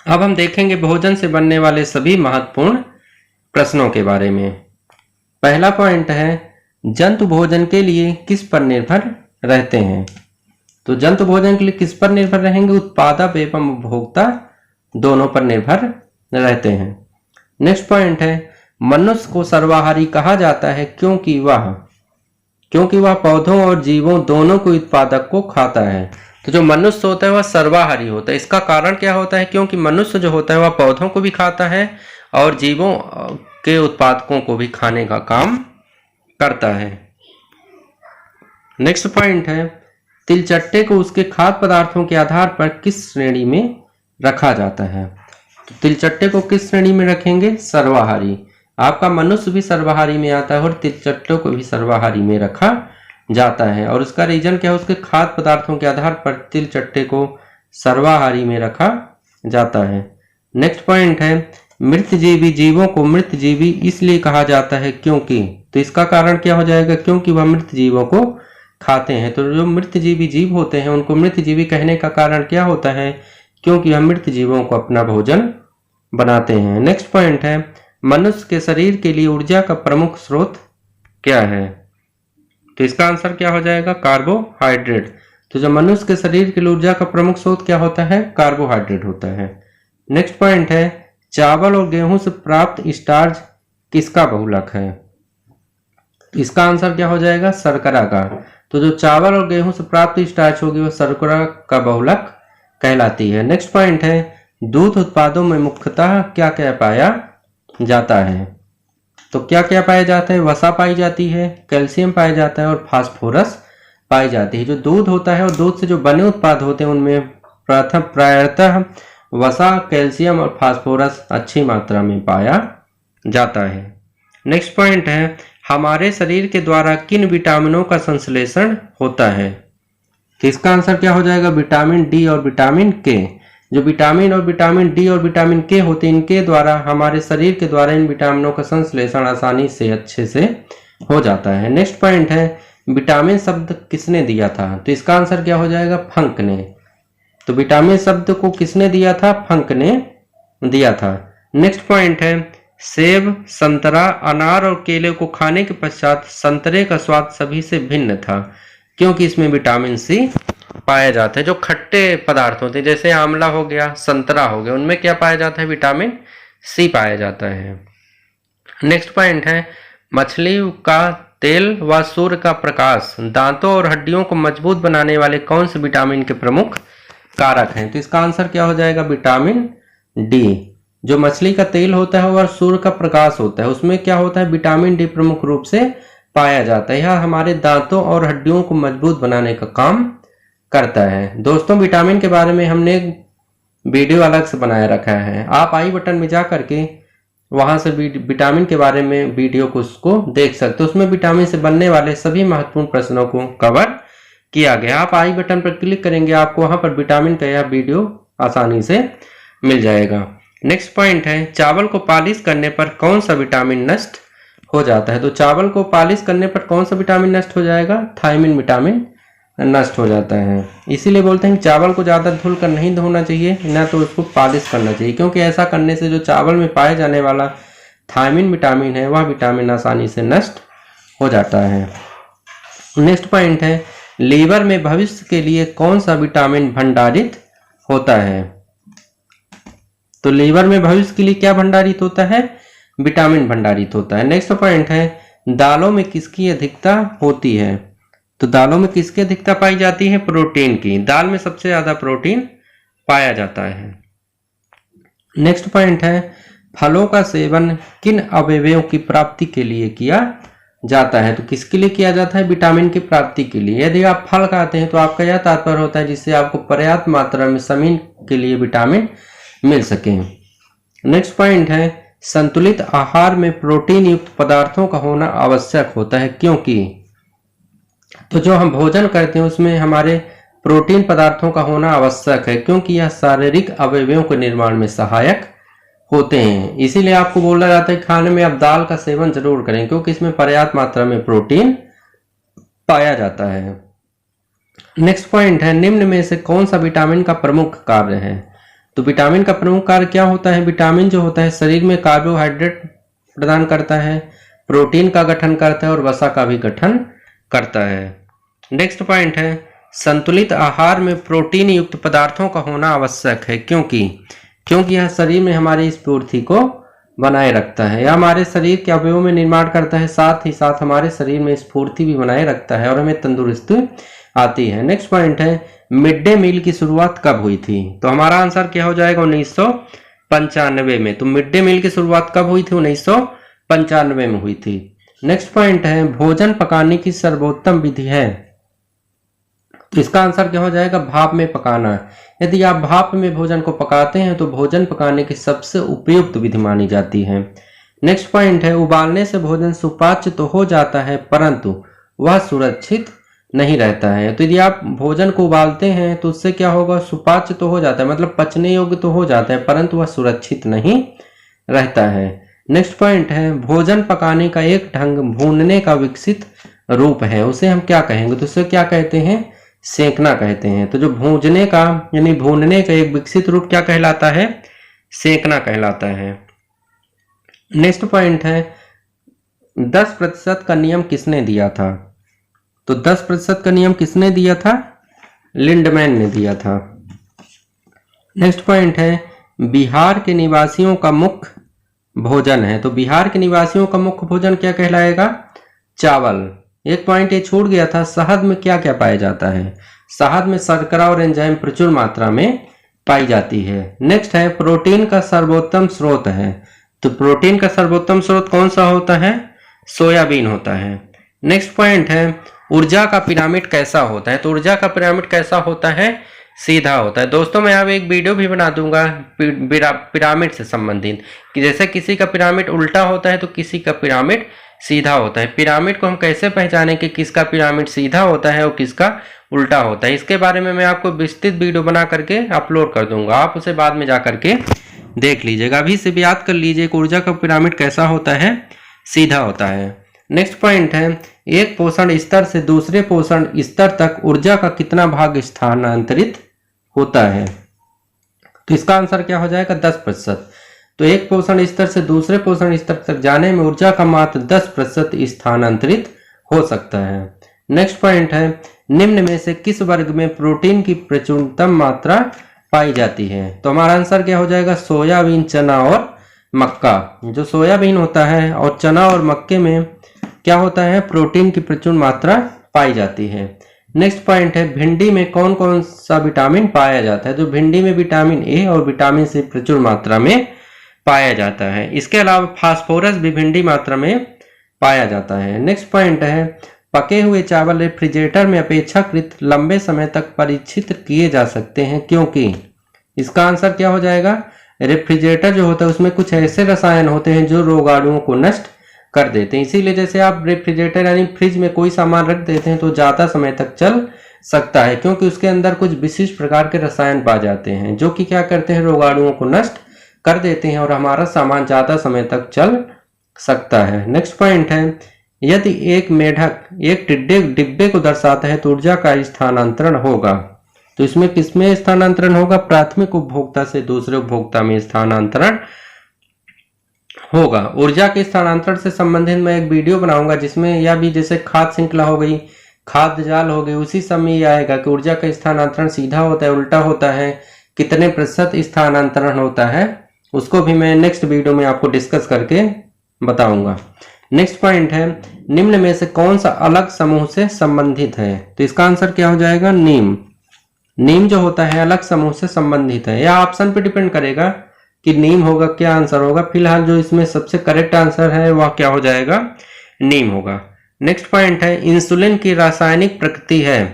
अब हम देखेंगे भोजन से बनने वाले सभी महत्वपूर्ण प्रश्नों के बारे में। पहला पॉइंट है, जंतु भोजन के लिए किस पर निर्भर रहते हैं? तो जंतु भोजन के लिए किस पर निर्भर रहेंगे? उत्पादक एवं उपभोक्ता दोनों पर निर्भर रहते हैं। नेक्स्ट पॉइंट है, मनुष्य को सर्वाहारी कहा जाता है क्योंकि वह पौधों और जीवों दोनों के उत्पादक को खाता है। तो जो मनुष्य होता है वह सर्वाहारी होता है। इसका कारण क्या होता है? क्योंकि मनुष्य जो होता है वह पौधों को भी खाता है और जीवों के उत्पादकों को भी खाने का काम करता है। नेक्स्ट पॉइंट है, तिलचट्टे को उसके खाद्य पदार्थों के आधार पर किस श्रेणी में रखा जाता है? तो तिलचट्टे को किस श्रेणी में रखेंगे? सर्वाहारी। आपका मनुष्य भी सर्वाहारी में आता है और तिलचट्टों को भी सर्वाहारी में रखा जाता है। और उसका रीजन क्या है? उसके खाद्य पदार्थों के आधार पर तिलचट्टे को सर्वाहारी में रखा जाता है। नेक्स्ट पॉइंट है, मृतजीवी जीवों को मृतजीवी इसलिए कहा जाता है क्योंकि, तो इसका कारण क्या हो जाएगा, क्योंकि वह मृत जीवों को खाते हैं। तो जो मृतजीवी जीव होते हैं उनको मृतजीवी कहने का कारण क्या होता है, क्योंकि वह मृत जीवों को अपना भोजन बनाते हैं। नेक्स्ट पॉइंट है, मनुष्य के शरीर के लिए ऊर्जा का प्रमुख स्रोत क्या है, तो इसका आंसर क्या हो जाएगा, कार्बोहाइड्रेट। तो जो मनुष्य के शरीर के लिए ऊर्जा का प्रमुख स्रोत क्या होता है, कार्बोहाइड्रेट होता है। नेक्स्ट पॉइंट है, चावल और गेहूं से प्राप्त स्टार्च किसका बहुलक है, तो इसका आंसर क्या हो जाएगा, शर्करा का। तो जो चावल और गेहूं से प्राप्त स्टार्च होगी वह शर्करा का बहुलक कहलाती है। नेक्स्ट पॉइंट है, दूध उत्पादों में मुख्यतः क्या क्या पाया जाता है, तो क्या क्या पाया जाता है, वसा पाई जाती है, कैल्शियम पाया जाता है और फास्फोरस पाई जाती है। जो दूध होता है और दूध से जो बने उत्पाद होते हैं उनमें प्रायतः वसा, कैल्शियम और फास्फोरस अच्छी मात्रा में पाया जाता है। नेक्स्ट पॉइंट है, हमारे शरीर के द्वारा किन विटामिनों का संश्लेषण होता है, तो इसका आंसर क्या हो जाएगा, विटामिन डी और विटामिन के। जो विटामिन और विटामिन डी और विटामिन के होते हैं इनके द्वारा हमारे शरीर के द्वारा इन विटामिनों का संश्लेषण आसानी से अच्छे से हो जाता है। नेक्स्ट पॉइंट है, विटामिन शब्द किसने दिया था, तो इसका आंसर क्या हो जाएगा, फंक ने। तो विटामिन शब्द को किसने दिया था, फंक ने दिया था। नेक्स्ट पॉइंट है, सेब, संतरा, अनार और केले को खाने के पश्चात संतरे का स्वाद सभी से भिन्न था क्योंकि इसमें विटामिन सी पाया जाता है। जो खट्टे पदार्थ होते हैं जैसे आंवला हो गया, संतरा हो गया, उनमें क्या पाया जाता है, विटामिन सी पाया जाता है। नेक्स्ट पॉइंट है, मछली का तेल व सूर्य का प्रकाश दांतों और हड्डियों को मजबूत बनाने वाले कौन से विटामिन के प्रमुख कारक हैं, तो इसका आंसर क्या हो जाएगा, विटामिन डी। जो मछली का तेल होता है और सूर्य का प्रकाश होता है उसमें क्या होता है, विटामिन डी प्रमुख रूप से पाया जाता है। यह हमारे दांतों और हड्डियों को मजबूत बनाने का काम करता है। दोस्तों, विटामिन के बारे में हमने वीडियो अलग से बनाया रखा है, आप आई बटन में जा करके वहां से विटामिन के बारे में वीडियो को उसको देख सकते हो। उसमें विटामिन से बनने वाले सभी महत्वपूर्ण प्रश्नों को कवर किया गया। आप आई बटन पर क्लिक करेंगे, आपको वहां पर विटामिन का यह वीडियो आसानी से मिल जाएगा। नेक्स्ट पॉइंट है, चावल को पॉलिश करने पर कौन सा विटामिन नष्ट हो जाता है, तो चावल को पॉलिश करने पर कौन सा विटामिन नष्ट हो जाएगा, थायमिन विटामिन नष्ट हो जाता है। इसीलिए बोलते हैं कि चावल को ज़्यादा धुल कर नहीं धोना चाहिए, ना तो उसको पॉलिश करना चाहिए, क्योंकि ऐसा करने से जो चावल में पाए जाने वाला थायमिन विटामिन है वह विटामिन आसानी से नष्ट हो जाता है। नेक्स्ट पॉइंट है, लीवर में भविष्य के लिए कौन सा विटामिन भंडारित होता है, तो लीवर में भविष्य के लिए क्या भंडारित होता है, विटामिन भंडारित होता है। नेक्स्ट पॉइंट है, दालों में किसकी अधिकता होती है, तो दालों में किसकी अधिकता पाई जाती है, प्रोटीन की। दाल में सबसे ज्यादा प्रोटीन पाया जाता है। नेक्स्ट पॉइंट है, फलों का सेवन किन अवयवों की प्राप्ति के लिए किया जाता है, तो किसके लिए किया जाता है, विटामिन की प्राप्ति के लिए। यदि आप फल खाते हैं तो आपका यह तात्पर्य होता है जिससे आपको पर्याप्त मात्रा में समीन के लिए विटामिन मिल सके। नेक्स्ट पॉइंट है, संतुलित आहार में प्रोटीन युक्त पदार्थों का होना आवश्यक होता है क्योंकि, तो जो हम भोजन करते हैं उसमें हमारे प्रोटीन पदार्थों का होना आवश्यक है क्योंकि यह शारीरिक अवयवों के निर्माण में सहायक होते हैं। इसीलिए आपको बोला जाता है खाने में आप दाल का सेवन जरूर करें क्योंकि इसमें पर्याप्त मात्रा में प्रोटीन पाया जाता है। नेक्स्ट पॉइंट है, निम्न में से कौन सा विटामिन का प्रमुख कार्य है, तो विटामिन का प्रमुख कार्य क्या होता है, विटामिन जो होता है शरीर में कार्बोहाइड्रेट प्रदान करता है, प्रोटीन का गठन करता है और वसा का भी गठन करता है। नेक्स्ट पॉइंट है, संतुलित आहार में प्रोटीन युक्त पदार्थों का होना आवश्यक है क्योंकि यह शरीर में हमारी स्फूर्ति को बनाए रखता है, यह हमारे शरीर के अवयवों में निर्माण करता है, साथ ही साथ हमारे शरीर में स्फूर्ति भी बनाए रखता है और हमें तंदुरुस्ती आती है। नेक्स्ट पॉइंट है, मिड डे मील की शुरुआत कब हुई थी, तो हमारा आंसर क्या हो जाएगा, 1995 में। तो मिड डे मील की शुरुआत कब हुई थी, 1995 में हुई थी। नेक्स्ट पॉइंट है, भोजन पकाने की सर्वोत्तम विधि है, तो इसका आंसर क्या हो जाएगा, भाप में पकाना। यदि आप भाप में भोजन को पकाते हैं तो भोजन पकाने की सबसे उपयुक्त विधि मानी जाती है। नेक्स्ट पॉइंट है, उबालने से भोजन सुपाच्य तो हो जाता है परंतु वह सुरक्षित नहीं रहता है। तो यदि आप भोजन को उबालते हैं तो उससे क्या होगा, सुपाच्य तो हो जाता है, मतलब पचने योग्य तो हो जाता है परंतु वह सुरक्षित नहीं रहता है। नेक्स्ट पॉइंट है भोजन पकाने का एक ढंग भूनने का विकसित रूप है, उसे हम क्या कहेंगे? तो उसे क्या कहते हैं? सेंकना कहते हैं। तो जो भूनने का यानी भूनने का एक विकसित रूप क्या कहलाता है? सेंकना कहलाता है। नेक्स्ट पॉइंट है 10% का नियम किसने दिया था? तो 10% का नियम किसने दिया था? लिंडमैन ने दिया था। नेक्स्ट पॉइंट है बिहार के निवासियों का मुख्य भोजन है। तो बिहार के निवासियों का मुख्य भोजन क्या कहलाएगा? चावल। एक पॉइंट ये छूट गया था, शहद में क्या क्या पाया जाता है? शहद में शर्करा और एंजाइम प्रचुर मात्रा में पाई जाती है। नेक्स्ट है प्रोटीन का सर्वोत्तम स्रोत है। तो प्रोटीन का सर्वोत्तम स्रोत कौन सा होता है? सोयाबीन होता है। नेक्स्ट पॉइंट है ऊर्जा का पिरामिड कैसा होता है? तो ऊर्जा का पिरामिड कैसा होता है? सीधा होता है। दोस्तों मैं अब एक वीडियो भी बना दूंगा पिरामिड से संबंधित, कि जैसे किसी का पिरामिड उल्टा होता है तो किसी का पिरामिड सीधा होता है। पिरामिड को हम कैसे पहचानें कि किसका पिरामिड सीधा होता है और किसका उल्टा होता है, इसके बारे में मैं आपको विस्तृत वीडियो बना करके अपलोड कर दूंगा, आप उसे बाद में जा करके देख लीजिएगा। अभी से भी याद कर लीजिए कि ऊर्जा का पिरामिड कैसा होता है? सीधा होता है। नेक्स्ट पॉइंट है एक पोषण स्तर से दूसरे पोषण स्तर तक ऊर्जा का कितना भाग स्थानांतरित होता है? तो इसका आंसर क्या हो जाएगा? 10%। तो एक पोषण स्तर से दूसरे पोषण स्तर तक जाने में ऊर्जा का मात्र 10% स्थानांतरित हो सकता है। नेक्स्ट पॉइंट है निम्न में से किस वर्ग में प्रोटीन की प्रचुरतम मात्रा पाई जाती है? तो हमारा आंसर क्या हो जाएगा? सोयाबीन, चना और मक्का। जो सोयाबीन होता है और चना और मक्के में क्या होता है? प्रोटीन की प्रचुर मात्रा पाई जाती है। नेक्स्ट पॉइंट है भिंडी में कौन कौन सा विटामिन पाया जाता है? तो भिंडी में विटामिन ए और विटामिन सी प्रचुर मात्रा में पाया जाता है। इसके अलावा फास्फोरस भी भिंडी मात्रा में पाया जाता है। नेक्स्ट पॉइंट है पके हुए चावल रेफ्रिजरेटर में अपेक्षाकृत लंबे समय तक परीक्षित किए जा सकते हैं क्योंकि? इसका आंसर क्या हो जाएगा? रेफ्रिजरेटर जो होता है उसमें कुछ ऐसे रसायन होते हैं जो रोगाणुओं को नष्ट कर देते हैं। इसीलिए जैसे आप रेफ्रिजरेटर यानी फ्रिज में कोई सामान रख देते हैं तो ज्यादा समय तक चल सकता है, क्योंकि उसके अंदर कुछ विशिष्ट प्रकार के रसायन पाए जाते हैं जो कि क्या करते हैं? रोगाणुओं को नष्ट कर देते हैं और हमारा सामान ज्यादा समय तक चल सकता है। नेक्स्ट पॉइंट है यदि एक मेढक एक डिब्बे को दर्शाता है तो ऊर्जा का स्थानांतरण होगा। तो इसमें किसमें स्थानांतरण होगा? प्राथमिक उपभोक्ता से दूसरे उपभोक्ता में स्थानांतरण होगा। ऊर्जा के स्थानांतरण से संबंधित मैं एक वीडियो बनाऊंगा जिसमें यह भी जैसे खाद्य श्रृंखला हो गई, खाद्य जाल हो गई, उसी समय यह आएगा कि ऊर्जा का स्थानांतरण सीधा होता है, उल्टा होता है, कितने प्रतिशत स्थानांतरण होता है, उसको भी मैं नेक्स्ट वीडियो में आपको डिस्कस करके बताऊंगा। नेक्स्ट पॉइंट है निम्न में से कौन सा अलग समूह से संबंधित है? तो इसका आंसर क्या हो जाएगा? नीम। नीम जो होता है अलग समूह से संबंधित है। यह ऑप्शन पे डिपेंड करेगा कि नीम होगा, क्या आंसर होगा। फिलहाल जो इसमें सबसे करेक्ट आंसर है वह क्या हो जाएगा? नीम होगा। नेक्स्ट पॉइंट है इंसुलिन की रासायनिक प्रकृति है।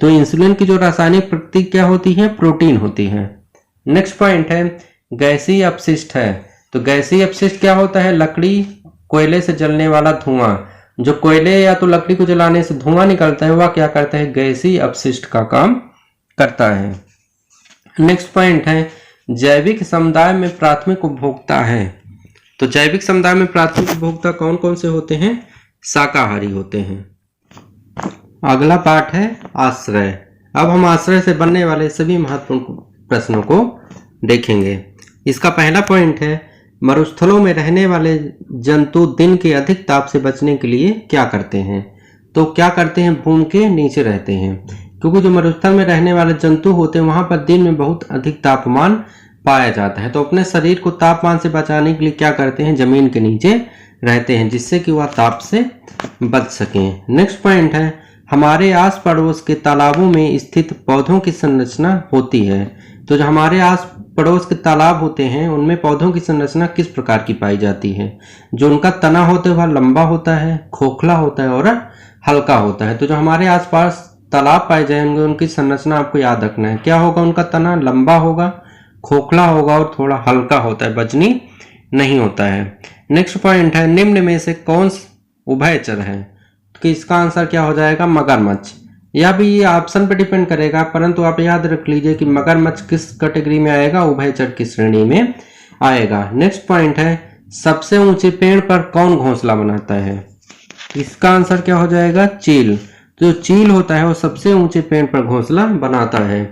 तो इंसुलिन की जो रासायनिक प्रकृति क्या होती है? प्रोटीन होती है। नेक्स्ट पॉइंट है गैसीय अपशिष्ट है। तो गैसीय अपशिष्ट क्या होता है? लकड़ी, कोयले से जलने वाला धुआं। जो कोयले या तो लकड़ी को जलाने से धुआं निकलता है वह क्या करता है? गैसीय अपशिष्ट का काम करता है। नेक्स्ट पॉइंट है जैविक समुदाय में प्राथमिक उपभोक्ता है। तो जैविक समुदाय में प्राथमिक उपभोक्ता कौन कौन से होते हैं? शाकाहारी होते हैं। अगला पार्ट है आश्रय। अब हम आश्रय से बनने वाले सभी महत्वपूर्ण प्रश्नों को देखेंगे। इसका पहला पॉइंट है मरुस्थलों में रहने वाले जंतु दिन के अधिक ताप से बचने के लिए क्या करते हैं? तो क्या करते हैं? भूमि के नीचे रहते हैं, क्योंकि जो मरुस्थल में रहने वाले जंतु होते हैं वहां पर दिन में बहुत अधिक तापमान पाया जाता है, तो अपने शरीर को तापमान से बचाने के लिए क्या करते हैं? जमीन के नीचे रहते हैं, जिससे कि वह ताप से बच सकें। नेक्स्ट पॉइंट है हमारे आस पड़ोस के तालाबों में स्थित पौधों की संरचना होती है। तो जो हमारे आस पड़ोस के तालाब होते हैं उनमें पौधों की संरचना किस प्रकार की पाई जाती है? जो उनका तना होता है वह लंबा होता है, खोखला होता है और हल्का होता है। तो जो हमारे आसपास तालाब पाए जाएंगे उनकी संरचना आपको याद रखना है। क्या होगा? उनका तना लंबा होगा, खोखला होगा और थोड़ा हल्का होता है, वजनी नहीं होता है। नेक्स्ट पॉइंट है निम्न में से कौन उभयचर है? तो इसका आंसर क्या हो जाएगा? मगरमच्छ। यह भी ये ऑप्शन पे डिपेंड करेगा, परंतु आप याद रख लीजिए कि मगरमच्छ किस कैटेगरी में आएगा? उभयचर की श्रेणी में आएगा। नेक्स्ट पॉइंट है, सबसे ऊंचे पेड़ पर कौन घोंसला बनाता है? इसका आंसर क्या हो जाएगा? चील। जो चील होता है वो सबसे ऊंचे पेड़ पर घोंसला बनाता है।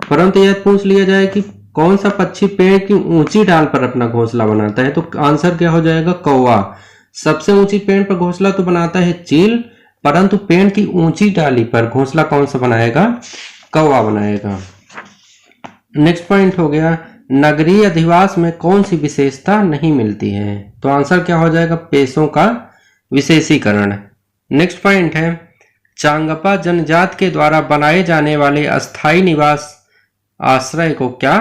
परंतु यह पूछ लिया जाए कि कौन सा पक्षी पेड़ की ऊंची डाल पर अपना घोंसला बनाता है, तो आंसर क्या हो जाएगा? कौवा। सबसे ऊंची पेड़ पर घोंसला तो बनाता है चील, परंतु पेड़ की ऊंची डाली पर घोंसला कौन सा बनाएगा? कौवा बनाएगा। नेक्स्ट पॉइंट हो गया, नगरीय अधिवास में कौन सी विशेषता नहीं मिलती है? तो आंसर क्या हो जाएगा? पेशों का विशेषीकरण। नेक्स्ट पॉइंट है, चांगपा जनजाति के द्वारा बनाए जाने वाले अस्थायी निवास आश्रय को क्या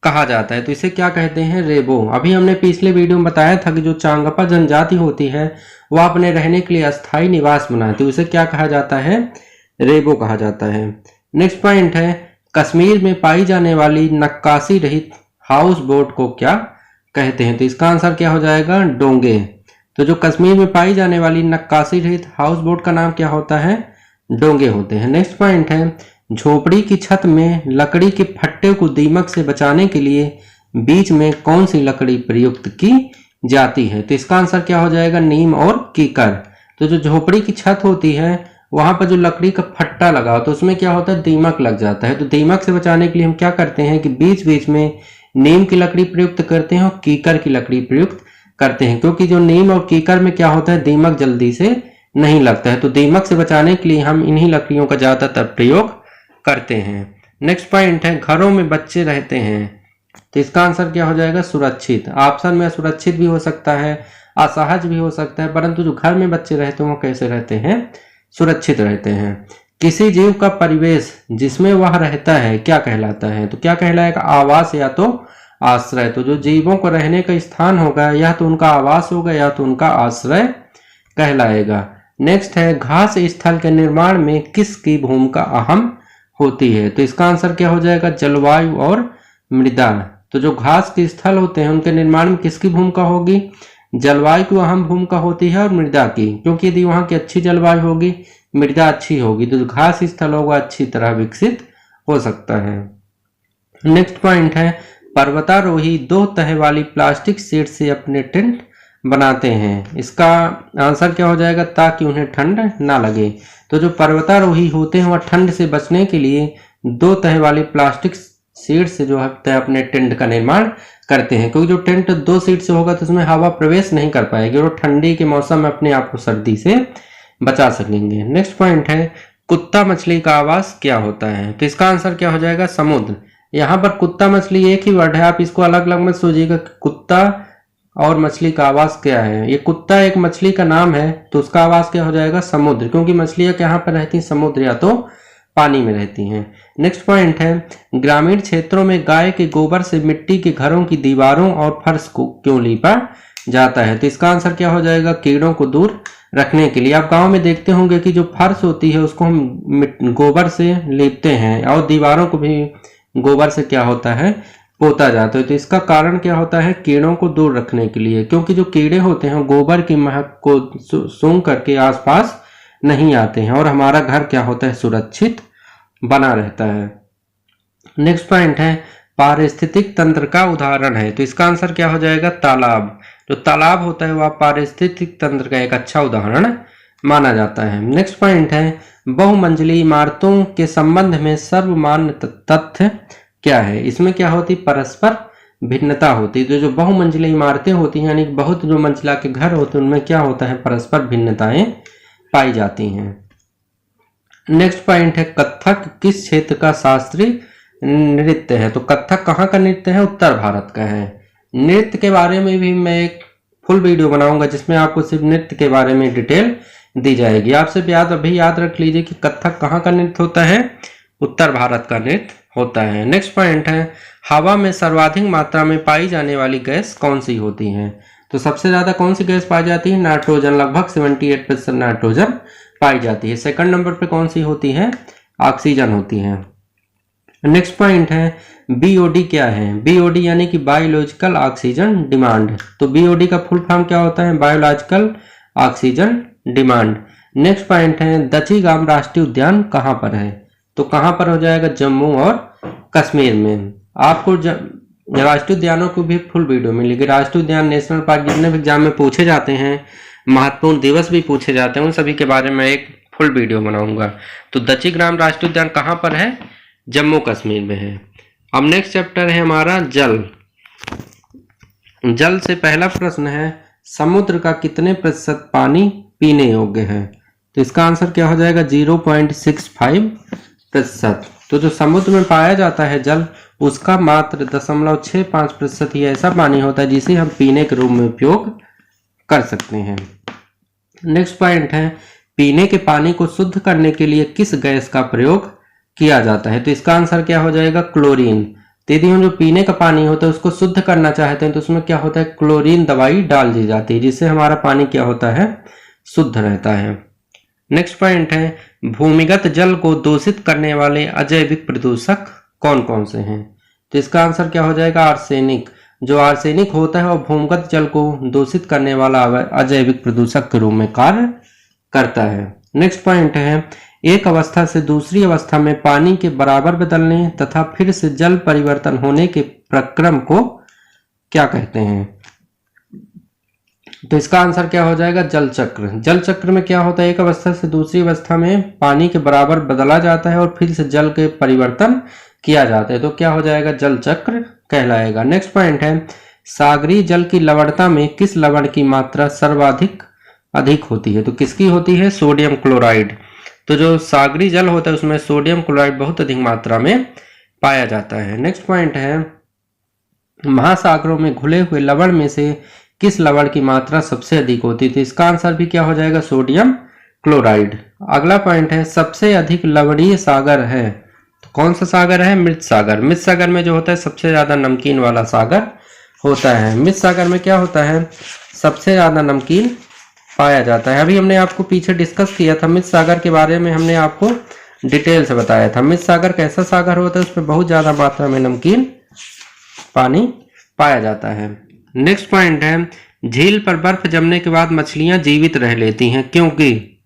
कहा जाता है? तो इसे क्या कहते हैं? रेबो। अभी हमने पिछले वीडियो में बताया था कि जो चांगपा जनजाति होती है वह अपने रहने के लिए अस्थायी निवास बनाती है, उसे क्या कहा जाता है? रेबो कहा जाता है। नेक्स्ट पॉइंट है, कश्मीर में पाई जाने वाली नक्काशी रहित हाउस बोट को क्या कहते हैं? तो इसका आंसर क्या हो जाएगा? डोंगे। तो जो कश्मीर में पाई जाने वाली नक्काशी रहित हाउस बोट का नाम क्या होता है? डोंगे होते हैं। नेक्स्ट पॉइंट है, झोपड़ी की छत में लकड़ी के फट्टे को दीमक से बचाने के लिए बीच में कौन सी लकड़ी प्रयुक्त की जाती है? तो इसका आंसर क्या हो जाएगा? नीम और कीकर। तो जो झोपड़ी की छत होती है वहां पर जो लकड़ी का फट्टा लगा तो उसमें क्या होता है? दीमक लग जाता है। तो दीमक से बचाने के लिए हम क्या करते हैं कि बीच बीच में नीम की लकड़ी प्रयुक्त करते हैं और कीकर की लकड़ी प्रयुक्त करते हैं, क्योंकि जो नीम और कीकर में क्या होता है? दीमक जल्दी से नहीं लगता है। तो दीमक से बचाने के लिए हम इन्हीं लकड़ियों का ज्यादातर प्रयोग करते हैं। नेक्स्ट पॉइंट है, घरों में बच्चे रहते हैं, तो इसका आंसर क्या हो जाएगा? सुरक्षित। ऑप्शन में सुरक्षित भी हो सकता है, असहज भी हो सकता है, परंतु जो घर में बच्चे रहते हैं वो कैसे रहते हैं? सुरक्षित रहते हैं। किसी जीव का परिवेश जिसमें वह रहता है क्या कहलाता है? तो क्या कहलाएगा? आवास या तो आश्रय। तो जो जीवों को रहने का स्थान होगा या तो उनका आवास होगा या तो उनका आश्रय कहलाएगा। नेक्स्ट है, घास स्थल के निर्माण में किसकी भूमिका अहम होती है? तो इसका आंसर क्या हो जाएगा? जलवायु और मृदा। तो जो घास के स्थल होते हैं उनके निर्माण में किसकी भूमिका होगी? जलवायु की अहम भूमिका होती है और मृदा की, क्योंकि यदि वहां की अच्छी जलवायु होगी, मृदा अच्छी होगी, तो घास स्थल होगा अच्छी तरह विकसित हो सकता है। नेक्स्ट पॉइंट है, पर्वतारोही 2 तह वाली प्लास्टिक शीट से अपने टेंट बनाते हैं, इसका आंसर क्या हो जाएगा? ताकि उन्हें ठंड ना लगे। तो जो पर्वतारोही होते हैं वह ठंड से बचने के लिए 2 तह वाली प्लास्टिक शीट से जो है अपने टेंट का निर्माण करते हैं, क्योंकि जो टेंट 2 शीट से होगा तो उसमें हवा प्रवेश नहीं कर पाएगी और ठंडी के मौसम में अपने आप को सर्दी से बचा सकेंगे। नेक्स्ट पॉइंट है, कुत्ता मछली का आवास क्या होता है? तो इसका आंसर क्या हो जाएगा? समुद्र। यहाँ पर कुत्ता मछली एक ही वर्ड है, आप इसको अलग अलग मत सोचिएगा। कुत्ता और मछली का आवास क्या है? ये कुत्ता एक मछली का नाम है, तो उसका आवास क्या हो जाएगा? समुद्र, क्योंकि मछलियां कहाँ पर रहती हैं? समुद्र या तो पानी में रहती हैं। नेक्स्ट पॉइंट है, ग्रामीण क्षेत्रों में गाय के गोबर से मिट्टी के घरों की दीवारों और फर्श को क्यों लीपा जाता है? तो इसका आंसर क्या हो जाएगा? कीड़ों को दूर रखने के लिए। आप गांव में देखते होंगे कि जो फर्श होती है उसको हम गोबर से लीपते हैं और दीवारों को भी गोबर से क्या होता है? पोता जाता है। तो इसका कारण क्या होता है? कीड़ों को दूर रखने के लिए, क्योंकि जो कीड़े होते हैं गोबर की महक को सूंघ करके आसपास नहीं आते हैं और हमारा घर क्या होता है? सुरक्षित बना रहता है। नेक्स्ट पॉइंट है, पारिस्थितिक तंत्र का उदाहरण है, तो इसका आंसर क्या हो जाएगा? तालाब। जो तालाब होता है वह पारिस्थितिक तंत्र का एक अच्छा उदाहरण माना जाता है। नेक्स्ट पॉइंट है, बहुमंजिली इमारतों के संबंध में सर्वमान्य तथ्य क्या है? इसमें क्या होती? परस्पर भिन्नता होती। तो जो बहुमंजिली इमारतें होती हैं यानी बहुत जो मंजिला के घर होते हैं उनमें क्या होता है? परस्पर भिन्नताएं पाई जाती हैं। नेक्स्ट पॉइंट है, कथक किस क्षेत्र का शास्त्रीय नृत्य है? तो कथक कहाँ का नृत्य है? उत्तर भारत का है। नृत्य के बारे में भी मैं एक फुल वीडियो बनाऊंगा जिसमें आपको सिर्फ नृत्य के बारे में डिटेल दी जाएगी। आप सिर्फ अभी याद रख लीजिए कि कथक कहाँ का नृत्य होता है? उत्तर भारत का नृत्य होता है। नेक्स्ट पॉइंट है, हवा में सर्वाधिक मात्रा में पाई जाने वाली गैस कौन सी होती है? तो सबसे ज्यादा कौन सी गैस पाई जाती है? नाइट्रोजन। लगभग 78% नाइट्रोजन पाई जाती है। सेकंड नंबर पे कौन सी होती है? ऑक्सीजन होती है। नेक्स्ट पॉइंट है, बीओडी क्या है? बीओडी यानी कि बायोलॉजिकल ऑक्सीजन डिमांड। तो बीओडी का फुल फॉर्म क्या होता है? Biological oxygen demand. Next point है, दचीगाम राष्ट्रीय उद्यान कहाँ पर है? तो कहाँ पर हो जाएगा? जम्मू और कश्मीर में। आपको राष्ट्रीय उद्यानों की भी फुल वीडियो मिलेगी। राष्ट्रीय उद्यान, नेशनल पार्क जितने भी एग्जाम में पूछे जाते हैं, महत्वपूर्ण दिवस भी पूछे जाते हैं, उन सभी के बारे में एक फुल वीडियो बनाऊंगा। तो दच्चीग्राम राष्ट्रीय उद्यान कहाँ पर है? जम्मू कश्मीर में है। अब नेक्स्ट चैप्टर है हमारा जल। जल से पहला प्रश्न है, समुद्र का कितने प्रतिशत पानी पीने योग्य है? तो इसका आंसर क्या हो जाएगा? 0.65%। तो जो समुद्र में पाया जाता है जल, उसका मात्र 0.65% ही ऐसा पानी होता है जिसे हम पीने के रूप में उपयोग कर सकते हैं। नेक्स्ट पॉइंट है, पीने के पानी को शुद्ध करने के लिए किस गैस का प्रयोग किया जाता है? तो इसका आंसर क्या हो जाएगा? क्लोरीन। तो यदि हम जो पीने का पानी होता है उसको शुद्ध करना चाहते हैं तो उसमें क्या होता है? क्लोरीन दवाई डाल दी जाती है, जिससे हमारा पानी क्या होता है? शुद्ध रहता है। नेक्स्ट पॉइंट है, भूमिगत जल को दूषित करने वाले अजैविक प्रदूषक कौन कौन से हैं? तो इसका आंसर क्या हो जाएगा? आर्सेनिक। जो आर्सेनिक होता है वो भूमिगत जल को दूषित करने वाला अजैविक प्रदूषक के रूप में कार्य करता है। नेक्स्ट पॉइंट है, एक अवस्था से दूसरी अवस्था में पानी के बराबर बदलने तथा फिर से जल परिवर्तन होने के प्रक्रम को क्या कहते हैं? तो इसका आंसर क्या हो जाएगा? जल चक्र। जल चक्र में क्या होता है? एक अवस्था से दूसरी अवस्था में पानी के बराबर बदला जाता है और फिर से जल के परिवर्तन किया जाता है, तो क्या हो जाएगा? जल चक्र कहलाएगा। नेक्स्ट पॉइंट है, सागरीय जल की लवणता में किस लवण की मात्रा सर्वाधिक अधिक होती है? तो किसकी होती है? Sodium chloride. तो जो सागरीय जल होता है उसमें सोडियम क्लोराइड बहुत अधिक मात्रा में पाया जाता है। नेक्स्ट पॉइंट है, महासागरों में घुले हुए लवण में से किस लवण की मात्रा सबसे अधिक होती है? तो इसका आंसर भी क्या हो जाएगा? Sodium chloride. अगला पॉइंट है, सबसे अधिक लवणीय सागर है, तो कौन सा सागर है? मृत सागर। मृत सागर में जो होता है सबसे ज्यादा नमकीन वाला सागर होता है। मृत सागर में क्या होता है? सबसे ज्यादा नमकीन पाया जाता है। अभी हमने आपको पीछे डिस्कस किया था मृत सागर के बारे में, हमने आपको डिटेल से बताया था। मृत सागर कैसा सागर होता है? उसमें बहुत ज्यादा मात्रा में नमकीन पानी पाया जाता है। नेक्स्ट पॉइंट है, झील पर बर्फ जमने के बाद मछलियां जीवित रह लेती हैं क्योंकि?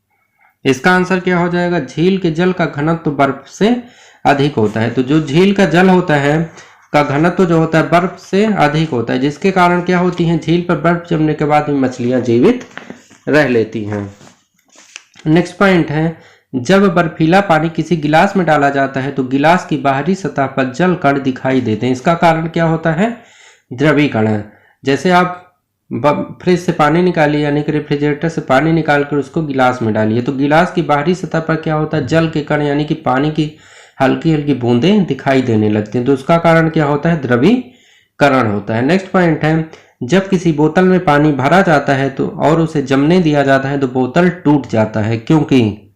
इसका आंसर क्या हो जाएगा? झील के जल का घनत्व बर्फ से अधिक होता है। तो जो झील का जल होता है का घनत्व जो होता है बर्फ से अधिक होता है, जिसके कारण क्या होती है? झील पर बर्फ जमने के बाद ही मछलियां जीवित रह लेती हैं। नेक्स्ट पॉइंट है, जब बर्फीला पानी किसी गिलास में डाला जाता है तो गिलास की बाहरी सतह पर जल कण दिखाई देते हैं, इसका कारण क्या होता है? द्रवीकरण। जैसे आप फ्रिज से पानी निकालिए, यानी कि रेफ्रिजरेटर से पानी निकाल कर उसको गिलास में डालिए, तो गिलास की बाहरी सतह पर क्या होता है? जल के कण यानी कि पानी की हल्की हल्की बूंदें दिखाई देने लगती हैं, तो उसका कारण क्या होता है? द्रवीकरण होता है। नेक्स्ट पॉइंट है, जब किसी बोतल में पानी भरा जाता है तो और उसे जमने दिया जाता है तो बोतल टूट जाता है क्योंकि?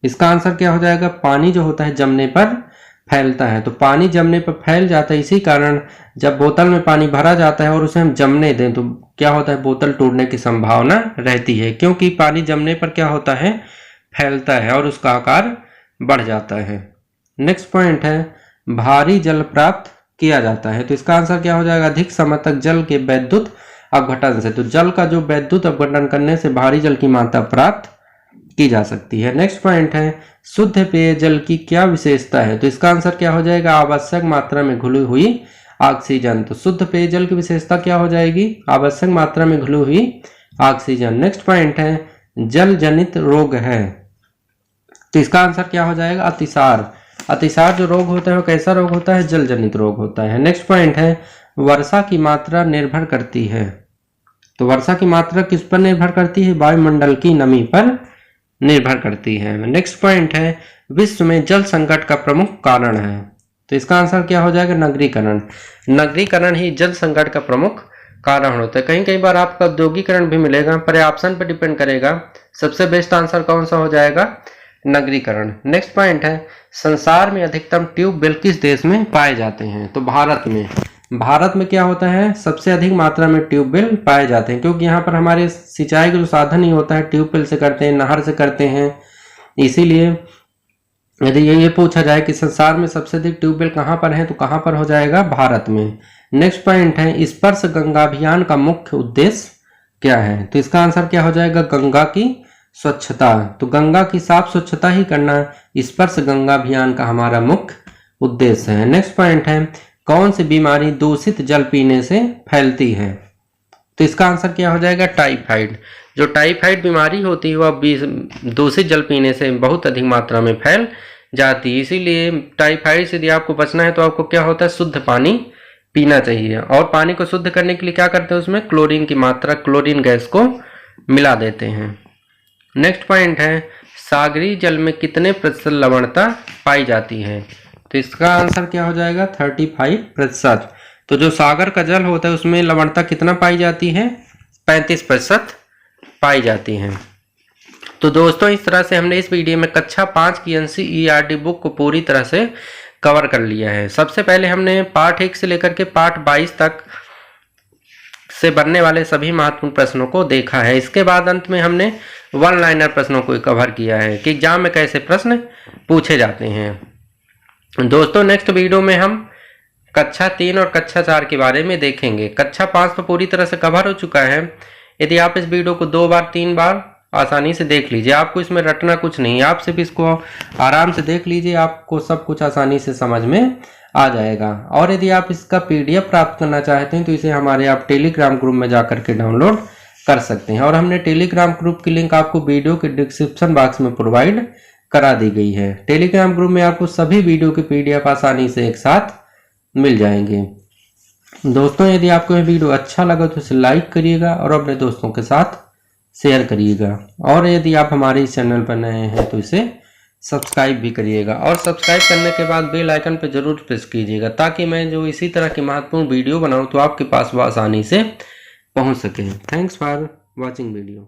इसका आंसर क्या हो जाएगा? पानी जो होता है जमने पर फैलता है, तो पानी जमने पर फैल जाता है, इसी कारण जब बोतल में पानी भरा जाता है और उसे हम जमने दें तो क्या होता है? बोतल टूटने की संभावना रहती है, क्योंकि पानी जमने पर क्या होता है? फैलता है और उसका आकार बढ़ जाता है। नेक्स्ट पॉइंट है, भारी जल प्राप्त किया जाता है, तो इसका आंसर क्या हो जाएगा? अधिक समय तक जल के वैद्युत अपघटन से। तो जल का जो वैद्युत अपघटन करने से भारी जल की मात्रा प्राप्त की जा सकती है। नेक्स्ट पॉइंट है, शुद्ध पेयजल की क्या विशेषता है? तो इसका आंसर क्या हो जाएगा? आवश्यक मात्रा में घुली हुई ऑक्सीजन। तो शुद्ध पेयजल की विशेषता क्या हो जाएगी? आवश्यक मात्रा में घुली हुई ऑक्सीजन। नेक्स्ट पॉइंट है, जल जनित रोग है, तो इसका आंसर क्या हो जाएगा? अतिसार। अतिसार जो रोग होता है वो कैसा रोग होता है? जल जनित रोग होता है। नेक्स्ट पॉइंट है, वर्षा की मात्रा निर्भर करती है, तो वर्षा की मात्रा किस पर निर्भर करती है? वायुमंडल की नमी पर निर्भर करती है। नेक्स्ट पॉइंट है, विश्व में जल संकट का प्रमुख कारण है, तो इसका आंसर क्या हो जाएगा? नगरीकरण। नगरीकरण ही जल संकट का प्रमुख कारण होता है। कहीं कई बार आपका औद्योगिकरण भी मिलेगा, पर ऑप्शन पर डिपेंड करेगा। सबसे बेस्ट आंसर कौन सा हो जाएगा? नगरीकरण। नेक्स्ट पॉइंट है, संसार में अधिकतम ट्यूबवेल किस देश में पाए जाते हैं? तो भारत में। भारत में क्या होता है? सबसे अधिक मात्रा में ट्यूबवेल पाए जाते हैं, क्योंकि यहाँ पर हमारे सिंचाई का जो साधन ही होता है ट्यूबवेल से करते हैं, नहर से करते हैं। इसीलिए यदि ये पूछा जाए कि संसार में सबसे अधिक ट्यूबवेल कहाँ पर है, तो कहाँ पर हो जाएगा? भारत में। नेक्स्ट पॉइंट है, स्पर्श गंगा अभियान का मुख्य उद्देश्य क्या है? तो इसका आंसर क्या हो जाएगा? गंगा की स्वच्छता। तो गंगा की साफ स्वच्छता ही करना स्पर्श गंगा अभियान का हमारा मुख्य उद्देश्य है। नेक्स्ट पॉइंट है, कौन सी बीमारी दूषित जल पीने से फैलती है? तो इसका आंसर क्या हो जाएगा? टाइफाइड। जो टाइफाइड बीमारी होती है वह दूषित जल पीने से बहुत अधिक मात्रा में फैल जाती है। इसीलिए टाइफाइड से यदि आपको बचना है तो आपको क्या होता है? शुद्ध पानी पीना चाहिए। और पानी को शुद्ध करने के लिए क्या करते हैं? उसमें क्लोरीन की मात्रा, क्लोरीन गैस को मिला देते हैं। नेक्स्ट पॉइंट है, सागरीय जल में कितने प्रतिशत लवणता पाई जाती है? तो इसका आंसर क्या हो जाएगा? 35%। तो जो सागर का जल होता है उसमें लवणता कितना पाई जाती है? 35% पाई जाती है। तो दोस्तों इस तरह से हमने इस वीडियो में कक्षा 5 की NCERT बुक को पूरी तरह से कवर कर लिया है। सबसे पहले हमने पार्ट 1 से लेकर के पार्ट 22 तक से बनने वाले सभी महत्वपूर्ण प्रश्नों को देखा है। इसके बाद अंत में हमने वन लाइनर प्रश्नों को कवर किया है कि एग्जाम में कैसे प्रश्न पूछे जाते हैं। दोस्तों नेक्स्ट वीडियो में हम कक्षा 3 और कक्षा 4 के बारे में देखेंगे। कक्षा 5 तो पूरी तरह से कवर हो चुका है। यदि आप इस वीडियो को 2 बार 3 बार आसानी से देख लीजिए, आपको इसमें रटना कुछ नहीं, आप सिर्फ इसको आराम से देख लीजिए, आपको सब कुछ आसानी से समझ में आ जाएगा। और यदि आप इसका PDF प्राप्त करना चाहते हैं तो इसे हमारे आप टेलीग्राम ग्रुप में जाकर के डाउनलोड कर सकते हैं। और हमने टेलीग्राम ग्रुप की लिंक आपको वीडियो के डिस्क्रिप्शन बॉक्स में प्रोवाइड करा दी गई है। टेलीग्राम ग्रुप में आपको सभी वीडियो के PDF आसानी से एक साथ मिल जाएंगे। दोस्तों यदि आपको यह वीडियो अच्छा लगा तो इसे लाइक करिएगा और अपने दोस्तों के साथ शेयर करिएगा। और यदि आप हमारे इस चैनल पर नए हैं तो इसे सब्सक्राइब भी करिएगा। और सब्सक्राइब करने के बाद बेल आइकन पर जरूर प्रेस कीजिएगा ताकि मैं जो इसी तरह की महत्वपूर्ण वीडियो बनाऊं तो आपके पास वो आसानी से पहुंच सके। Thanks for watching video.